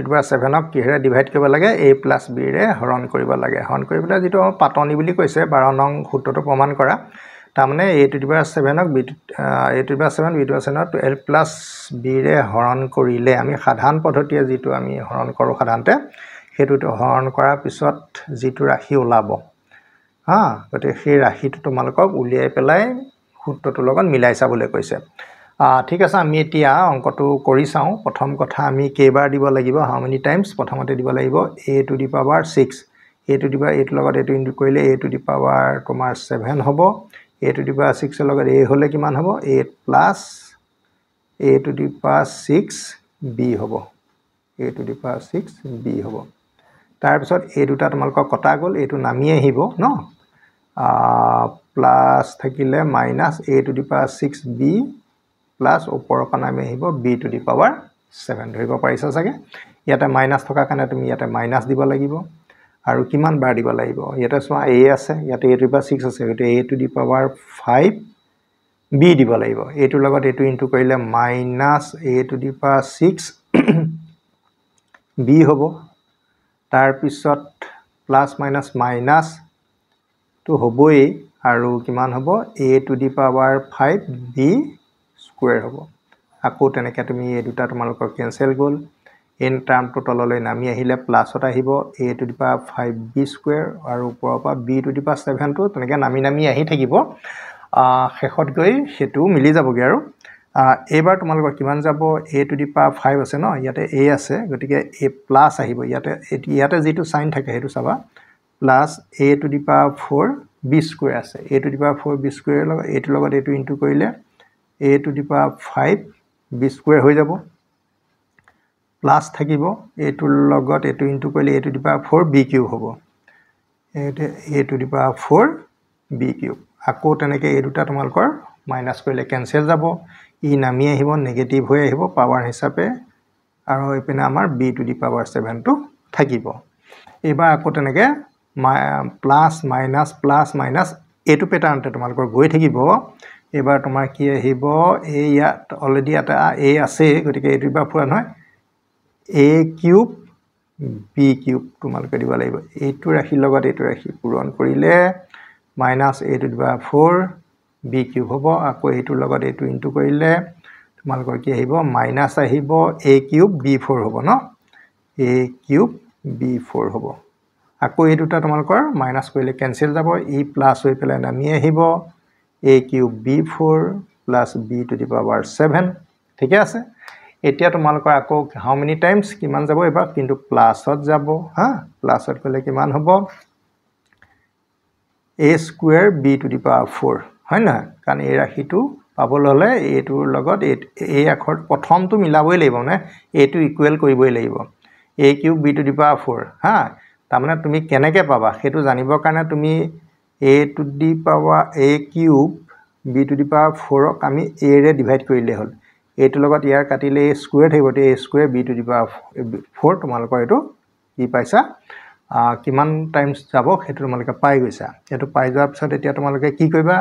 ক কিহেৰে ডিভাইড কৰিব লাগে a + b ৰে হৰণ কৰিব লাগে হৰণ কৰিবলৈ যেটো পাটনি বুলি কৈছে 12 নং সূত্ৰটো প্ৰমাণ কৰা তাৰমানে a⁷ ক a⁷ b⁷ ক l + b ৰে হৰণ কৰিলে আমি সাধাৰণ পদ্ধতিয়ে যেটো আমি হৰণ কৰো সাধাৰণতে হেতুটো হৰণ কৰাৰ পিছত যেটো ৰাশি ওলাব গতে সেই ৰাশিটো তোমালোকক উলিয়াই পেলাই সূত্ৰটোৰ লগত মিলাই চাবলৈ কৈছে ঠিক আছে আমি এতিয়া অংকটো কৰি চাও প্ৰথম কথা আমি কেইবাৰ দিব লাগিব হাউ মেনি টাইমছ প্ৰথমতে দিব লাগিব a⁶ a⁴ লগত এটো ইনটু কৰিলে a⁴ তোমাৰ 7 হ'ব a⁶ ৰ লগত a হলে কিমান হ'ব 8 + a⁶ b হ'ব a⁶ b হ'ব তাৰ পিছত এই দুটা তোমালোকক কটা গল এটো নামি আহিব ন প্লাস থাকিলে মাইনাস a⁶b প্লাস ওপৰৰ কানামে আহিব b⁶ ধৰিব পাৰিছা চাগে ইয়াতে মাইনাস থকা কাৰণে তুমি ইয়াতে মাইনাস দিব লাগিব আৰু কিমান বাৰ দিব লাগিব ইয়াতে চোৱা a আছে ইয়াতে a⁶ আছে গতে a⁵ b দিব লাগিব এটোৰ লগত এটো ইনটু কৰিলে মাইনাস a⁶ b হ'ব তাৰ পিছত প্লাস মাইনাস মাইনাস তো হ'বই আৰু কিমান হ'ব a⁵ b স্কয়াৰ হ'ব আকৌ তেনেকৈ তুমি এই দুটা তোমালোকৰ কেনসেল গল n টাৰ্মটো তললৈ নামি আহিলে প্লাছত আহিব a⁵ b স্কয়াৰ আৰু ওপৰৰ পৰা b⁷ টো তেনেকৈ নামি নামি আহি থাকিব শেষত গৈ হেতু মিলি যাবগে আৰু এবাৰ তোমালোকৰ কিমান যাব a⁵ আছে ন ইয়াতে a আছে গতিকে a প্লাস আহিব ইয়াতে যেটো সাইন থাকে হেতু চাবা প্লাস a⁴ b স্কয়াৰ আছে a⁴ b স্কয়াৰ লগত এটোৰ লগত এটো ইনটু কৰিলে a⁵ b স্কয়াৰ হৈ যাব প্লাস থাকিব এটোৰ লগত এটো ইনটু কৰিলে a⁴ b কিউব হ'ব a⁴ b কিউব আকৌ তেনেকৈ এই দুটা তোমালোকৰ মাইনাস কৰিলে কেনসেল যাব ই নামি আহিব নেগেটিভ হৈ আহিব পাৱাৰ হিচাপে আৰু এপিনে আমাৰ b⁷ টো থাকিব এবাৰ আকৌ তেনেকৈ প্লাস মাইনাস এটো প্যাটাৰ্নতে তোমালোকৰ গৈ থাকিব এবাৰ তোমাৰ কি আহিব এই ইয়াত অলৰেডি এটা a আছে গতিকে a⁴ নহয় a কিউব b কিউব তোমালোকে দিব লাগিব এইটো ৰাশিৰ লগত এইটো ৰাশি পূৰণ কৰিলে মাইনাস a⁴ b কিউব হ'ব আকৌ এইটোৰ লগত এইটো ইনটু কৰিলে তোমালোকৰ কি আহিব মাইনাস আহিব a কিউব b4 হ'ব ন a কিউব b4 হ'ব আকৌ এই দুটা তোমালোকৰ মাইনাছ কৰিলে কেনচেল যাব ই প্লাছ হৈ পেলাই নামি আহিব a cube b4 plus b to the power 7 ঠিকে আছে এতিয়া তোমালোকৰ আকৌ হাউ মেনি টাইমছ কিমান যাব এবাৰ কিন্তু প্লাছত যাব হা প্লাছত গলে কিমান হ'ব a square b to the power 4 হয় না কাৰণ এই ৰাশিটো পাবলৈ হলে এটোৰ লগত এই আখৰ প্ৰথমটো মিলাবই লাগিব মানে এটো ইকুৱেল কৰিবই লাগিব a cube b to the power 4 হা তাৰমানে তুমি কেনেকৈ পাবা সেইটো জানিবৰ কাৰণে তুমি a to the power a cube b to the power 4 ক আমি a ৰে ডিভাইড কৰিলে হ'ল এটো লগত ইয়াৰ কাটিলে a স্কয়াৰ থাকিব তে a square b to the power 4 তোমালোকৰ এটো কি পাইছা কিমান টাইমছ যাব সেইটো তোমালোকে পাই গৈছা এটো পাই যোৱাৰ পিছত এতিয়া তোমালোকে কি কৰিবা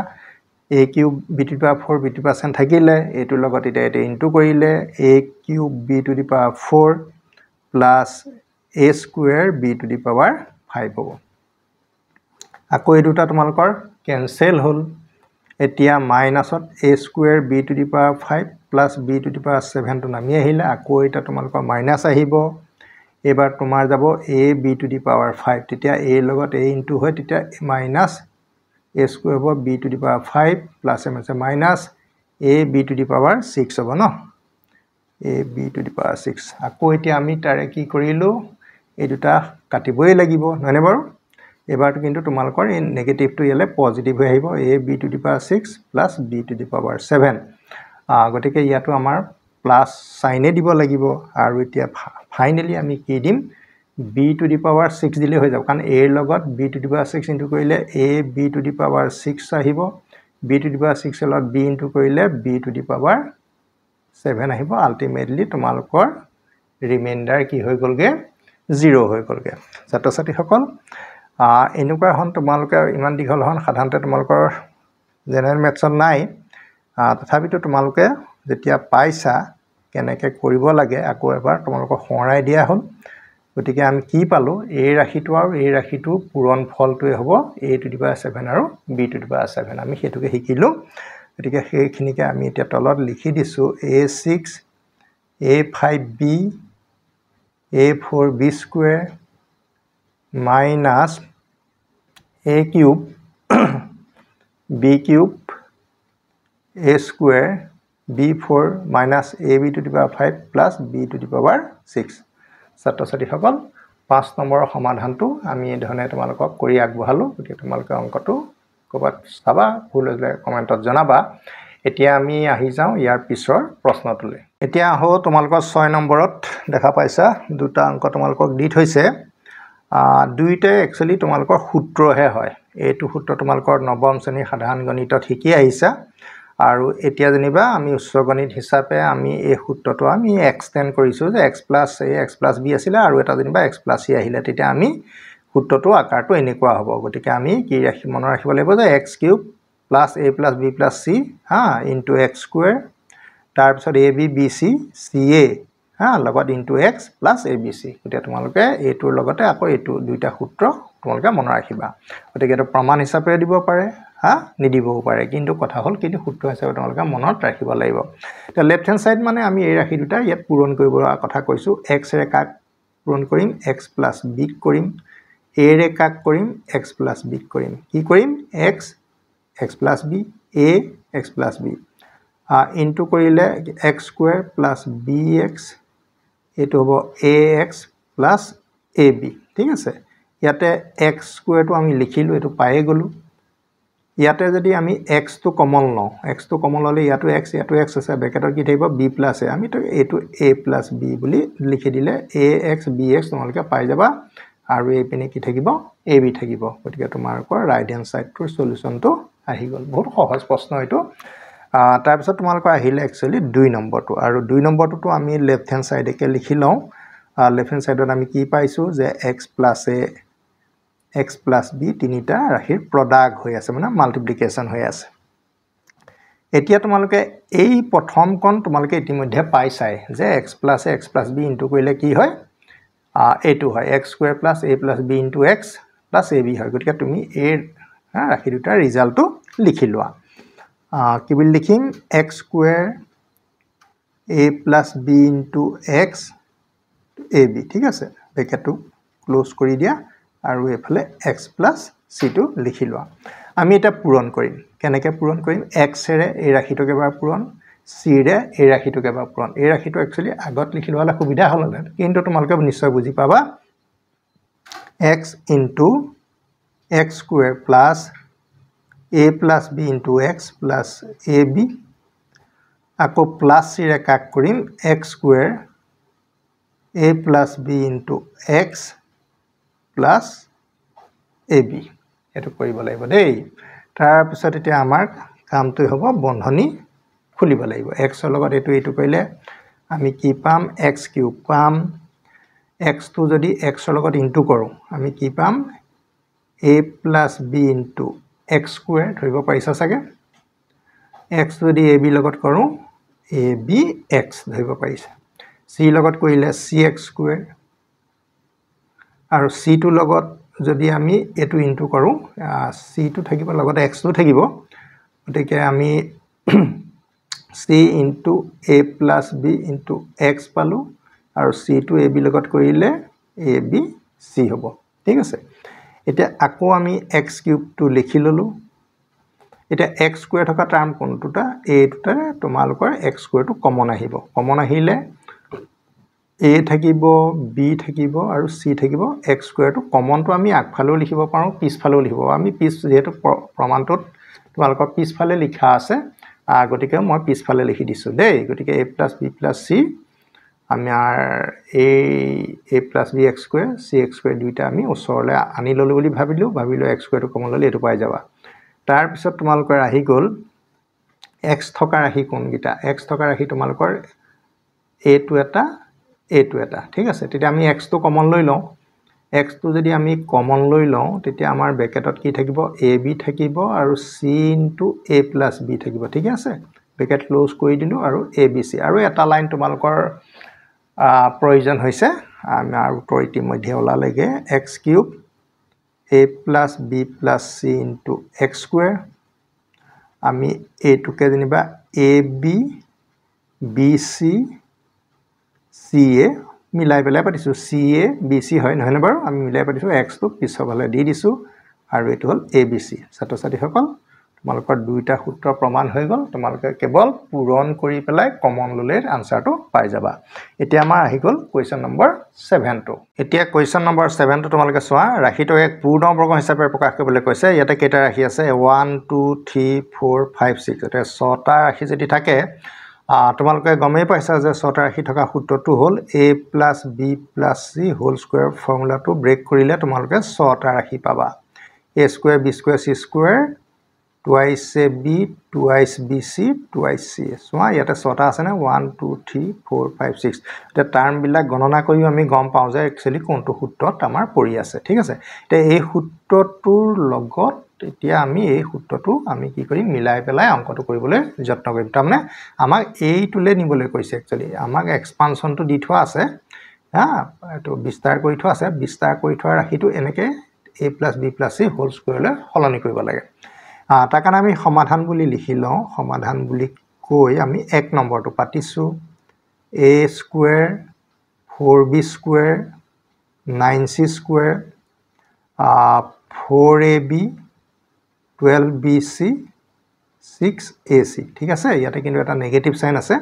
a cube b to the power 4 b to the power 7 থাকিলে এটো লগত এতিয়া এটো ইনটু কৰিলে a cube b to the power 4 plus a square b to the power 5 হ'ব আকৌ এই দুটা তোমালোকৰ কেনসেল হ'ল এতিয়া মাইনাসত a square b to the power 5 plus b to the power 7 টো নামি আহিলে আকৌ এটা তোমালোকৰ মাইনাস আহিব এবাৰ তোমাৰ যাব a b to the power 5 তেতিয়া a লগত a ইনটু হয় তেতিয়া মাইনাস a স্কয়াৰ হ'ব b to the power 5 plus m আছে minus a b to the power 6 হ'ব ন a b to the power 6 আকৌ এতিয়া আমি তাৰে কি কৰিলো এই দুটা কাটিবই লাগিব নহনে বাৰু এবাৰটো কিন্তু তোমালোকৰ এই নেগেটিভটো ইয়ালে পজিটিভ হৈ আহিব a b to the power 6 plus b to the power 7 গটিকে ইয়াটো আমাৰ প্লাস সাইনে দিব লাগিব আৰু এতিয়া ফাইনালি আমি কি দিম b টু দি পাৱাৰ 6 দিলে হৈ যাব কাৰণ a ৰ লগত b to the power 6 into কৰিলে a b to the power 6 আহিব b টু দি পাৱাৰ 6 ৰ লগত b ইনটু কৰিলে b টু দি পাৱাৰ 7 আহিব আলটিমেটলি তোমালোকৰ ৰিমাইন্ডাৰ কি হৈ গলগে 0 হৈ গলগে ছাত্ৰ-ছাত্ৰী সকল এনেকুৱা হন তোমালোকে ইমান দীঘল হন সাধাৰণতে তোমালোকৰ জেনাৰেল মেথছত নাই তথাপিতো তোমালোকে যেতিয়া পাইছা কেনেকৈ কৰিব লাগে আকৌ এবাৰ তোমালোকক সোঁৰাই দিয়া হ'ল গতিকে আমি কি পালো এই ৰাশিটো আৰু এই ৰাশিটো পূৰণ ফলটোৱে হ'ব a টু দি পাৱাৰ 7 আৰু b টু দি পাৱাৰ 7 আমি হেতুকে শিকিলো গতিকে সেইখিনিকে আমি এতিয়া তলত লিখি দিছো a6 a5b a4b square minus a cube b cube a square b4 minus ab to the power 5 plus b to the power 6 ছাত্ৰ-ছাত্ৰী সকল 5 নম্বৰৰ সমাধানটো আমি এই ধৰণে তোমালোকক কৰি আগবঢ়ালো গতিকে তোমালোকে অংকটো ক'বাত চাবা ভুল হ'লে কমেন্টত জনাবা এতিয়া আমি আহি যাওঁ ইয়াৰ পিছৰ প্ৰশ্নটোলৈ এতিয়া আহো তোমালোকৰ 6 নম্বৰত দেখা পাইছা দুটা অংক তোমালোকক দি থৈছে দুইটা একচুয়ালি তোমালোকৰ সূত্ৰহে হয় এইটো সূত্ৰ তোমালোকৰ নৱম শ্ৰেণীৰ সাধাৰণ গণিতত শিকি আহিছা আৰু এতিয়া জনিবা আমি উচ্চ গণিত হিচাপে আমি এই সূত্ৰটো আমি এক্সটেন্ড কৰিছো যে x + a x + b আছিল আৰু এটা জনিবা x + c আহিলে তেতিয়া আমি সূত্ৰটো আকাৰটো এনেকুৱা হ'ব গতিকে আমি কি ৰাখি মনত ৰাখিব লাগিব যে x³ + a + b + c * x² তাৰ পিছত ab bc ca লগত ইনটু x প্লাস abc গতিকে তোমালোকে এইটোৰ লগতে আকৌ এইটো দুইটা সূত্ৰ তোমালোকে মনত ৰাখিবা গতিকে এটা প্ৰমাণ হিচাপে দিব পাৰে নিদিবও পাৰে কিন্তু কথা হল কিন্তু সূত্ৰ হিচাপে তোমালোকে মনত ৰাখিব লাগিব তে লেফট হ্যান্ড সাইড মানে আমি এই ৰাশি দুটা ইয়াত পূৰণ কৰিবৰ কথা কৈছো x ৰে কাক পূৰণ কৰিম x + b কৰিম a ৰে কাক কৰিম x + b কৰিম কি কৰিম x + b a x + b into কৰিলে x² + bx এটো হ'ব ax plus ab ঠিক আছে ইয়াতে x² টো আমি লিখিলো এটো পায়ে গলো ইয়াতে যদি আমি x টো কমন লওঁ x টো কমন ললে ইয়াতো x আছে ব্ৰেকেটত কি থাকিব b plus a আমি তো এটো a plus b বুলি লিখি দিলে ax bx তোমালোকে পাই যাবা আৰু এই পিনে কি থাকিব ab থাকিব গতিকে তোমালোকৰ ৰাইট হ্যান্ড সাইডটোৰ সলিউশনটো আহি গল বহুত সহজ প্ৰশ্ন এটো তাৰ পিছত তোমালোকৰ আহিলে একচুয়ালি 2 নম্বৰটো আৰু 2 নম্বৰটো আমি লেফট হ্যান্ড সাইডেকে লিখি লওঁ লেফট হ্যান্ড সাইডত আমি কি পাইছো যে x + a x + b তিনিটা ৰাশিৰ প্ৰডাক্ট হৈ আছে মানে মাল্টিপ্লিকেশন হৈ আছে এতিয়া তোমালোকে এই প্ৰথম কোন তোমালোকে ইতিমধ্যে পাইছাই যে x + a x + b into কৰিলে কি হয় এটো হয় x² + a + b * x + ab হয় গতিকে তুমি এই ৰাশি দুটাৰ ৰিজাল্টটো লিখি লোৱা কি বুলি লিখিম x² a + b * x ab ঠিক আছে ব্ৰেকেটটো ক্লোজ কৰি দিয়া আৰু এফালে x প্লাছ c টো লিখি লোৱা আমি এটা পূৰণ কৰিম কেনেকৈ পূৰণ কৰিম x ৰে এই ৰাশিটোক এবাৰ পূৰণ c ৰে এই ৰাশিটোক এবাৰ পূৰণ এই ৰাশিটো একচুয়ালি আগত লিখি লোৱালে সুবিধা হ'ল কিন্তু তোমালোকে নিশ্চয় বুজি পাবা x into x square plus a plus b into x plus ab আকৌ plus c ৰে কাক কৰিম x square a plus b into x plus ab এটো কৰিব লাগিব দেই তাৰ পিছত এতিয়া আমাৰ কামটো হ'ব বন্ধনী খুলিব লাগিব x ৰ লগত এটো কৰিলে আমি কি পাম x কিউব পাম x টো যদি x ৰ লগত ইনটু কৰো আমি কি পাম a plus b into x square ধৰিব পাৰিছা সাগে x যদি ab লগত কৰো ab x ধৰিব পাৰিছা c লগত কৰিলে cx square আৰু c টো লগত যদি আমি এটো ইনটু কৰো c টো থাকিব লগত x টো থাকিব গতিকে আমি c into a plus b into x পালো আৰু c টো ab লগত কৰিলে ab c হ'ব ঠিক আছে এতিয়া আকৌ আমি x কিউব টো লিখি ললো এটা x স্কয়াৰ থকা টাৰ্ম কোনটোটা a টোটা তোমালকৰ x স্কয়াৰ টো কমন আহিলে a থাকিব b থাকিব আৰু c থাকিব x স্কয়াৰ টো কমন টো আমি আগফালেও লিখিব পাৰো পিছফালেও লিখিব আমি পিছ যেটো প্ৰমাণটোত তোমালকৰ পিছফালে লিখা আছে গটিকে মই পিছফালে লিখি দিছো দেই গটিকে a + b + c আমাৰ a + b x square c x square দুইটা আমি ওচৰলে আনি ললো বুলি ভাবিলো x স্কয়াৰ টো কমন ললে এটো পাই যাবা তাৰ পিছত তোমালকৰ আহি গল x থকা ৰাশি কোনগিটা x থকা ৰাশি তোমালকৰ a টো এটা ঠিক আছে তেতিয়া আমি x টো কমন লৈ লওঁ x টো যদি আমি কমন লৈ লওঁ তেতিয়া আমাৰ ব্ৰেকেটত কি থাকিব ab থাকিব আৰু c * a + b থাকিব ঠিক আছে ব্ৰেকেট ক্লোজ কৰি দিলো আৰু abc আৰু এটা লাইন তোমালকৰ প্ৰয়োজন হৈছে আমাৰ উত্তৰ ইতিমধ্যে ওলালেগে x³ a plus b plus c into x square আমি a টুকে যেনিবা ab bc ca মিলাই পেলাই পাতিছো ca bc হয় নহয় বাৰু আমি মিলাই পাতিছো x টো পিছফালে দি দিছো আৰু এটো হল abc ছাত্ৰ-ছাত্ৰী সকল তোমালোকৰ দুইটা সূত্ৰ প্ৰমাণ হৈ গল তোমালোকে কেৱল পূৰণ কৰি পেলাই কমন ললে আনসাৰটো পাই যাবা এতিয়া আমাৰ আহি গল কোৱেশ্চন নম্বৰ 7 টো এতিয়া কোৱেশ্চন নম্বৰ 7 টো তোমালোকে চোৱা ৰাশিটো এক পূৰ্ণবৰ্গ হিচাপে প্ৰকাশ কৰিবলৈ কৈছে ইয়াতে কেইটা ৰাশি আছে 1 2 3 4 5 6 এটা ছটা ৰাশি যদি থাকে তোমালোকে গমেই পাইছা যে ছটা ৰাশি থকা সূত্ৰটো হল a + b + c whole square ফৰ্মুলাটো ব্ৰেক কৰিলে তোমালোকে ছটা ৰাশি পাবা a square b square c square twice ab twice bc twice c সোয়া ইয়াতে ছটা আছে না 1 2 3 4 5 6 এটা টার্ম বিলাক গণনা কৰিও আমি গম পাওঁ যে একচুয়ালি কোনটো সূত্ৰত আমাৰ পৰি আছে ঠিক আছে তে এই সূত্ৰটোৰ লগত এতিয়া আমি এই সূত্ৰটো আমি কি কৰিম মিলাই পেলাই অংকটো কৰিবলৈ যত্ন কৰিম তাৰমানে আমাক এইটোলে নিবলৈ কৈছে একচুয়ালি আমাক এক্সপানশনটো দি থোৱা আছে এটো বিস্তাৰ কৰি থোৱা আছে বিস্তাৰ কৰি থোৱা ৰাশিটো এনেকে a + b + c হোল স্কয়াৰলে সলনি কৰিব লাগে তাৰ কাৰণে আমি সমাধান বুলি লিখি লওঁ সমাধান বুলি কৈ আমি 1 নম্বৰটো পাতিছো a square 4b square 9c square 4ab 12bc 6ac ঠিক আছে ইয়াতে কিন্তু এটা নেগেটিভ সাইন আছে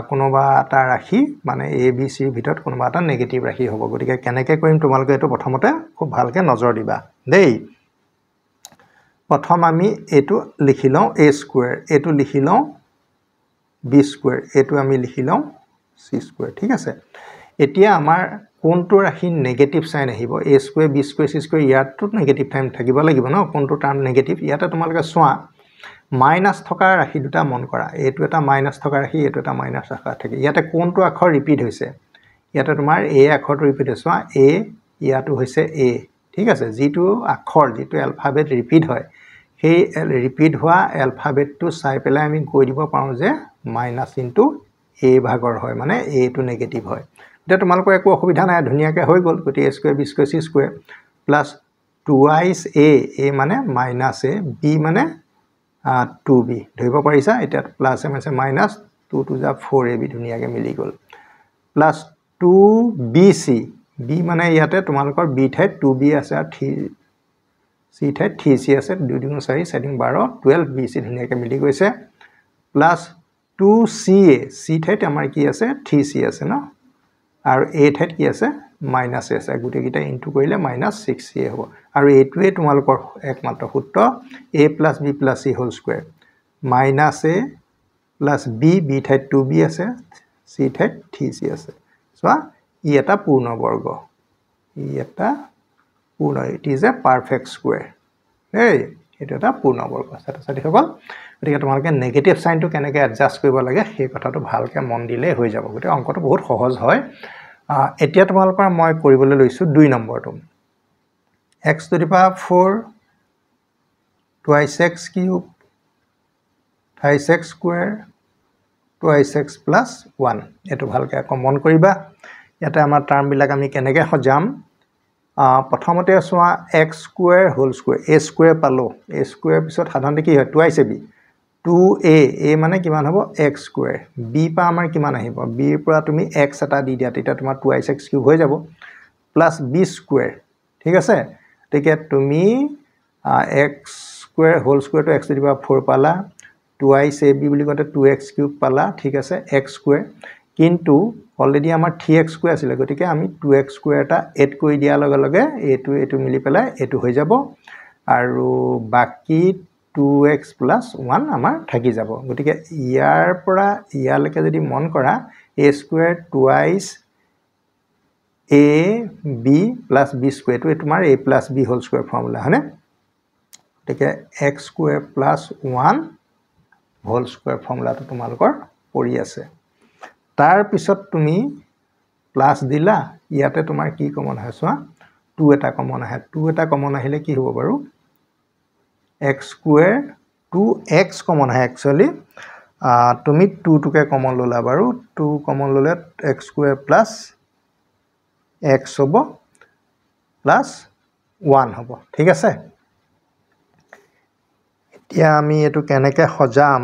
কোনোবা এটা ৰাশি মানে a b c ভিতৰত কোনোবা এটা নেগেটিভ ৰাশি হ'ব গতিকে কেনেকৈ কৰিম তোমালোকে এটো প্ৰথমতে খুব ভালকে নজৰ দিবা দেই প্ৰথম আমি এটো লিখি লওঁ a square এটো লিখি লওঁ b square এটো আমি লিখি লওঁ c square ঠিক আছে এতিয়া আমাৰ কোনটো ৰাশি নেগেটিভ সাইন আহিব a square b square c square ইয়াতো নেগেটিভ টাইম থাকিব লাগিব ন কোনটো টার্ম নেগেটিভ ইয়াতে তোমালোকে সোৱা মাইনাস থকা ৰাশি দুটা মন কৰা এটো এটা মাইনাস থকা ৰাশি এটো এটা মাইনাস থকা থাকে ইয়াতে কোনটো আখৰ ৰিপিট হৈছে ইয়াতে তোমাৰ a আখৰটো ৰিপিট হৈছে a ইয়াটো হৈছে a ঠিক আছে যেটো আখৰ যেটো এলফাবেট ৰিপিট হয় সেই ৰিপিট হোৱা এলফাবেটটো চাই পেলাই আমি কৈ দিব পাৰো যে মাইনাস ইনটু a ভাগৰ হয় মানে a টো নেগেটিভ হয় এটা তোমালোকৰ একো অসুবিধা নাই ধুনিয়াকে হৈ গল গতি a square b square c square plus twice a মানে minus a b মানে 2b ধৰিব পাৰিছা এটা প্লাস এ মানে minus 2 to the 4ab ধুনিয়াকে মিলি গল plus 2bc b মানে ইয়াতে তোমালোকৰ b ঠাইত 2b আছে আৰু 3c ঠাইত 3c আছে 2 2 4 7 12 12 bc ধুনীয়াকৈ মিলি গৈছে প্লাস 2ca c ঠাইত আমাৰ কি আছে 3c আছে ন আৰু a ঠাইত কি আছে মাইনাস আছে গুটেকিটা ইনটু কৰিলে -6ca হ'ব আৰু এইটোৱে তোমালোকৰ একমাত্ৰ সূত্ৰ a + b + c whole square -a + b ঠাইত 2b আছে c ঠাইত 3c আছে সোৱা ই এটা পূৰ্ণ বৰ্গ ই এটা পূৰ্ণ it is a perfect square এই এটা এটা পূৰ্ণ বৰ্গ ছাত্ৰ-ছাত্ৰী সকল গতিকে তোমালোকে নেগেটিভ সাইনটো কেনেকৈ এডজাস্ট কৰিব লাগে সেই কথাটো ভালকৈ মন দিলে হৈ যাব গতিকে অংকটো বহুত সহজ হয় এতিয়া তোমালোকৰ মই কৰিবলৈ লৈছো 2 নম্বৰটো x to the power 4 twice x cube twice x square twice x plus 1 এটো ভালকৈ কমন কৰিবা ইয়াতে আমাৰ টাৰ্ম বিলাক আমি কেনেকৈ সজাম প্ৰথমতে সোৱা x square whole square a square পালো a square পিছত সাধাৰণতে কি হয় twice ab 2a a মানে কিমান হ'ব x square b পা আমাৰ কিমান আহিব b ৰ পৰা তুমি x এটা দি দিয়া তেতিয়া তোমাৰ 2x cube হৈ যাব plus b square ঠিক আছে তেতিয়া তুমি x square whole square to x to the power 4 পালা twice ab বুলি কতে 2x cube পালা ঠিক আছে x square কিন্তু অলৰেডি আমাৰ 3x square আছিল গতিকে আমি 2x square এটা এড কৰি দিয়া লগে লগে এটো মিলি পেলাই এটো হৈ যাব আৰু বাকি 2x plus 1 আমাৰ থাকি যাব গতিকে ইয়াৰ পৰা ইয়ালৈকে যদি মন কৰা a square twice a b plus b square to তোমাৰ a plus b whole square formula হনে গতিকে x square plus 1 whole square formula to তোমালোকৰ পৰি আছে তাৰ পিছত তুমি প্লাস দিলা ইয়াতে তোমাৰ কি কমন হয় সোৱা 2 এটা কমন আহে 2 এটা কমন আহিলে কি হ'ব বাৰু x square 2x কমন আহে একচুয়ালি তুমি 2 টুকে কমন ললা বাৰু 2 কমন ললে x square plus x হ'ব plus 1 হ'ব ঠিক আছে এতিয়া আমি এটো কেনেকৈ সজাম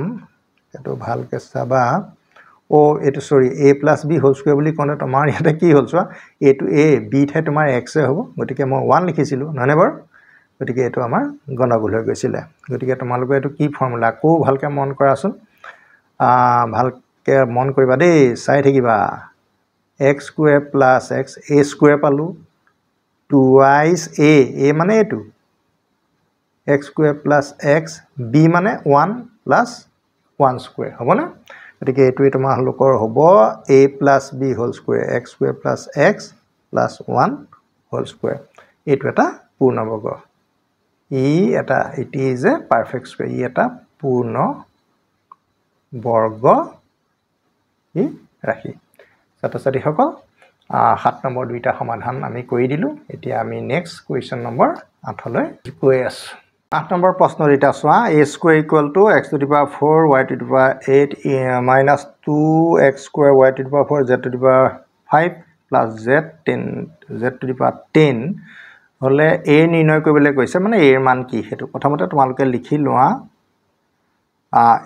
এটো ভালকে চাবা ও এটো সৰি a plus b whole square বুলি কোনে তোমাৰ ইয়াতে কি হ'ল সোৱা a to a b ঠাই তোমাৰ x এ হ'ব গতিকে মই 1 লিখিছিলো নহনে বাৰু গতিকে এটো আমাৰ গণগোল হৈ গৈছিলে গতিকে তোমালোকে এটো কি ফৰ্মুলা কো ভালকে মন কৰাছোন ভালকে মন কৰিবা দেই চাই থাকিবা x square plus x a square পালো twice a মানে এটো x square plus x b মানে 1 plus 1 square হ'ব না গতিকে এটোই তোমাৰ লোকৰ হ'ব a plus b whole square x square plus x plus 1 whole square এটো এটা পূৰ্ণবৰ্গ it is a perfect square ই এটা পূৰ্ণ বৰ্গ ই ৰাখি ছাত্ৰ-ছাত্ৰী সকল 7 নম্বৰ দুইটা সমাধান আমি কৰি দিলো এতিয়া আমি নেক্সট কোৱেশ্চন নম্বৰ 8 লৈ গৈ আছো 8 নম্বৰ প্ৰশ্ন এটা সোৱা a square equal to x to the power 4 y to the power 8 minus 2x square y to the power 4 z to the power 5 plus z to the power 10 হলে a নিৰ্ণয় কৰিবলৈ কৈছে মানে a ৰ মান কি হেতু প্ৰথমতে তোমালোকে লিখি লোৱা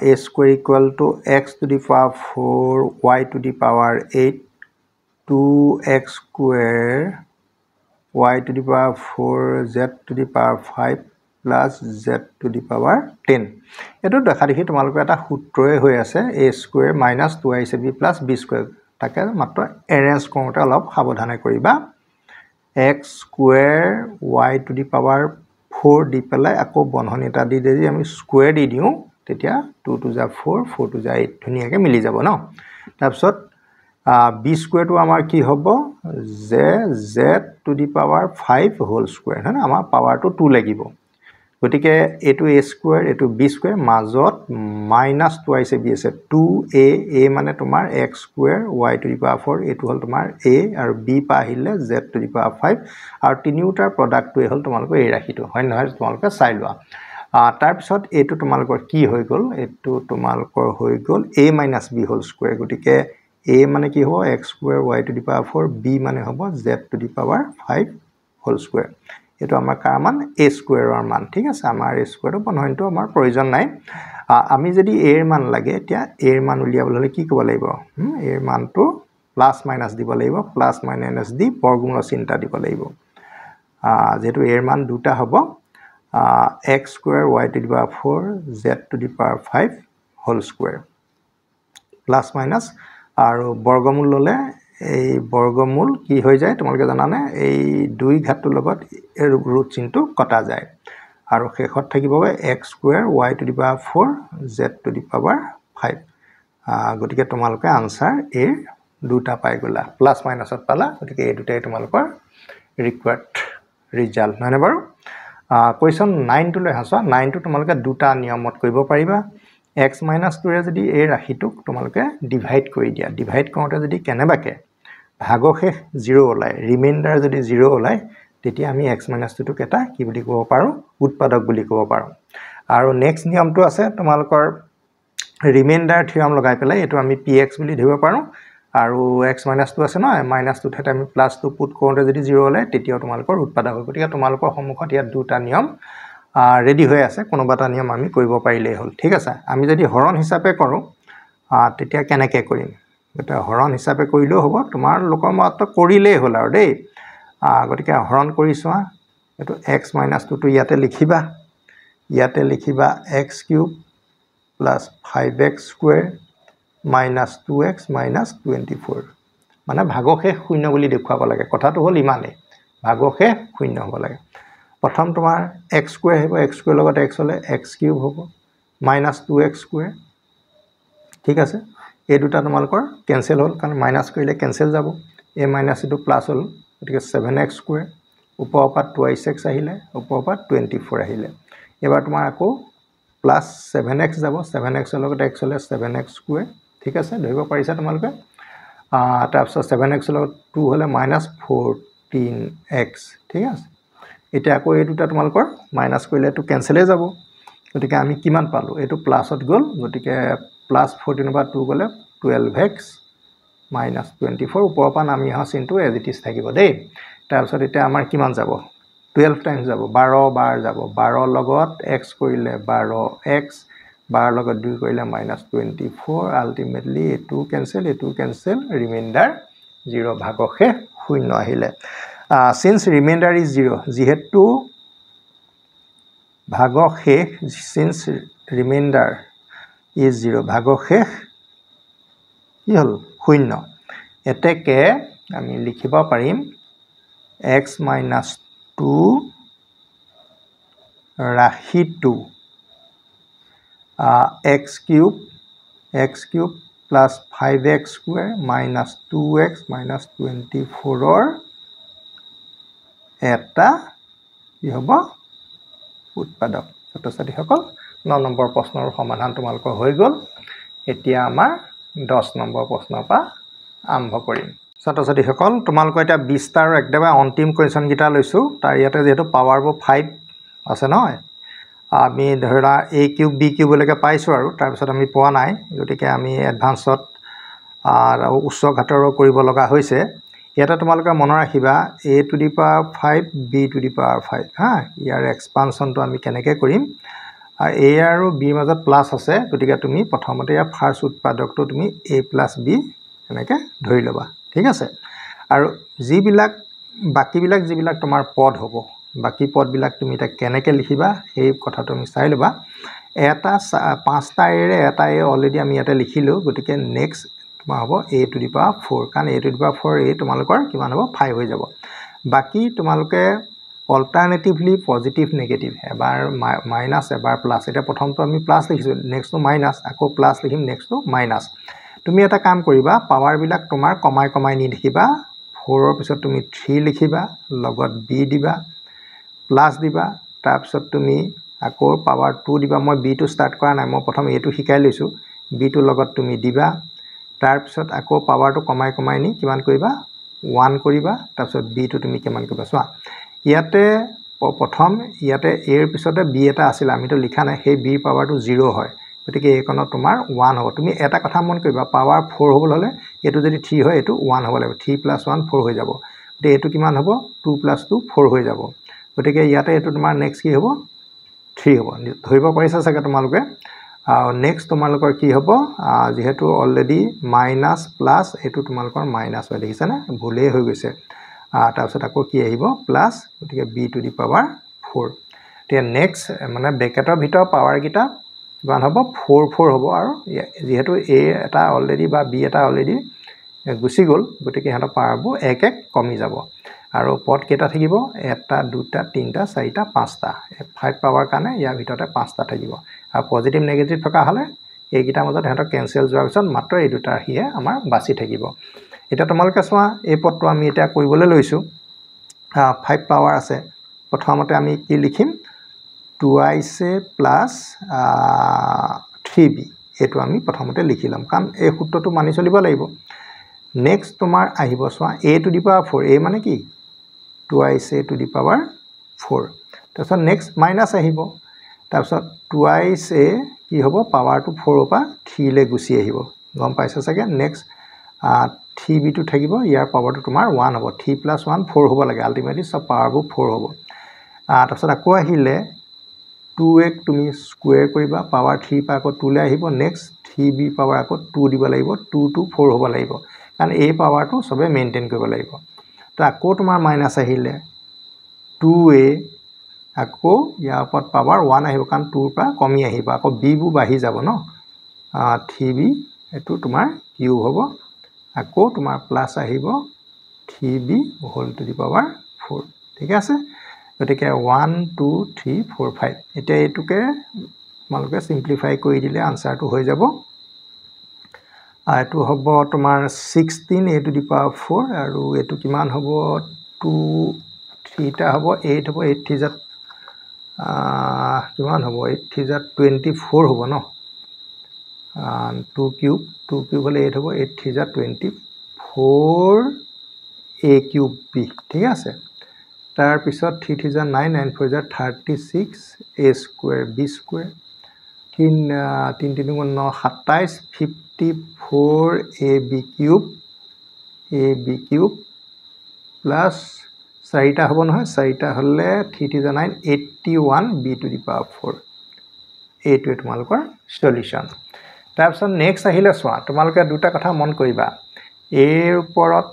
a square equal to x to the power 4 y to the power 8 2x square y to the power 4 z to the power 5 plus z to the power 10 এটো দেখা দেখি তোমালোকে এটা সূত্ৰই হৈ আছে a square minus 2ab plus b square তাকে মাত্ৰ এৰেঞ্জ কৰোতে অলপ সাৱধানে কৰিবা x square y to the power 4 দি পেলাই আকৌ বন্ধনী এটা দি দেই আমি স্কয়াৰ দি দিও তেতিয়া 2 to the 4 4 to the 8 ধুনিয়াকৈ মিলি যাব ন তাৰপিছত b square to আমাৰ কি হ'ব z to the power 5 whole square হয়না আমাৰ পাৱাৰ to 2 লাগিব গতিকে এটো a square এটো b square মাজত minus twice ab আছে 2a মানে তোমাৰ x square y to the power 4 এটো হল তোমাৰ a আৰু b পা আহিলে z to the power 5 আৰু তিনিউটাৰ প্ৰডাক্টটো হল তোমালোকৰ এই ৰাখিটো হয় নহয় তোমালোকে চাই লোৱা তাৰ পিছত এটো তোমালোকৰ কি হৈ গল এটো তোমালোকৰ হৈ গল a minus b whole square গতিকে a মানে কি হ'ব x square y to the power 4 b মানে হ'ব z to the power 5 whole square এটো আমাৰ কাৰ মান a square ৰ মান ঠিক আছে আমাৰ a square বন্ধনীটো আমাৰ প্ৰয়োজন নাই আমি যদি a ৰ মান লাগে এতিয়া a ৰ মান উলিয়াবলৈ হলে কি কৰিব লাগিব a ৰ মানটো প্লাছ মাইনাছ দিব লাগিব প্লাছ মাইনাছ দি বৰ্গমূলৰ চিন্তা দিব লাগিব যেহেতু এৰ মান দুটা হ'ব x square y to the power 4 z to the power 5 whole square plus minus আৰু বৰ্গমূল ললে এই বৰ্গমূল কি হৈ যায় তোমালোকে জানানে এই 2 ঘাতটোৰ লগত এই ৰুট চিনটো কটা যায় আৰু শেষত থাকিব x square y to the power 4 z to the power 5 গতিকে তোমালোকে আনসাৰ এ দুটা পাই গলা প্লাছ মাইনাছত পালা গতিকে এই দুটাই তোমালোকৰ ৰিকোয়াৰ্ড ৰিজাল্ট মানে বাৰু কোৱেশ্চন 9 টো লৈ হাসা 9 টো তোমালোকে দুটা নিয়মত কৰিব পাৰিবা x - 2 ৰে যদি এই ৰাশিটোক তোমালোকে ডিভাইড কৰি দিয়া ডিভাইড কৰোতে যদি কেনেবাকে ভাগশেষ 0 ওলাই ৰিমাইন্ডাৰ যদি 0 ওলাই তেতিয়া আমি x - 2 টোক এটা কি বুলি ক'ব পাৰো উৎপাদক বুলি ক'ব পাৰো আৰু নেক্সট নিয়মটো আছে তোমালোকৰ ৰিমাইন্ডাৰ থিওৰাম লগাই পেলাই এটো আমি px বুলি ধৰিব পাৰো আৰু x - 2 আছে ন -2 ঠাইত আমি +2 পুট কৰোতে যদি 0 ওলাই তেতিয়া তোমালোকৰ উৎপাদক হয় গতিকে তোমালোকৰ সন্মুখত ইয়াত দুটা নিয়ম ৰেডি হৈ আছে কোনোবাটা নিয়ম আমি কৰিব পাৰিলেই হ'ল ঠিক আছে আমি যদি হৰণ হিচাপে কৰো তেতিয়া কেনেকৈ কৰিম এটা হৰণ হিচাপে কৰিলেও হ'ব তোমাৰ লোকৰ মত কৰিলেই হ'ল আৰু দেই গতিকে হৰণ কৰিছোৱা এটো x - 2 টো ইয়াতে লিখিবা x³ + 5x² - 2x - 24 মানে ভাগশেষ শূন্য বুলি দেখুৱাব লাগে কথাটো হ'ল ইমানে ভাগশেষ শূন্য হ'ব লাগে প্ৰথম তোমাৰ x² হ'ব x² লগত x হলে x³ হ'ব -2x² ঠিক আছে এই দুটা তোমালোকৰ কেনসেল হ'ল কাৰণ মাইনাস কৰিলে কেনসেল যাব a - টো প্লাস হ'ল গতিকে 7x² ওপৰৰ পৰা 2x আহিলে ওপৰৰ পৰা 24 আহিলে এবাৰ তোমাৰ আকৌ প্লাস 7x যাব 7x ৰ লগত x হলে 7x² ঠিক আছে ধৰিব পাৰিছা তোমালোকে তাৰ পিছত 7x ৰ লগত 2 হলে -14x ঠিক আছে এতিয়া আকৌ এই দুটা তোমালোকৰ মাইনাস কৰিলে তো কেনসেলে যাব গতিকে আমি কিমান পালো এটো প্লাসত গল গতিকে +14 পৰা 2 গলে 12x - 24 ওপৰৰ পৰা নামি অহা চিনটো এজ ইট ইজ থাকিব দেই তাৰ পিছত এতিয়া আমাৰ কিমান যাব 12 টাইমছ যাব 12 বাৰ যাব 12 লগত x কৰিলে 12x 12 লগত 2 কৰিলে -24 আলটিমেটলি এটো কেনসেল ৰিমাইন্ডাৰ 0 ভাগশেষ শূন্য আহিলে since remainder is 0 যেহেতু ভাগশেষ since remainder is 0 ভাগশেষ কি হল শূন্য এতেকে আমি লিখিব পাৰিম x - 2 ৰাশিটো x³ + 5x² - 2x - 24 এটা কি হ'ব উৎপাদক ছাত্ৰ-ছাত্ৰীসকল 9 নম্বৰ প্ৰশ্নৰ সমাধান তোমালোকৰ হৈ গ'ল এতিয়া আমাৰ 10 নম্বৰ প্ৰশ্নৰ পৰা আৰম্ভ কৰিম ছাত্ৰ-ছাত্ৰীসকল তোমালোকৰ এটা 20 টা আৰু একদম অন্তিম কোৱেশ্চন গিটা লৈছো তাৰ ইয়াতে যেটো পাৱাৰবোৰ 5 আছে নহয় আমি ধৰা a³ b³ লৈকে পাইছো আৰু তাৰ পিছত আমি পোৱা নাই গতিকে আমি এডভান্সত আৰু উচ্চ ঘাতৰো কৰিব লগা হৈছে এটা তোমালোকে মনত ৰাখিবা a to the power 5 b to the power 5 হা ইয়াৰ এক্সপানশনটো আমি কেনেকৈ কৰিম আৰু a আৰু b মাজত প্লাস আছে গতিকে তুমি প্ৰথমতে ইয়াৰ ফাৰ্স্ট উৎপাদকটো তুমি a + b এনেকৈ ধৰি লবা ঠিক আছে আৰু বাকিবিলাক যিবিলাক তোমাৰ পদ হ'ব বাকি পদবিলাক তুমি এটা কেনেকৈ লিখিবা সেই কথাটো আমি চাই লবা এটা 5টা এৰে এটা এ অলৰেডি আমি ইয়াতে লিখিলো গতিকে নেক্সট তোমাৰ হ'ব a টু দি পাৱাৰ 4 কাৰণ a to the power 4 a তোমালোকৰ কিমান হ'ব 5 হৈ যাব বাকি তোমালোকে অল্টাৰনেটিভলি পজিটিভ নেগেটিভ এবাৰ মাইনাস এবাৰ প্লাস এটা প্ৰথমটো আমি প্লাস লিখিছো নেক্সটটো মাইনাস আকৌ প্লাস লিখিম নেক্সটটো মাইনাস তুমি এটা কাম কৰিবা পাৱাৰ বিলাক তোমাৰ কমাই নি লিখিবা 4 ৰ পিছত তুমি 3 লিখিবা লগত b দিবা প্লাস দিবা তাৰ পিছত তুমি আকৌ পাৱাৰ 2 দিবা মই b টো ষ্টাৰ্ট কৰা নাই মই প্ৰথম a টো শিকাই লৈছো b টো লগত তুমি দিবা তাৰ পিছত আকৌ পাৱাৰটো কমাই নি কিমান কৰিবা 1 কৰিবা তাৰ পিছত b টো তুমি কিমান কৰিবা চোৱা ইয়াতে প্ৰথম ইয়াতে a ৰ পিছতে b এটা আছিল আমিটো লিখা নাই সেই b পাৱাৰটো 0 হয় গতিকে এইকণত তোমাৰ 1 হ'ব তুমি এটা কথা মন কৰিবা পাৱাৰ 4 হ'ব হলে এটো যদি 3 হয় এটো 1 হ'ব লাগিব 3 + 1 4 হৈ যাব গতিকে এটো কিমান হ'ব 2 + 2 4 হৈ যাব গতিকে ইয়াতে এটো তোমাৰ নেক্সট কি হ'ব 3 হ'ব ধৰিব পাৰিছা চাগে তোমালোকে নেক্সট তোমালোকৰ কি হ'ব যেহেতু অলৰেডি মাইনাছ প্লাছ এইটো তোমালোকৰ মাইনাছ হয় দেখিছানে ভুলেই হৈ গৈছে তাৰপিছত আকৌ কি আহিব প্লাছ গতিকে b টু দি পাৱাৰ 4 এতিয়া নেক্সট মানে ব্ৰেকেটৰ ভিতৰ পাৱাৰকেইটা কিমান হ'ব 4 4 হ'ব আৰু যেহেতু a এটা অলৰেডি বা b এটা অলৰেডি গুচি গ'ল গতিকে হেতৰ পাৱাৰবোৰ এক এক কমি যাব আৰু পদ কেইটা থাকিব এটা দুটা তিনটা চাৰিটা পাঁচটা 5 পাৱাৰ কাৰণে ইয়াৰ ভিতৰতে পাঁচটা থাকিব আৰু পজিটিভ নেগেটিভ থকা হলে এইকেইটাৰ মাজত হেতৰ কেনসেল যোৱাৰ পিছত মাত্ৰ এই দুটাৰ হিয়ে আমাৰ বাছি থাকিব এটা তোমালোকে চোৱা এই পদটো আমি এটা কৰিবলৈ লৈছো 5 পাৱাৰ আছে প্ৰথমতে আমি কি লিখিম 2ic প্লাস 3b এটো আমি প্ৰথমতে লিখিলাম কাৰণ এই সূত্ৰটো মানি চলিব লাগিব নেক্সট তোমাৰ আহিব চোৱা a to the power 4 a মানে কি 2ic টু দি পাৱাৰ 4 তাৰপিছত নেক্সট মাইনাস আহিব তাৰপিছত 2ic কি হ'ব পাৱাৰটো 4 পৰা 3 লে গুচি আহিব গম পাইছা চাগে নেক্সট 3b টু থাকিব ইয়াৰ পাৱাৰটো তোমাৰ 1 হ'ব 3 + 1 4 হ'ব লাগে আলটিমেটলি সব পাৱাৰবোৰ 4 হ'ব তাৰপিছত আকৌ আহিলে 2a তুমি স্কয়াৰ কৰিবা পাৱাৰ 3 পা আকৌ 2 লে আহিব নেক্সট 3b পাৱাৰ আকৌ 2 দিব লাগিব 2 to 4 হ'ব লাগিব কাৰণ এই পাৱাৰটো সবে মেইনটেইন কৰিব লাগিব তো আকৌ তোমাৰ মাইনাস আহিলে 2a আকৌ ইয়াৰ ওপৰত পাৱাৰ 1 আহিব কাৰণ 2 পৰা কমি আহিব আকৌ b বু বাঢ়ি যাব ন 3b এটো তোমাৰ কিউব হ'ব আকৌ তোমাৰ প্লাস আহিব 3b whole to the power 4 ঠিক আছে গতিকে 1 2 3 4 5 এটা এটুকে তোমালোকে সিম্পলিফাই কৰি দিলে আনসাৰটো হৈ যাব এটো হ'ব তোমাৰ 16 a টু দি পাৱাৰ 4 আৰু এটো কিমান হ'ব 2 3 টা হ'ব 8 হ'ব 8 3 জাত কিমান হ'ব 8 3 জাত 24 হ'ব ন 2 কিউব হলে 8 হ'ব 8 3 জাত 24 a কিউব b ঠিক আছে তাৰ পিছত 3 3 জাত 9 9 4 জাত 36 a square b square 3 3 3 9 27 54 ab cube plus 4টা হ'ব নহয় 4টা হলে 3 3 9 81 b টু দি পাৱাৰ 4 এইটো তোমালোকৰ সলিউশন তাৰপিছত নেক্সট আহিলে চোৱা তোমালোকে দুটা কথা মন কৰিবা এৰ ওপৰত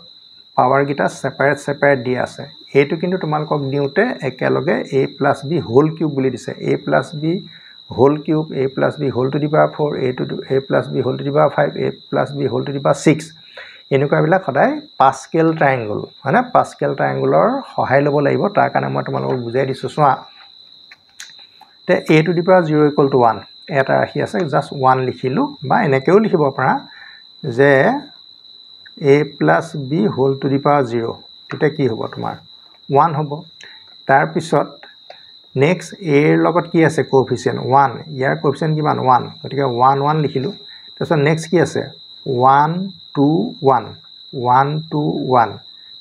পাৱাৰ গিটা সেপাৰেট দি আছে এইটো কিন্তু তোমালোকক দিওতে একেলগে a + b হোল কিউব বুলি দিছে a + b whole cube a + b whole to the power 4 a + b whole to the power 5 a + b whole to the power 6 এনেকুৱা বিলাক সদায় পাস্কেল ট্ৰায়াঙ্গল মানে পাস্কেল ট্ৰায়াঙ্গলৰ সহায় ল'ব লাগিব তাৰ কাৰণে মই তোমালোকক বুজাই দিছো চোৱা তে a টু দি পাৱাৰ 0 = 1 এটা ৰাখি আছে জাস্ট 1 লিখিলো বা এনেকেও লিখিব পাৰা যে a + b whole to the power 0 এটা কি হ'ব তোমাৰ 1 হ'ব তাৰ পিছত নেক্সট a এৰ লগত কি আছে কোএফিসিয়েন্ট 1 ইয়াৰ কোএফিসিয়েন্ট কিমান 1 গতিকে 1 1 লিখিলো তাৰপিছত নেক্সট কি আছে 1 2 1 1 2 1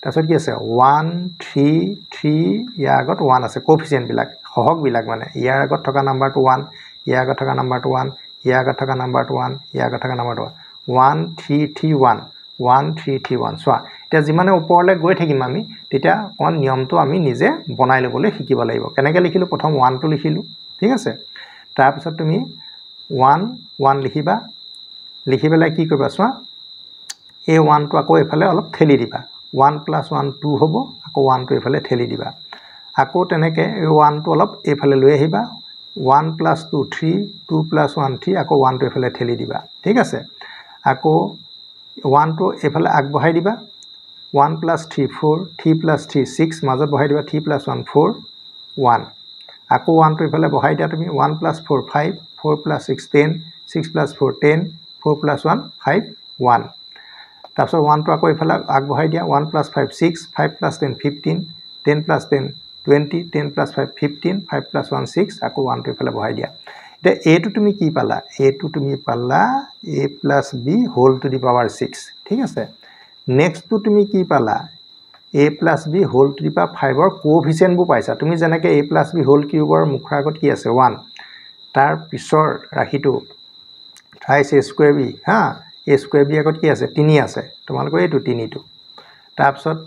তাৰপিছত কি আছে 1 3 3 ইয়াৰ আগত 1 আছে কোএফিসিয়েন্ট বিলাক সহগ বিলাক মানে ইয়াৰ আগত থকা নাম্বাৰটো 1 ইয়াৰ আগত থকা নাম্বাৰটো 1 ইয়াৰ আগত থকা নাম্বাৰটো 1 ইয়াৰ আগত থকা নাম্বাৰটো 1 3 3 1 1 3 3 1 সোৱা এতিয়া যিমানে ওপৰলে গৈ থাকিম আমি তেতিয়া কোন নিয়মটো আমি নিজে বনাই লবলৈ শিকিব লাগিব কেনেকৈ লিখিলো প্ৰথম 1 টো লিখিলো ঠিক আছে তাৰ পিছত তুমি 1 1 লিখিবা লিখি পেলাই কি কৰিবা সোৱা এই 1 টো আকৌ এফালে অলপ ঠেলি দিবা 1 + 1 2 হ'ব আকৌ 1 টো এফালে ঠেলি দিবা আকৌ তেনেকে এই 1 টো অলপ এফালে লৈ আহিবা 1 + 2 3 2 + 1 3 আকৌ 1 টো এফালে ঠেলি দিবা ঠিক আছে আকৌ 1 টো এফালে আগবঢ়াই দিবা 1 + 3 4 3 + 3 6 মাজত বহাই দিবা 3 + 1 4 1 আকৌ 1 টো এফালে বহাই দিয়া তুমি 1 + 4 5 4 + 6 10 6 + 4 10 4 + 1 5 1 তাৰপিছত 1 টো আকৌ এফালে আগবঢ়াই দিয়া 1 + 5 6 5 + 10 15 10 + 10 20 10 + 5 15 5 + 1 6 আকৌ 1 টো এফালে বহাই দিয়া তে এটো তুমি কি পালা এটো তুমি পালা a + b whole to the power 6 ঠিক আছে নেক্সট টো তুমি কি পালা a + b whole to the power 5 ৰ কোএফিসিয়েন্ট বু পাইছা তুমি যেনেকে a + b হোল কিউবৰ মুখৰ আগত কি আছে 1 তাৰ পিছৰ ৰাখিটো থ্ৰাইস a স্কয়াৰ b হা a স্কয়াৰ b আগত কি আছে 3 আছে তোমালোকৰ এইটো 3 টো তাৰ পিছত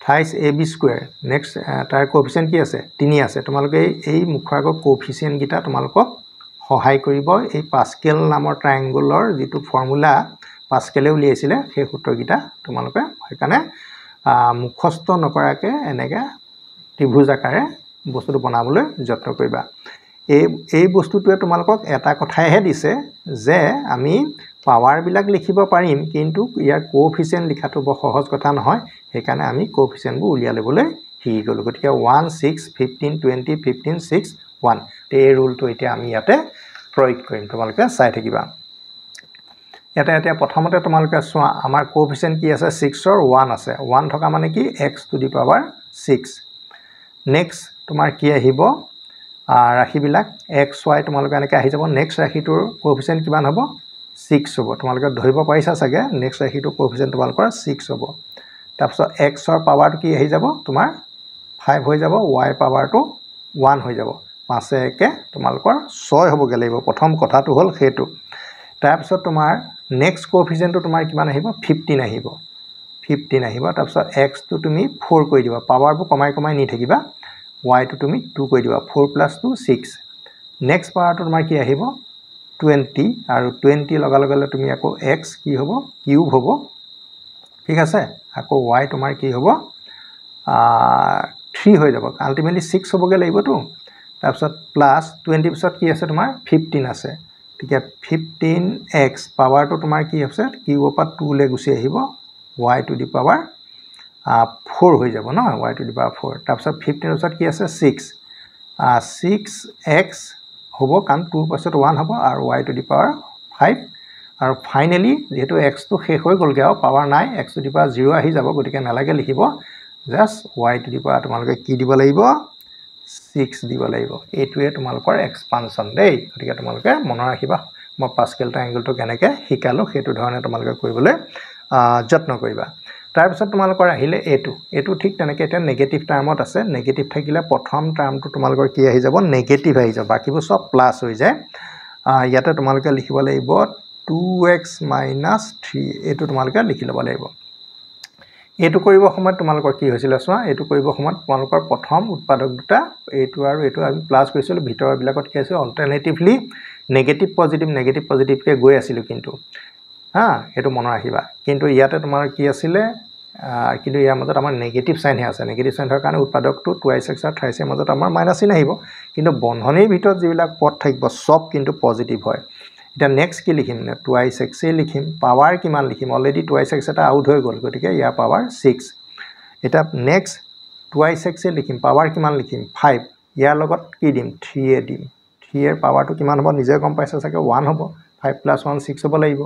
থ্ৰাইস ab স্কয়াৰ নেক্সট তাৰ কোএফিসিয়েন্ট কি আছে 3 আছে তোমালোকে এই মুখৰ আগত কোএফিসিয়েন্ট গিটা তোমালোকক সহায় কৰিব এই পাস্কেল নামৰ ট্ৰায়াঙ্গুলৰ যিটো ফৰ্মুলা পাস্কেলে উলিয়াইছিলে সেই সূত্ৰকেইটা তোমালোকে সেইকাৰণে মুখস্থ নকৰাকৈ এনেকৈ ত্ৰিভুজ আকাৰে বস্তুটো বনাবলৈ যত্ন কৰিবা এই বস্তুটোৱে তোমালোকক এটা কথাইহে দিছে যে আমি পাৱাৰবিলাক লিখিব পাৰিম কিন্তু ইয়াৰ কোএফিচিয়েন্ট লিখাটো বৰ সহজ কথা নহয় সেইকাৰণে আমি কোএফিচিয়েন্টবোৰ উলিয়াই ল'বলৈ শিকি গ'লো গতিকে 1 6 15 20 15 6 1 এই ৰুলটো এতিয়া আমি ইয়াতে প্ৰয়োগ কৰিম তোমালোকে চাই থাকিবা এতিয়া প্ৰথমতে তোমালোকে চোৱা আমাৰ কোএফিচিয়েন্ট কি আছে 6 ৰ 1 আছে 1 থকা মানে কি x two the power 6 next তোমাৰ কি আহিব ৰাশিবিলাক x y তোমালোকে এনেকৈ আহি যাব নেক্সট ৰাশিটোৰ কোএফিচিয়েন্ট কিমান হ'ব 6 হ'ব তোমালোকে ধৰিব পাৰিছা চাগে নেক্সট ৰাশিটোৰ কোএফিচিয়েন্ট তোমালোকৰ 6 হ'ব তাৰপিছত x ৰ পাৱাৰটো কি আহি যাব তোমাৰ 5 হৈ যাব y পাৱাৰটো 1 হৈ যাব 5 একে তোমালোকৰ 6 হ'বগে লাগিব প্ৰথম কথাটো হ'ল সেইটো তাৰপিছত তোমাৰ নেক্সট কোএফিচিয়েন্টটো তোমাৰ কিমান আহিব 15 আহিব তাৰপিছত x টো তুমি 4 কৰি দিবা পাৱাৰবোৰ কমাই নি থাকিবা y টো তুমি 2 কৰি দিবা 4 + 2 6 নেক্সট পাৱাৰটো তোমাৰ কি আহিব 20 আৰু 20 লগালে তুমি আকৌ x কি হ'ব কিউব হ'ব ঠিক আছে আকৌ y তোমাৰ কি হ'ব 3 হৈ যাব আলটিমেটলি 6 হ'বগে লাগিবতো তাৰপিছত প্লাস 20 পিছত কি আছে তোমাৰ 15 আছে ঠিক আছে 15x পাৱাৰটো তোমাৰ কি আছে কিউবৰ পৰা 2 লে গুচি আহিব y টু দি পাৱাৰ 4 হৈ যাব ন y টু দি পাৱাৰ 4 তাৰপিছত 15 পিছত কি আছে 6x হ'ব কাৰণ 2 পিছত 1 হ'ব আৰু y টু দি পাৱাৰ 5 আৰু ফাইনালি যেহেতু x টো শেষ হৈ গ'লগে আৰু পাৱাৰ নাই x টু দি পাৱাৰ 0 আহি যাব গতিকে নালাগে লিখিব just y to the power তোমালোকে কি দিব লাগিব 6 দিব লাগিব এইটোৱে তোমালোকৰ এক্সপানশন দেই গতিকে তোমালোকে মনত ৰাখিবা মই পাস্কেল ট্ৰায়াঙ্গলটো কেনেকৈ শিকালো সেইটো ধৰণে তোমালোকে কৰিবলৈ যত্ন কৰিবা তাৰপিছত তোমালোকৰ আহিলে এটো ঠিক তেনেকৈ এটা নেগেটিভ টাৰ্মত আছে নেগেটিভ থাকিলে প্ৰথম টাৰ্মটো তোমালোকৰ কি আহি যাব নেগেটিভ আহি যাব বাকিবোৰ সব প্লাস হৈ যায় ইয়াতে তোমালোকে লিখিব লাগিব 2x - 3 এটো তোমালোকে লিখি ল'ব লাগিব এটো কৰিব সময়ত তোমালোকৰ কি হৈছিল চোৱা এটো কৰিব সময়ত তোমালোকৰ প্ৰথম উৎপাদক দুটা এটো আৰু এটো আমি প্লাস কৰিছিল ভিতৰৰ বিলাকত কি আছে অল্টাৰনেটিভলি নেগেটিভ পজিটিভ কে গৈ আছিল কিন্তু এটো মনত ৰাখিবা কিন্তু ইয়াতে তোমাৰ কি আছিল কিন্তু ইয়াৰ মাজত আমাৰ নেগেটিভ সাইন হে আছে নেগেটিভ সাইন থকাৰ কাৰণে উৎপাদকটো 2x আৰু 3x এৰ মাজত আমাৰ মাইনাস চিহ্ন আহিব কিন্তু বন্ধনীৰ ভিতৰত যিবিলাক পদ থাকিব সব কিন্তু পজিটিভ হয় এটা নেক্সট কি লিখিম 2x লিখিম পাৱাৰ কিমান লিখিম অলৰেডি 2x এটা আউট হৈ গ'ল গতিকে ইয়াৰ পাৱাৰ 6 এটা নেক্সট 2x লিখিম পাৱাৰ কিমান লিখিম 5 ইয়াৰ লগত কি দিম 3 এ দিম 3 এৰ পাৱাৰটো কিমান হ'ব নিজে গম পাইছা চাগে 1 হ'ব 5 + 1 6 হ'ব লাগিব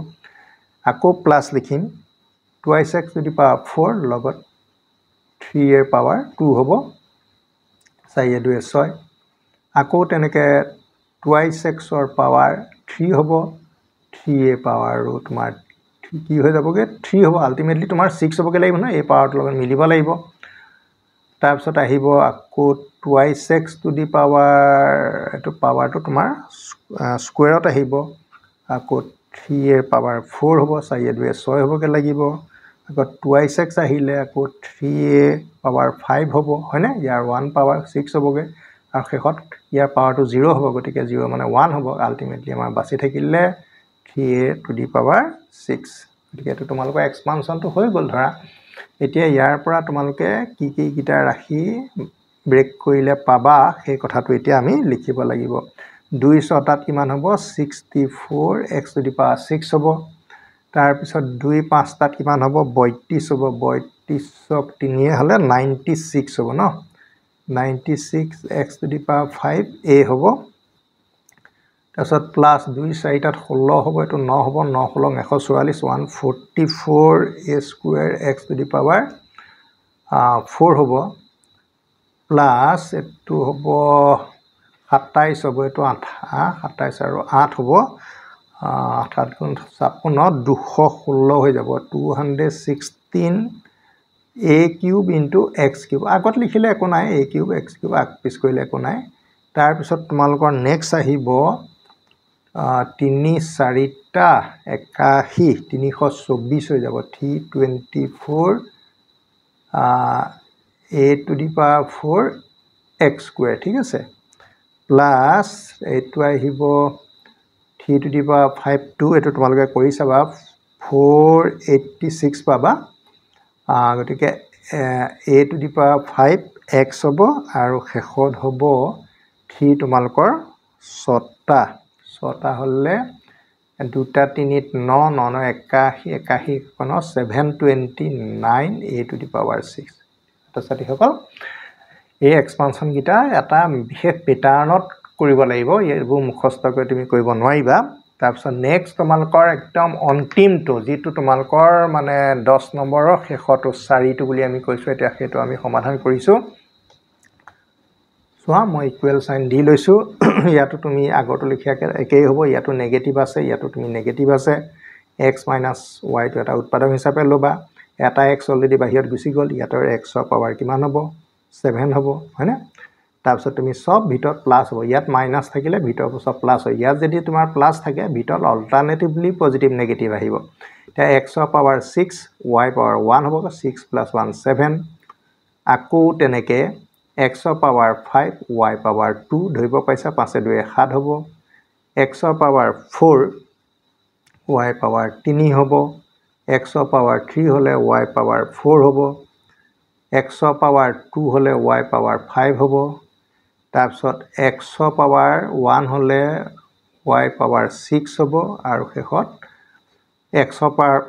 আকৌ প্লাস লিখিম 2x টু দি পাৱাৰ 4 লগত 3 এৰ পাৱাৰ 2 হ'ব 4 2 6 আকৌ তেনেকে 2x ৰ পাৱাৰ 3 হ'ব 3 এ পাৱাৰ তোমাৰ কি হৈ যাবগে 3 হ'ব আলটিমেটলি তোমাৰ 6 হ'বগে লাগিব না এই পাৱাৰটোৰ লগত মিলিব লাগিব তাৰপিছত আহিব আকৌ 2x টু দি পাৱাৰ এটো পাৱাৰটো তোমাৰ স্কয়াৰত আহিব আকৌ 3 এৰ পাৱাৰ 4 হ'ব 4 2 6 হ'বগে লাগিব আকৌ 2x আহিলে আকৌ 3 এ পাৱাৰ 5 হ'ব হয়নে ইয়াৰ 1 পাৱাৰ 6 হ'বগে আৰু শেষত ইয়াৰ পাৱাৰটো 0 হ'ব গতিকে 0 মানে 1 হ'ব আলটিমেটলি আমাৰ বাছি থাকিলে 3 টু দি পাৱাৰ 6 গতিকে এটো তোমালোকৰ এক্সপানশনটো হৈ গ'ল ধৰা এতিয়া ইয়াৰ পৰা তোমালোকে কি গিটা ৰাখি ব্ৰেক কৰিলে পাবা সেই কথাটো এতিয়া আমি লিখিব লাগিব 2 ছটাত কিমান হ'ব 64x টু দি পাৱাৰ 6 হ'ব তাৰ পিছত 2 5টাত কিমান হ'ব 32 হ'ব 32ক 3 এ হলে 96 হ'ব ন 96x two the power 5 a হ'ব তাৰপিছত প্লাস 2 4টাত 16 হ'ব এটো 9 হ'ব 9 16 144 144 a square x two the power 4 হ'ব প্লাস এটো হ'ব 27 হ'ব এটো 27 আৰু 8 হ'ব 8 গুণ 56 216 হৈ যাব 216 a cube into x cube আগত লিখিলে একো নাই a কিউব x কিউব আগ পিছ কৰিলে একো নাই তাৰ পিছত তোমালোকৰ নেক্সট আহিব 3 4টা 81 324 হৈ যাব 324 a to the power 4 x square ঠিক আছে প্লাস এইটো আহিব 3 to the power 5 2 এটো তোমালোকে কৰি চাবা 486 পাবা গতিকে a to the power 5 x হ'ব আৰু শেষত হ'ব 3 তোমালোকৰ 6টা হলে 2 3 9 9 81 81 729 a to the power 6 ছাত্ৰীসকল এই এক্সপানশন গিটা এটা বিশেষ প্যাটাৰ্ণত কৰিব লাগিব এইবোৰ মুখস্থ কৰি তুমি কৰিব নোৱাৰিবা তাৰপিছত নেক্সট তোমালোকৰ একদম অন্তিমটো যেটো তোমালোকৰ মানে 10 নম্বৰৰ শেষটো 4টো বুলি আমি কৈছো এতিয়া হেতু আমি সমাধান কৰিছো সোৱা মই ইকুৱেল সাইন দি লৈছো ইয়াটো তুমি আগটো লিখিয়াকে একেই হ'ব ইয়াটো নেগেটিভ আছে ইয়াটো তুমি নেগেটিভ আছে x - y টো এটা উৎপাদক হিচাপে লবা এটা x অলৰেডি বাহিৰত গুচি গল ইয়াতৰ x ৰ পাৱাৰ কিমান হ'ব 7 হ'ব হয়নে তাৰপিছত তুমি সব ভিতৰত প্লাস হ'ব ইয়াত মাইনাস থাকিলে ভিতৰত সব প্লাস হয় ইয়াত যদি তোমাৰ প্লাস থাকে ভিতৰত অল্টাৰনেটিভলি পজিটিভ নেগেটিভ আহিব এতিয়া x ৰ পাৱাৰ 6 y পাৱাৰ 1 হ'ব 6 + 1 7 আকৌ তেনেকে x ৰ পাৱাৰ 5 y পাৱাৰ 2 ধৰিব পাইছা 5 2 7 হ'ব x ৰ পাৱাৰ 4 y পাৱাৰ 3 হ'ব x ৰ পাৱাৰ 3 হলে y পাৱাৰ 4 হ'ব x ৰ পাৱাৰ 2 হলে y পাৱাৰ 5 হ'ব তাৰপিছত x ৰ পাৱাৰ 1 হলে y পাৱাৰ 6 হ'ব আৰু শেষত x ৰ পাৱাৰ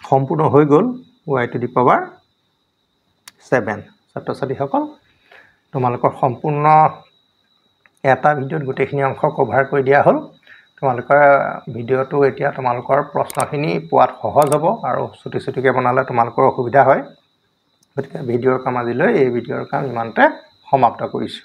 সম্পূৰ্ণ হৈ গল y to the power 7 ছাত্ৰ-ছাত্ৰীসকল তোমালোকৰ সম্পূৰ্ণ এটা ভিডিঅ'ত গোটেইখিনি অংশ কভাৰ কৰি দিয়া হ'ল তোমালোকৰ ভিডিঅ'টো এতিয়া তোমালোকৰ প্ৰশ্নখিনি পোৱাত সহজ হ'ব আৰু ছুটি ছুটিকে বনালে তোমালোকৰ অসুবিধা হয় গতিকে ভিডিঅ'ৰ কাম আজিলৈ এই ভিডিঅ'ৰ কাম ইমানতে সমাপ্ত কৰিছো